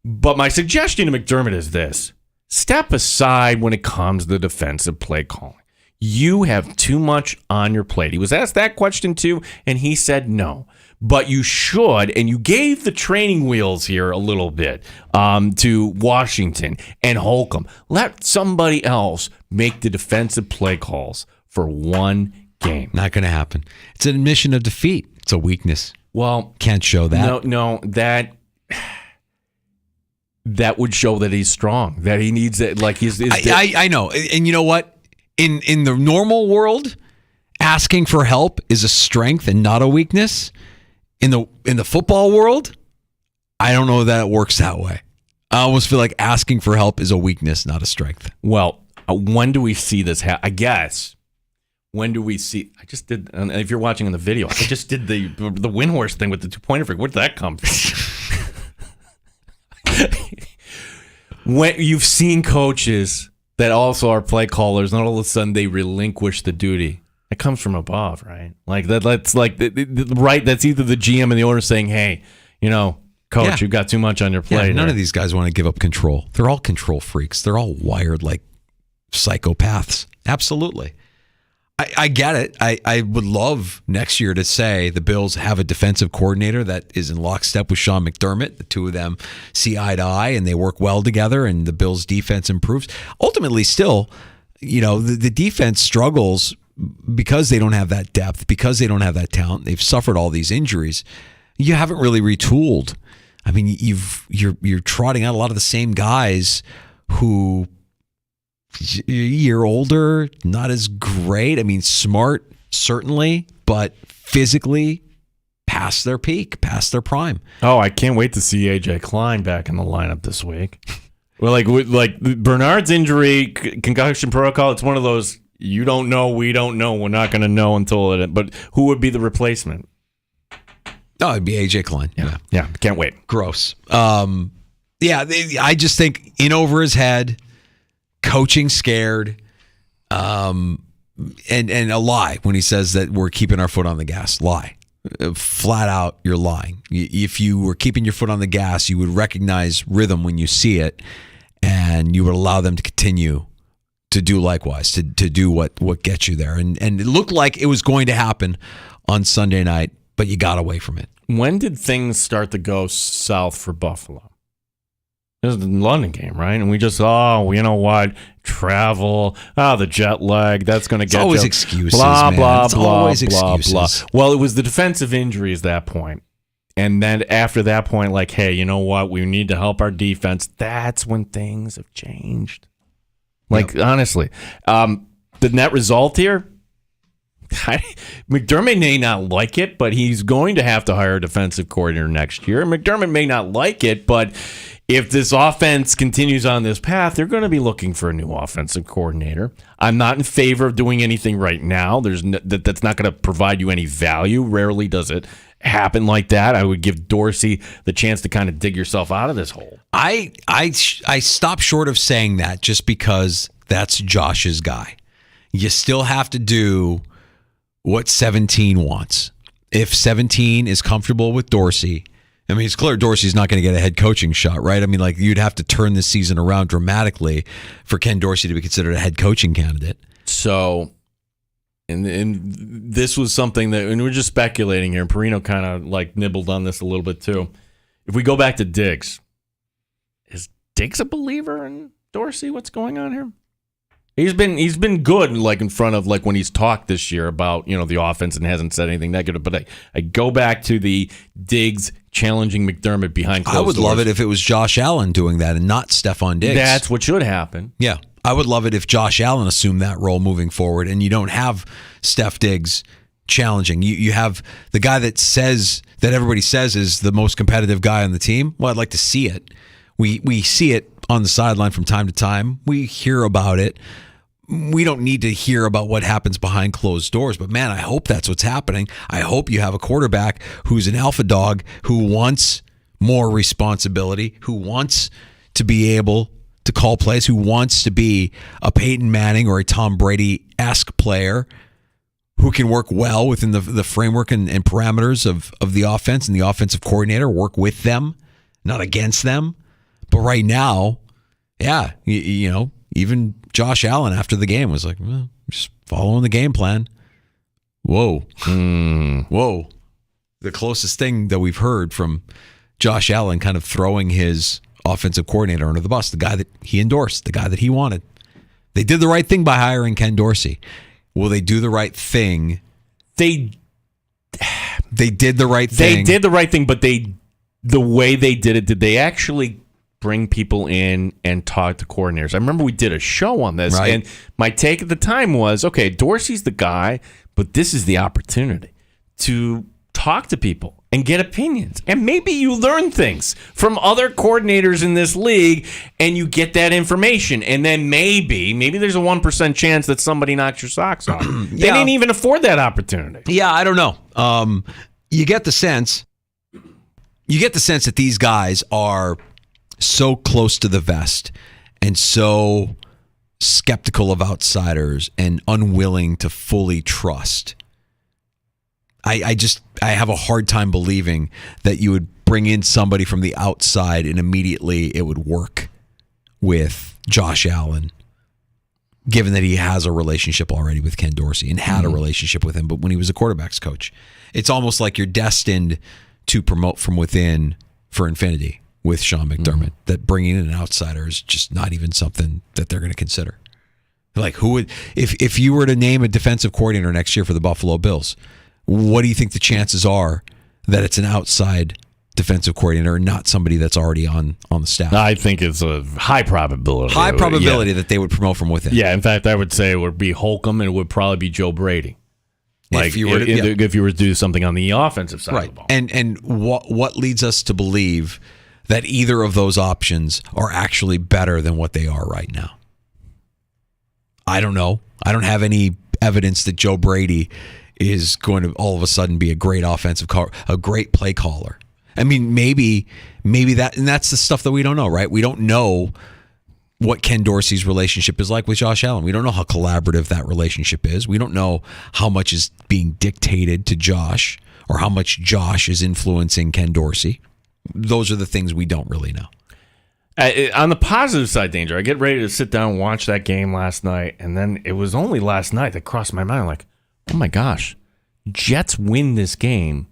But my suggestion to McDermott is this. Step aside when it comes to the defensive play calling. You have too much on your plate. He was asked that question too, and he said no. But you should, and you gave the training wheels here a little bit to Washington and Holcomb. Let somebody else make the defensive play calls for one game. Not going to happen. It's an admission of defeat. It's a weakness. Well, can't show that. No, that would show that he's strong. That he needs it. Like I know, and you know what? In the normal world, asking for help is a strength and not a weakness. In the football world, I don't know that it works that way. I almost feel like asking for help is a weakness, not a strength. Well, when do we see this happen? I guess. When do we see? I just did. If you're watching in the video, I just did the Windhorse thing with the 2-pointer freak. Where did that come from? When you've seen coaches that also are play callers, and all of a sudden they relinquish the duty. It comes from above, right? Like that's like right. That's either the GM and the owner saying, "Hey, coach, you've got too much on your plate." Yeah, none of these guys want to give up control. They're all control freaks. They're all wired like psychopaths. Absolutely. I get it. I would love next year to say the Bills have a defensive coordinator that is in lockstep with Sean McDermott. The two of them see eye to eye and they work well together and the Bills' defense improves. Ultimately, still, the defense struggles because they don't have that depth, because they don't have that talent. They've suffered all these injuries. You haven't really retooled. I mean, you're trotting out a lot of the same guys who a year older, not as great. I mean, smart, certainly, but physically past their peak, past their prime. Oh, I can't wait to see A.J. Klein back in the lineup this week. Well, like Bernard's injury, concussion protocol, it's one of those, You don't know. We don't know. We're not going to know until it. But who would be the replacement? Oh, it'd be AJ Klein. Yeah. Can't wait. Gross. I just think in over his head, coaching scared, and a lie when he says that we're keeping our foot on the gas. Lie. Flat out, you're lying. If you were keeping your foot on the gas, you would recognize rhythm when you see it, and you would allow them to continue to do likewise, to do what gets you there. And it looked like it was going to happen on Sunday night, but you got away from it. When did things start to go south for Buffalo? It was the London game, right? And we just, you know what? Travel, the jet lag, that's going to get always you. Excuses, blah, man. blah, it's blah, always blah, excuses. blah. Well, it was the defensive injuries at that point. And then after that point, like, hey, you know what? We need to help our defense. That's when things have changed. Like, honestly. The net result here, McDermott may not like it, but he's going to have to hire a defensive coordinator next year. McDermott may not like it, but if this offense continues on this path, they're going to be looking for a new offensive coordinator. I'm not in favor of doing anything right now. That's not going to provide you any value. Rarely does it happen like that. I would give Dorsey the chance to kind of dig yourself out of this hole. I stop short of saying that just because that's Josh's guy. You still have to do what 17 wants. If 17 is comfortable with Dorsey, I mean, it's clear Dorsey's not going to get a head coaching shot, right? I mean, like, you'd have to turn this season around dramatically for Ken Dorsey to be considered a head coaching candidate. So, and this was something that, and we're just speculating here, and Perino kind of like nibbled on this a little bit too. If we go back to Diggs, is Diggs a believer in Dorsey? What's going on here? He's been good, like, in front of, like, when he's talked this year about, you know, the offense and hasn't said anything negative. But I go back to the Diggs challenging McDermott behind closed doors. I would love it if it was Josh Allen doing that and not Stephon Diggs. That's what should happen. Yeah. I would love it if Josh Allen assumed that role moving forward, and you don't have Steph Diggs challenging. You have the guy that everybody says is the most competitive guy on the team. Well, I'd like to see it. We see it on the sideline from time to time. We hear about it. We don't need to hear about what happens behind closed doors, but man, I hope that's what's happening. I hope you have a quarterback who's an alpha dog, who wants more responsibility, who wants to be able to call plays, who wants to be a Peyton Manning or a Tom Brady-esque player, who can work well within the framework and parameters of the offense and the offensive coordinator, work with them, not against them. But right now, yeah, you know, even Josh Allen after the game was like, well, just following the game plan. Whoa. Whoa. The closest thing that we've heard from Josh Allen kind of throwing his offensive coordinator under the bus, the guy that he endorsed, the guy that he wanted. They did the right thing by hiring Ken Dorsey. Will they do the right thing? They did the right thing. They did the right thing, but the way they did it, did they actually bring people in and talk to coordinators? I remember we did a show on this, right. And my take at the time was, okay, Dorsey's the guy, but this is the opportunity to talk to people and get opinions. And maybe you learn things from other coordinators in this league and you get that information. And then maybe there's a 1% chance that somebody knocks your socks off. They didn't even afford that opportunity. Yeah, I don't know. You get the sense that these guys are so close to the vest and so skeptical of outsiders and unwilling to fully trust. I have a hard time believing that you would bring in somebody from the outside and immediately it would work with Josh Allen, given that he has a relationship already with Ken Dorsey and had a relationship with him, but when he was a quarterback's coach. It's almost like you're destined to promote from within for infinity with Sean McDermott, that bringing in an outsider is just not even something that they're going to consider. Like, who would, if you were to name a defensive coordinator next year for the Buffalo Bills, what do you think the chances are that it's an outside defensive coordinator and not somebody that's already on the staff? I think it's a high probability. That they would promote from within. Yeah, in fact, I would say it would be Holcomb and it would probably be Joe Brady. Like, if you were to do something on the offensive side of the ball. And what leads us to believe that either of those options are actually better than what they are right now? I don't know. I don't have any evidence that Joe Brady is going to all of a sudden be a great a great play caller. I mean, maybe that, and that's the stuff that we don't know, right? We don't know what Ken Dorsey's relationship is like with Josh Allen. We don't know how collaborative that relationship is. We don't know how much is being dictated to Josh or how much Josh is influencing Ken Dorsey. Those are the things we don't really know. On the positive side, Danger, I get ready to sit down and watch that game last night, and then it was only last night that crossed my mind, like, oh my gosh, Jets win this game,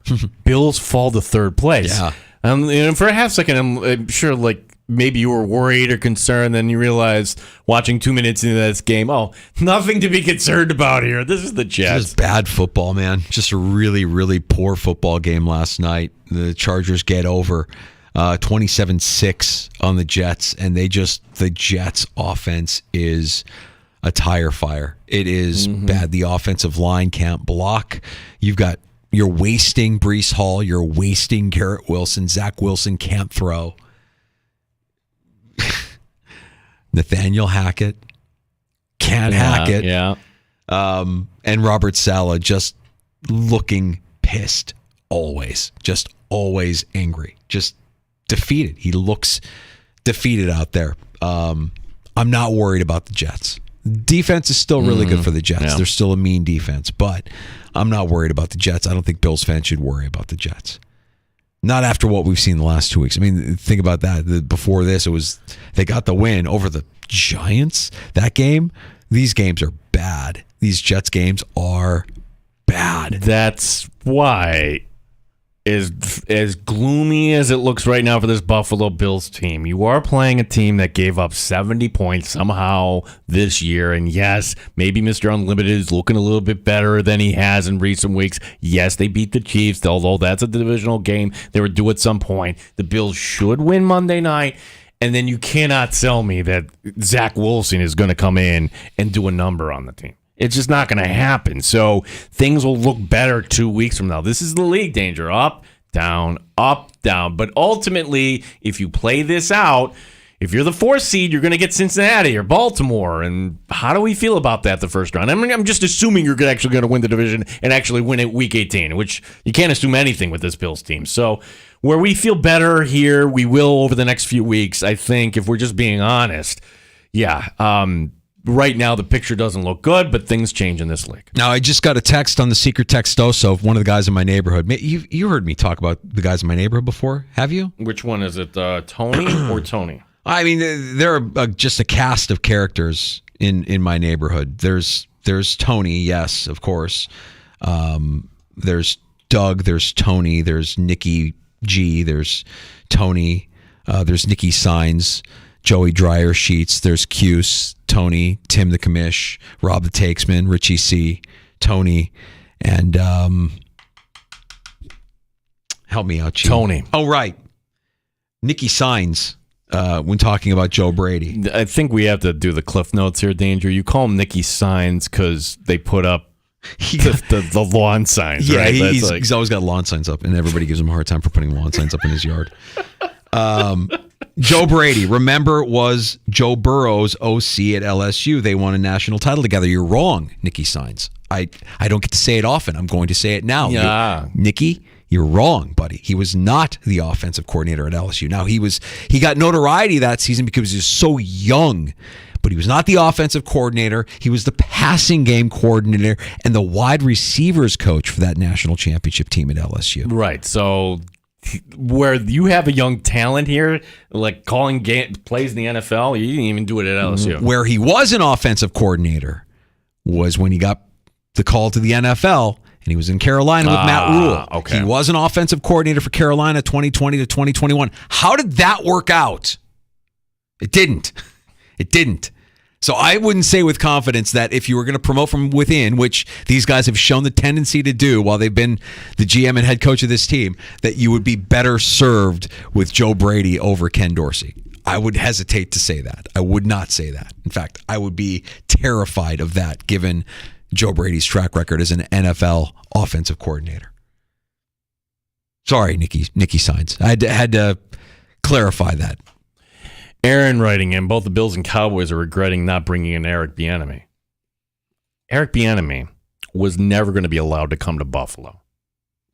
Bills fall to third place. Yeah. And for a half second, I'm sure, like, maybe you were worried or concerned, then you realized watching 2 minutes into this game, oh, nothing to be concerned about here. This is the Jets. This is bad football, man. Just a really, really poor football game last night. The Chargers get over 27-6 on the Jets, and the Jets offense is a tire fire. It is bad. The offensive line can't block. You're wasting Breece Hall. You're wasting Garrett Wilson. Zach Wilson can't throw. Nathaniel Hackett can't hack it. Yeah. And Robert Saleh just looking pissed always. Just always angry. Just defeated. He looks defeated out there. I'm not worried about the Jets. Defense is still really good for the Jets. Yeah. They're still a mean defense, but I'm not worried about the Jets. I don't think Bills fans should worry about the Jets. Not after what we've seen the last 2 weeks. I mean, think about that. Before this, they got the win over the Giants. That game, these games are bad. These Jets games are bad. That's why, as gloomy as it looks right now for this Buffalo Bills team, you are playing a team that gave up 70 points somehow this year. And yes, maybe Mr. Unlimited is looking a little bit better than he has in recent weeks. Yes, they beat the Chiefs, although that's a divisional game they were due at some point. The Bills should win Monday night. And then you cannot tell me that Zach Wilson is going to come in and do a number on the team. It's just not going to happen. So things will look better 2 weeks from now. This is the league, Danger. Up, down, up, down. But ultimately, if you play this out, if you're the 4th seed, you're going to get Cincinnati or Baltimore. And how do we feel about that the first round? I mean, I'm just assuming you're actually going to win the division and actually win it week 18, which you can't assume anything with this Bills team. So where we feel better here, we will over the next few weeks, I think, if we're just being honest. Yeah, right now, the picture doesn't look good, but things change in this league. Now, I just got a text on the secret textoso of one of the guys in my neighborhood. You heard me talk about the guys in my neighborhood before, have you? Which one is it, Tony or Tony? I mean, there are just a cast of characters in my neighborhood. There's Tony, yes, of course. There's Doug, there's Tony, there's Nikki G, there's Tony, there's Nikki Signs, Joey Dryer Sheets, there's Cuse, Tony, Tim the Commish, Rob the Takesman, Richie C, Tony, and help me out, Chief. Tony. Oh, right. Nikki Signs when talking about Joe Brady. I think we have to do the Cliff Notes here, Danger. You call him Nikki Signs because they put up the lawn signs, yeah, right? He's always got lawn signs up, and everybody gives him a hard time for putting lawn signs up in his yard. Joe Brady, remember, was Joe Burrow's OC at LSU. They won a national title together. You're wrong, Nikki Signs. I don't get to say it often. I'm going to say it now. Yeah. Nikki, you're wrong, buddy. He was not the offensive coordinator at LSU. Now, he got notoriety that season because he was so young, but he was not the offensive coordinator. He was the passing game coordinator and the wide receivers coach for that national championship team at LSU. Right. So where you have a young talent here, like calling plays in the NFL, you didn't even do it at LSU. Where he was an offensive coordinator was when he got the call to the NFL, and he was in Carolina with Matt Rule. Okay. He was an offensive coordinator for Carolina 2020 to 2021. How did that work out? It didn't. It didn't. So I wouldn't say with confidence that if you were going to promote from within, which these guys have shown the tendency to do while they've been the GM and head coach of this team, that you would be better served with Joe Brady over Ken Dorsey. I would hesitate to say that. I would not say that. In fact, I would be terrified of that given Joe Brady's track record as an NFL offensive coordinator. Sorry, Nikki Signs. I had to clarify that. Aaron writing in, both the Bills and Cowboys are regretting not bringing in Eric Bieniemy. Eric Bieniemy was never going to be allowed to come to Buffalo.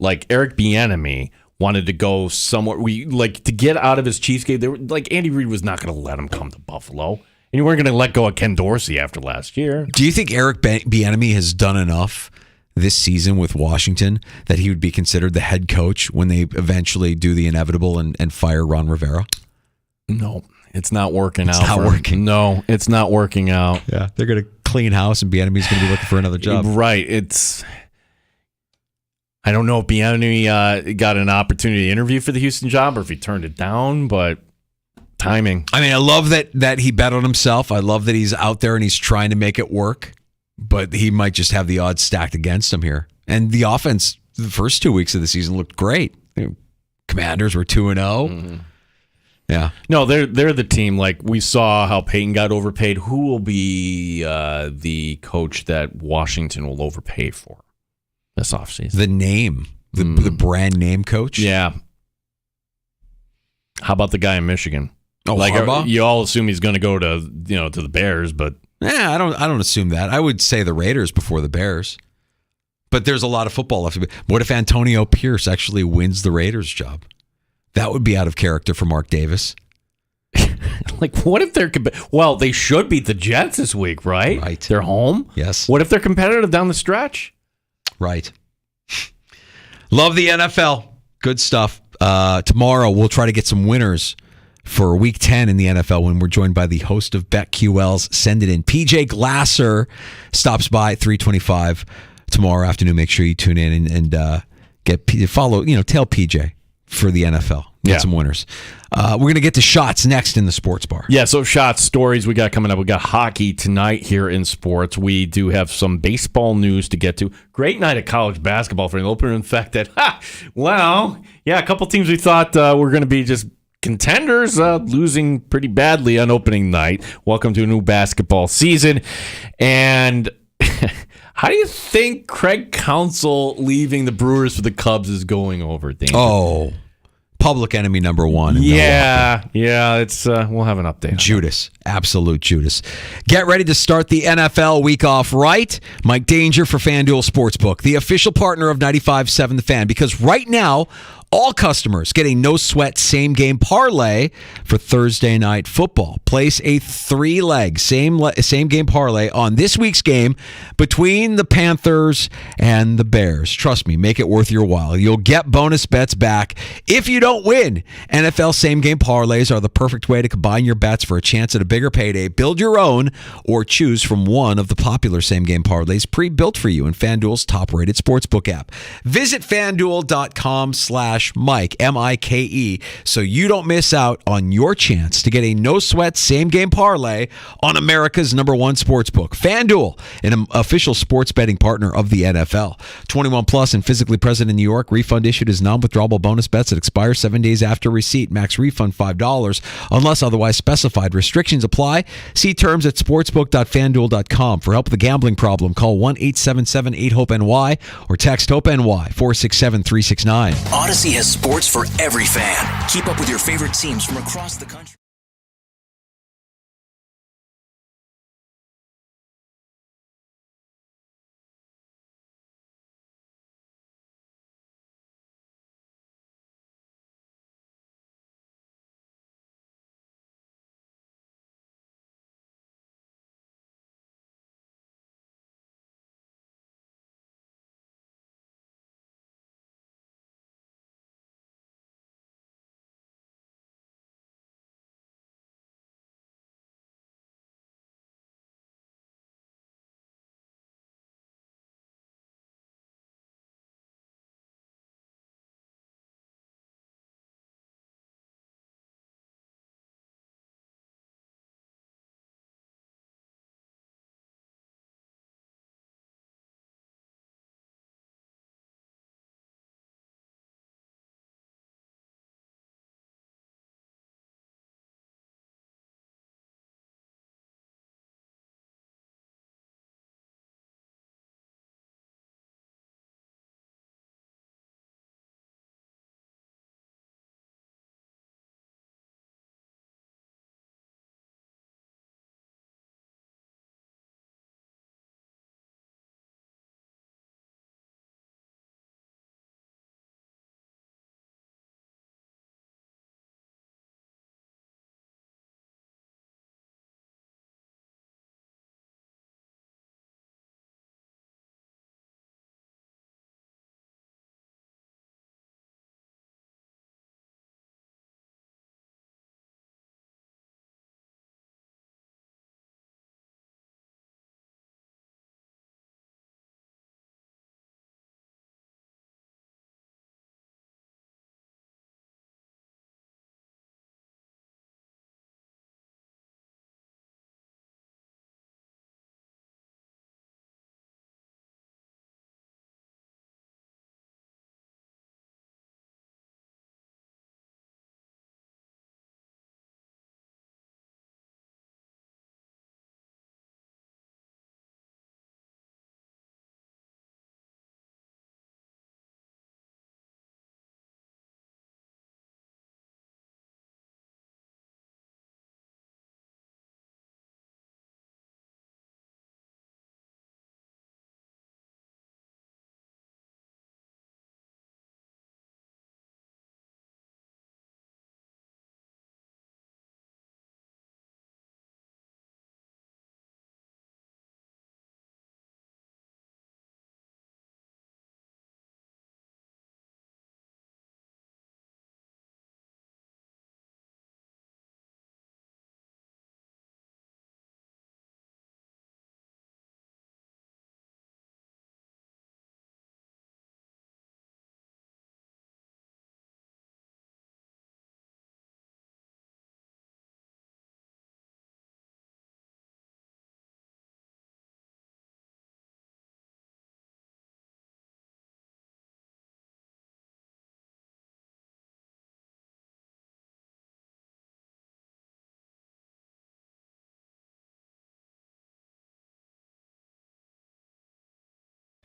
Like, Eric Bieniemy wanted to go somewhere. To get out of his Chiefs game. They were, Andy Reid was not going to let him come to Buffalo. And you weren't going to let go of Ken Dorsey after last year. Do you think Eric Bieniemy has done enough this season with Washington that he would be considered the head coach when they eventually do the inevitable and fire Ron Rivera? No, it's not working out. It's not working. No, it's not working out. Yeah, they're going to clean house, and Bieniemy's going to be looking for another job. Right. I don't know if Bieniemy got an opportunity to interview for the Houston job or if he turned it down, but timing. I mean, I love that he bet on himself. I love that he's out there and he's trying to make it work, but he might just have the odds stacked against him here. And the offense, the first 2 weeks of the season looked great. Commanders were 2-0. Mm-hmm. Yeah. No, they're the team. Like, we saw how Peyton got overpaid. Who will be the coach that Washington will overpay for this offseason? The name. The brand name coach? Yeah. How about the guy in Michigan? Oh, Harbaugh? You all assume he's going to go to the Bears, but I don't assume that. I would say the Raiders before the Bears. But there's a lot of football left. What if Antonio Pierce actually wins the Raiders job? That would be out of character for Mark Davis. What if they're... Well, they should beat the Jets this week, right? Right. They're home? Yes. What if they're competitive down the stretch? Right. Love the NFL. Good stuff. Tomorrow, we'll try to get some winners for Week 10 in the NFL when we're joined by the host of BetQL's Send It In. PJ Glasser stops by at 3:25 tomorrow afternoon. Make sure you tune in and tell PJ for the NFL. Get some winners. We're going to get to shots next in the sports bar. Yeah, so shots, stories we got coming up. We got hockey tonight here in sports. We do have some baseball news to get to. Great night of college basketball for an opener. In fact, a couple teams we thought were going to be just contenders losing pretty badly on opening night. Welcome to a new basketball season. And how do you think Craig Counsell leaving the Brewers for the Cubs is going over, Danger? Oh, public enemy number one. Yeah. It's we'll have an update. Judas, absolute Judas. Get ready to start the NFL week off right. Mike Danger for FanDuel Sportsbook, the official partner of 95.7 The Fan, because right now, all customers get a no-sweat same-game parlay for Thursday night football. Place a 3-leg same-game parlay on this week's game between the Panthers and the Bears. Trust me, make it worth your while. You'll get bonus bets back if you don't win. NFL same-game parlays are the perfect way to combine your bets for a chance at a bigger payday. Build your own or choose from one of the popular same-game parlays pre-built for you in FanDuel's top-rated sportsbook app. Visit FanDuel.com/Mike, M-I-K-E, so you don't miss out on your chance to get a no-sweat same-game parlay on America's #1 sportsbook. FanDuel, an official sports betting partner of the NFL. 21 plus and physically present in New York. Refund issued as non-withdrawable bonus bets that expire 7 days after receipt. Max refund $5 unless otherwise specified. Restrictions apply. See terms at sportsbook.fanduel.com. For help with a gambling problem, call 1-877-8-HOPE-NY or text HOPE-NY 467-369. Odyssey has sports for every fan. Keep up with your favorite teams from across the country.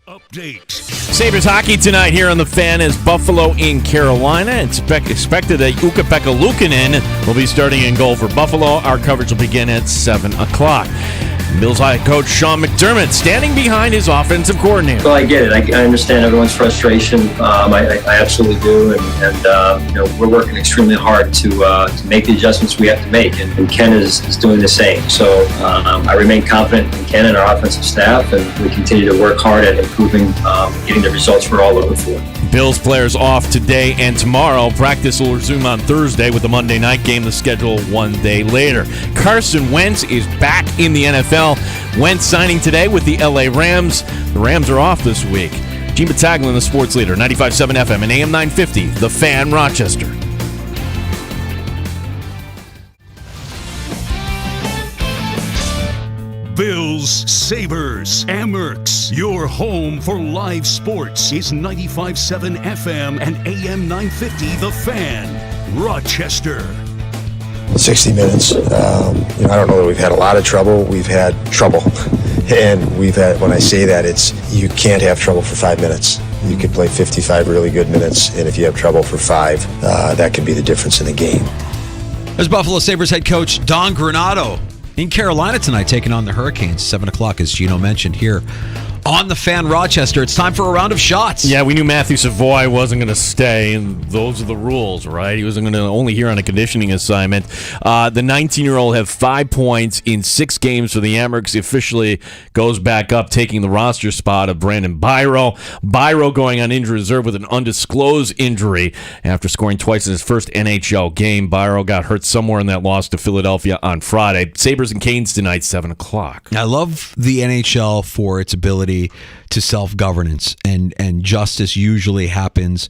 Update. Sabres hockey tonight here on The Fan as Buffalo in Carolina. It's expected that Ukko-Pekka Luukkonen will be starting in goal for Buffalo. Our coverage will begin at 7 o'clock. Bills head coach Sean McDermott standing behind his offensive coordinator. Well, I get it. I understand everyone's frustration. I absolutely do, and we're working extremely hard to make the adjustments we have to make, and Ken is doing the same. So I remain confident in Ken and our offensive staff, and we continue to work hard at improving, getting the results we're all looking for. Bills players off today and tomorrow. Practice will resume on Thursday with the Monday night game, the schedule one day later. Carson Wentz is back in the NFL. Wentz signing today with the LA Rams. The Rams are off this week. Gene Battaglin, the sports leader, 95.7 FM and AM 950, The Fan, Rochester. Bills, Sabres, Amerks. Your home for live sports is 95.7 FM and AM 950 The Fan, Rochester. 60 minutes. I don't know that we've had a lot of trouble. We've had trouble. And we've had, when I say that, it's you can't have trouble for 5 minutes. You could play 55 really good minutes, and if you have trouble for 5, that could be the difference in the game. There's Buffalo Sabres head coach Don Granato in Carolina tonight, taking on the Hurricanes. 7 o'clock, as Gino mentioned, here on The Fan, Rochester. It's time for a round of shots. Yeah, we knew Matthew Savoy wasn't going to stay, and those are the rules, right? He wasn't going to only here on a conditioning assignment. The 19-year-old have 5 points in 6 games for the Amerks. He officially goes back up, taking the roster spot of Brandon Byro. Byro going on injury reserve with an undisclosed injury after scoring twice in his first NHL game. Byro got hurt somewhere in that loss to Philadelphia on Friday. Sabres and Canes tonight, 7 o'clock. I love the NHL for its ability to self-governance, and justice usually happens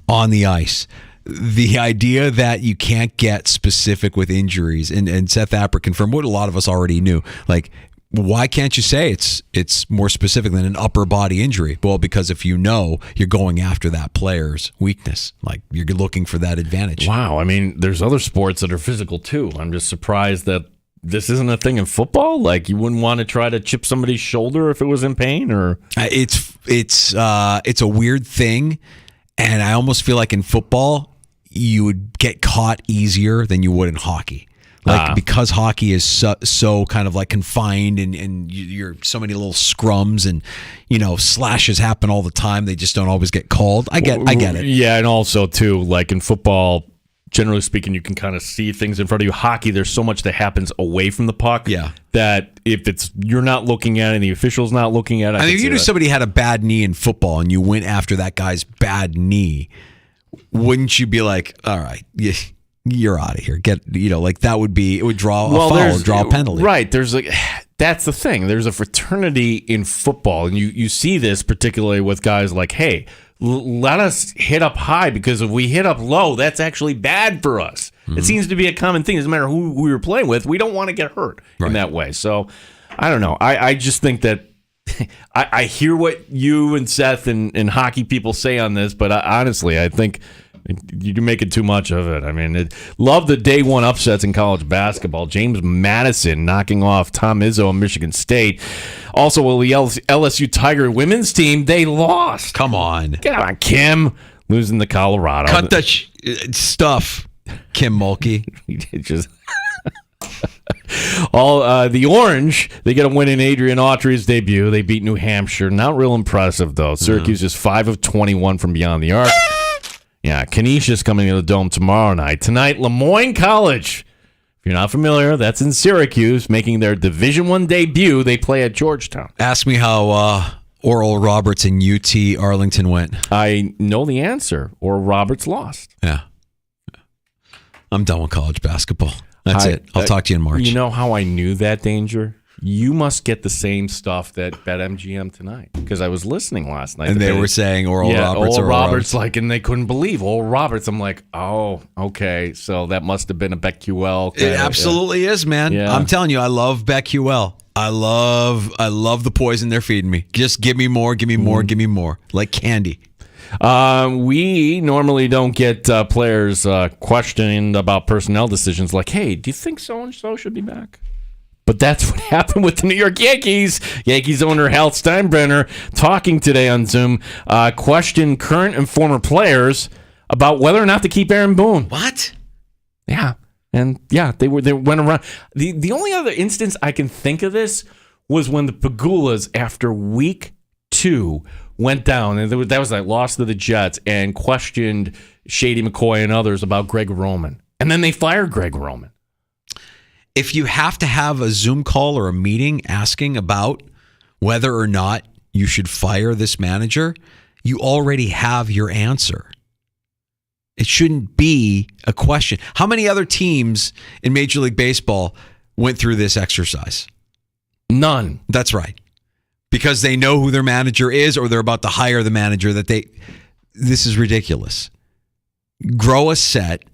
on the ice. The idea that you can't get specific with injuries, and Seth Apper confirmed what a lot of us already knew, like, why can't you say it's more specific than an upper body injury? Well, because if you know, you're going after that player's weakness. Like, you're looking for that advantage. Wow. I mean, there's other sports that are physical too. I'm just surprised that this isn't a thing in football. Like, you wouldn't want to try to chip somebody's shoulder if it was in pain, or it's a weird thing, and I almost feel like in football you would get caught easier than you would in hockey. Like, because hockey is so kind of like confined, and you're so many little scrums, and slashes happen all the time. They just don't always get called. I get it. Yeah, and also too, like in football, generally speaking, you can kind of see things in front of you. Hockey, there's so much that happens away from the puck. Yeah. That if you're not looking at it and the official's not looking at it. I mean, if you knew somebody had a bad knee in football and you went after that guy's bad knee, wouldn't you be like, all right, you're out of here. That would be, it would draw a foul, draw a penalty. Right. That's the thing. There's a fraternity in football, and you see this particularly with guys like, hey, let us hit up high, because if we hit up low, that's actually bad for us. Mm-hmm. It seems to be a common thing. It doesn't matter who we were playing with. We don't want to get hurt in that way. So I don't know. I just think that I hear what you and Seth and hockey people say on this, but honestly, I think you're making too much of it. I mean, love the day one upsets in college basketball. James Madison knocking off Tom Izzo and Michigan State. Also, the LSU Tiger women's team, they lost. Come on. Get on, Kim. Losing to Colorado. Cut the stuff, Kim Mulkey. Just the Orange, they get a win in Adrian Autry's debut. They beat New Hampshire. Not real impressive, though. Syracuse is 5 of 21 from beyond the arc. Yeah, Canisius coming to the Dome tomorrow night. Tonight, Lemoyne College. If you're not familiar, that's in Syracuse, making their Division I debut. They play at Georgetown. Ask me how Oral Roberts and UT Arlington went. I know the answer. Oral Roberts lost. Yeah. I'm done with college basketball. That's it. I'll talk to you in March. You know how I knew that, Danger? You must get the same stuff that BetMGM tonight, because I was listening last night. And they were saying Oral Roberts. Oral Roberts, and they couldn't believe Oral Roberts. I'm like, oh, okay, so that must have been a BetQL. It absolutely is, man. Yeah. I'm telling you, I love BetQL. I love the poison they're feeding me. Just give me more, give me more, give me more, like candy. We normally don't get players questioned about personnel decisions like, hey, do you think so-and-so should be back? But that's what happened with the New York Yankees. Yankees owner Hal Steinbrenner talking today on Zoom, questioned current and former players about whether or not to keep Aaron Boone. What? Yeah. And they went around. The only other instance I can think of this was when the Pagulas, after week 2, went down, and that was that loss to the Jets, and questioned Shady McCoy and others about Greg Roman. And then they fired Greg Roman. If you have to have a Zoom call or a meeting asking about whether or not you should fire this manager, you already have your answer. It shouldn't be a question. How many other teams in Major League Baseball went through this exercise? None. That's right. Because they know who their manager is, or they're about to hire the manager this is ridiculous. Grow a set.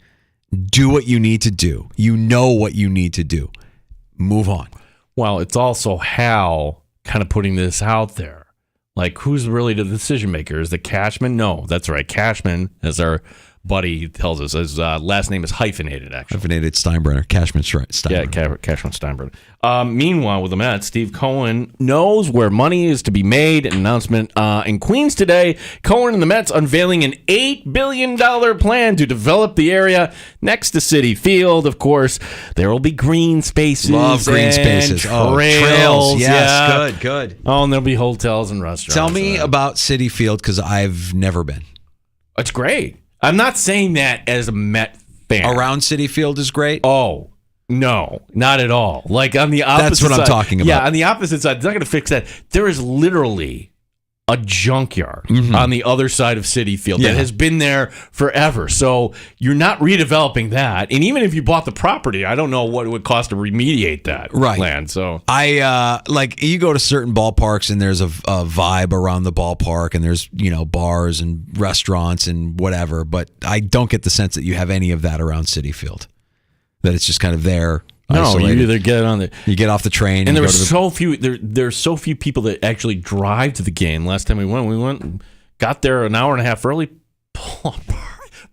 Do what you need to do. You know what you need to do. Move on. Well, it's also Hal kind of putting this out there. Like, who's really the decision maker? Is it Cashman? No, that's right. Cashman, as our buddy tells us, his last name is hyphenated, actually. Hyphenated Steinbrenner. Cashman Steinbrenner. Yeah, Cashman Steinbrenner. Meanwhile, with the Mets, Steve Cohen knows where money is to be made. An announcement in Queens today. Cohen and the Mets unveiling an $8 billion plan to develop the area next to Citi Field. Of course, there will be green spaces. Love green spaces. Trails. Yes, yeah. good. Oh, and there'll be hotels and restaurants. Tell me about Citi Field, because I've never been. It's great. I'm not saying that as a Met fan. Around Citi Field is great? Oh, no, not at all. Like on the opposite That's what side, I'm talking about. Yeah, on the opposite side, it's not going to fix that. There is literally a junkyard on the other side of Citi Field that has been there forever. So you're not redeveloping that. And even if you bought the property, I don't know what it would cost to remediate that land. So I like, you go to certain ballparks and there's a vibe around the ballpark, and there's, bars and restaurants and whatever, but I don't get the sense that you have any of that around Citi Field. That it's just kind of there. No, isolated. you either get on you get off the train, and there's so few. There's so few people that actually drive to the game. Last time we went, got there an hour and a half early.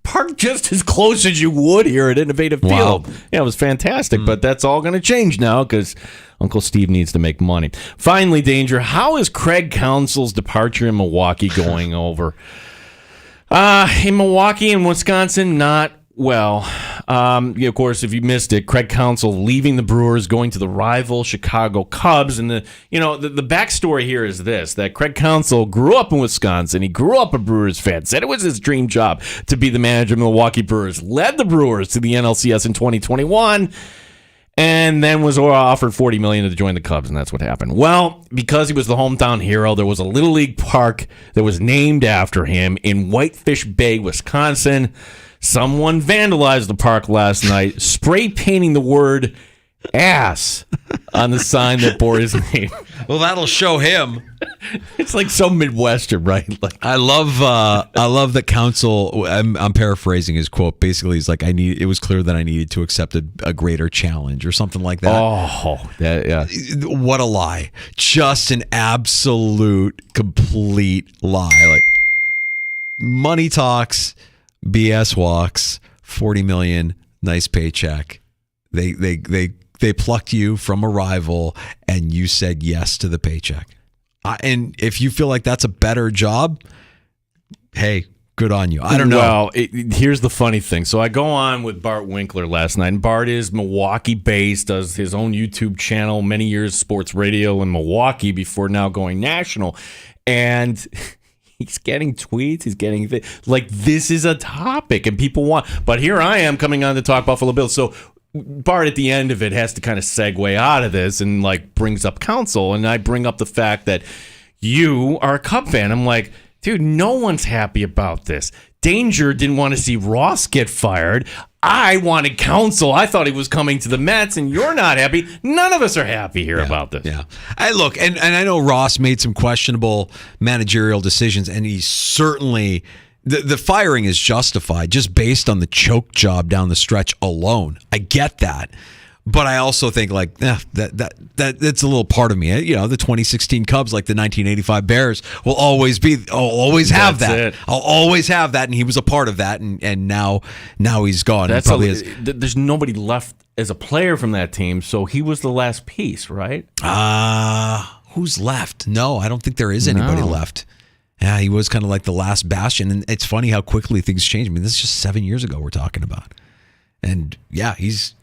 Park just as close as you would here at Innovative Field. Yeah, it was fantastic. But that's all going to change now because Uncle Steve needs to make money. Finally, Danger, how is Craig Counsell's departure in Milwaukee going over? In Milwaukee and Wisconsin, not well. Of course, if you missed it, Craig Counsell leaving the Brewers, going to the rival Chicago Cubs. And the backstory here is this, that Craig Counsell grew up in Wisconsin. He grew up a Brewers fan, said it was his dream job to be the manager of the Milwaukee Brewers, led the Brewers to the NLCS in 2021, and then was offered $40 million to join the Cubs, and that's what happened. Well, because he was the hometown hero, there was a Little League park that was named after him in Whitefish Bay, Wisconsin. Someone vandalized the park last night, spray painting the word ass on the sign that bore his name. Well, that'll show him. It's like so Midwestern, right? Like, I love that Counsell. I'm paraphrasing his quote. Basically, he's like, it was clear that I needed to accept a greater challenge or something like that. Oh, yeah. What a lie! Just an absolute, complete lie. Like, money talks, BS walks. 40 million, nice paycheck. They plucked you from a rival, and you said yes to the paycheck. And if you feel like that's a better job, hey, good on you. I don't know. Well, here's the funny thing. So I go on with Bart Winkler last night, and Bart is Milwaukee-based, does his own YouTube channel, many years sports radio in Milwaukee before now going national. And he's getting tweets. He's getting like, this is a topic, and people want. But here I am coming on to talk Buffalo Bills. So Bart at the end of it has to kind of segue out of this and like brings up Counsell, and I bring up the fact that you are a Cub fan. I'm like, dude, no one's happy about this. Danger didn't want to see Ross get fired. I wanted Counsell. I thought he was coming to the Mets, and you're not happy. None of us are happy here about this. Yeah. Look, and I know Ross made some questionable managerial decisions, and he's certainly the firing is justified just based on the choke job down the stretch alone. I get that. But I also think that's a little part of me. The 2016 Cubs, like the 1985 Bears, will always have that. I'll always have that, and he was a part of that, and now he's gone. There's nobody left as a player from that team, so he was the last piece, right? Who's left? No, I don't think there is anybody left. Yeah, he was kind of like the last bastion, and it's funny how quickly things change. I mean, this is just 7 years ago we're talking about. And yeah, he's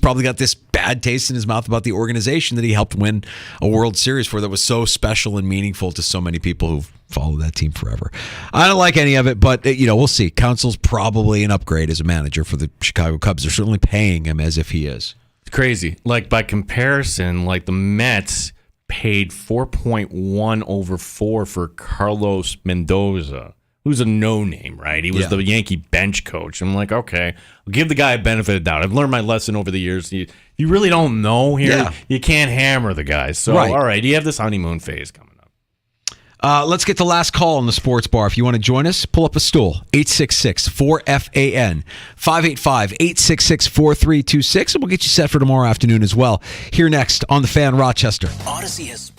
probably got this bad taste in his mouth about the organization that he helped win a World Series for that was so special and meaningful to so many people who've followed that team forever. I don't like any of it, but we'll see. Council's probably an upgrade as a manager for the Chicago Cubs. They're certainly paying him as if he is. It's crazy. Like by comparison, like the Mets paid 4.1 over 4 for Carlos Mendoza, who's a no-name, right? He was the Yankee bench coach. I'm like, okay, I'll give the guy a benefit of the doubt. I've learned my lesson over the years. You really don't know here. Yeah. You can't hammer the guys. So, all right, you have this honeymoon phase coming up. Let's get the last call on the sports bar. If you want to join us, pull up a stool. 866-4FAN. 585-866-4326. And we'll get you set for tomorrow afternoon as well. Here next on The Fan Rochester. Odyssey has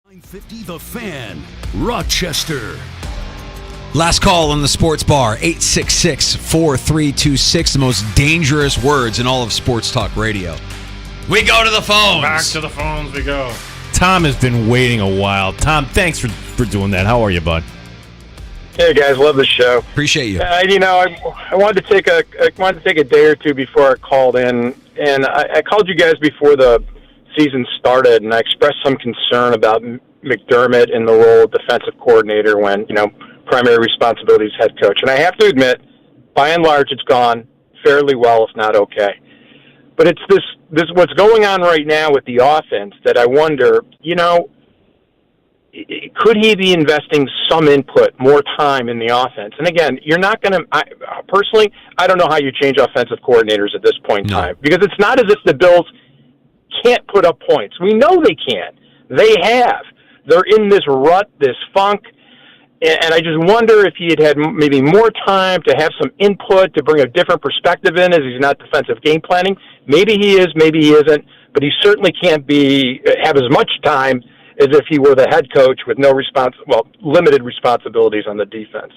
950 The Fan, Rochester. Last call on the sports bar, 866-4326, the most dangerous words in all of sports talk radio. We go to the phones. Back to the phones we go. Tom has been waiting a while. Tom, thanks for doing that. How are you, bud? Hey guys, love the show. Appreciate you. I wanted to take a day or two before I called in, and I called you guys before the season started, and I expressed some concern about McDermott in the role of defensive coordinator when primary responsibility is head coach. And I have to admit, by and large, it's gone fairly well, if not okay. But it's this what's going on right now with the offense that I wonder, could he be investing some input, more time in the offense? And again, you're not going to, personally, I don't know how you change offensive coordinators at this point in time, because it's not as if the Bills can't put up points. We know they can. They have. They're in this rut, this funk. And I just wonder if he had maybe more time to have some input, to bring a different perspective in, as he's not defensive game planning. Maybe he is, maybe he isn't, but he certainly can't have as much time as if he were the head coach with limited responsibilities on the defense.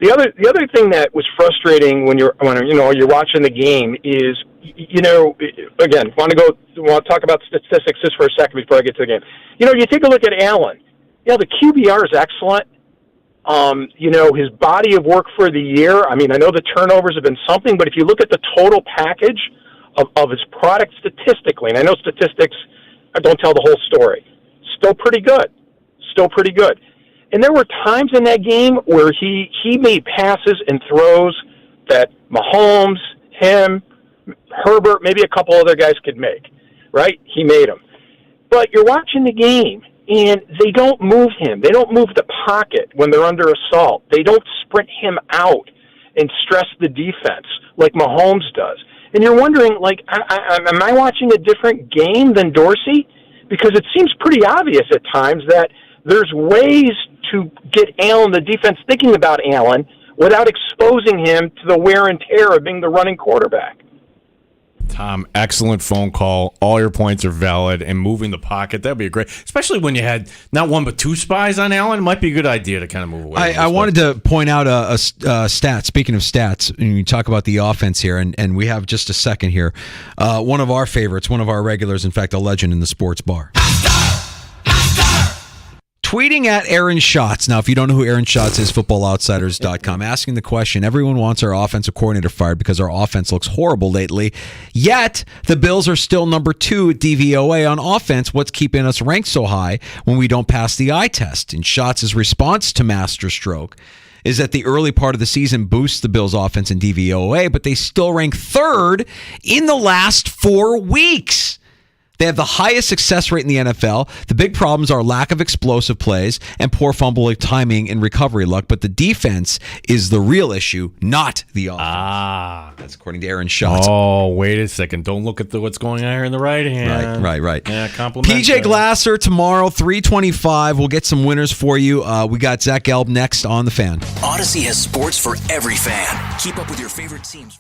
The other thing that was frustrating when you're watching the game is, again, want to talk about statistics just for a second before I get to the game. You take a look at Allen. The QBR is excellent. His body of work for the year, I know the turnovers have been something, but if you look at the total package of his product statistically, and I know statistics don't tell the whole story, still pretty good. And there were times in that game where he made passes and throws that Mahomes, him, Herbert, maybe a couple other guys could make, right? He made them. But you're watching the game, and they don't move him. They don't move the pocket when they're under assault. They don't sprint him out and stress the defense like Mahomes does. And you're wondering, am I watching a different game than Dorsey? Because it seems pretty obvious at times that there's ways to get Allen, the defense, thinking about Allen without exposing him to the wear and tear of being the running quarterback. Tom, excellent phone call. All your points are valid, and moving the pocket, that'd be great. Especially when you had not one but two spies on Allen, it might be a good idea to kind of move away. I wanted to point out a stat. Speaking of stats, and you talk about the offense here, and we have just a second here. One of our favorites, one of our regulars, in fact, a legend in the sports bar. Tweeting at Aaron Schatz. Now, if you don't know who Aaron Schatz is, footballoutsiders.com, asking the question, everyone wants our offensive coordinator fired because our offense looks horrible lately. Yet, the Bills are still number 2 at DVOA on offense. What's keeping us ranked so high when we don't pass the eye test? And Schatz's response to Masterstroke is that the early part of the season boosts the Bills' offense in DVOA, but they still rank 3rd in the last 4 weeks. They have the highest success rate in the NFL. The big problems are lack of explosive plays and poor fumble timing and recovery luck. But the defense is the real issue, not the offense. That's according to Aaron Schatz. Oh, wait a second. Don't look at what's going on here in the right hand. Right. Yeah, compliment. PJ Glasser tomorrow, 3:25. We'll get some winners for you. We got Zach Gelb next on The Fan. Odyssey has sports for every fan. Keep up with your favorite teams.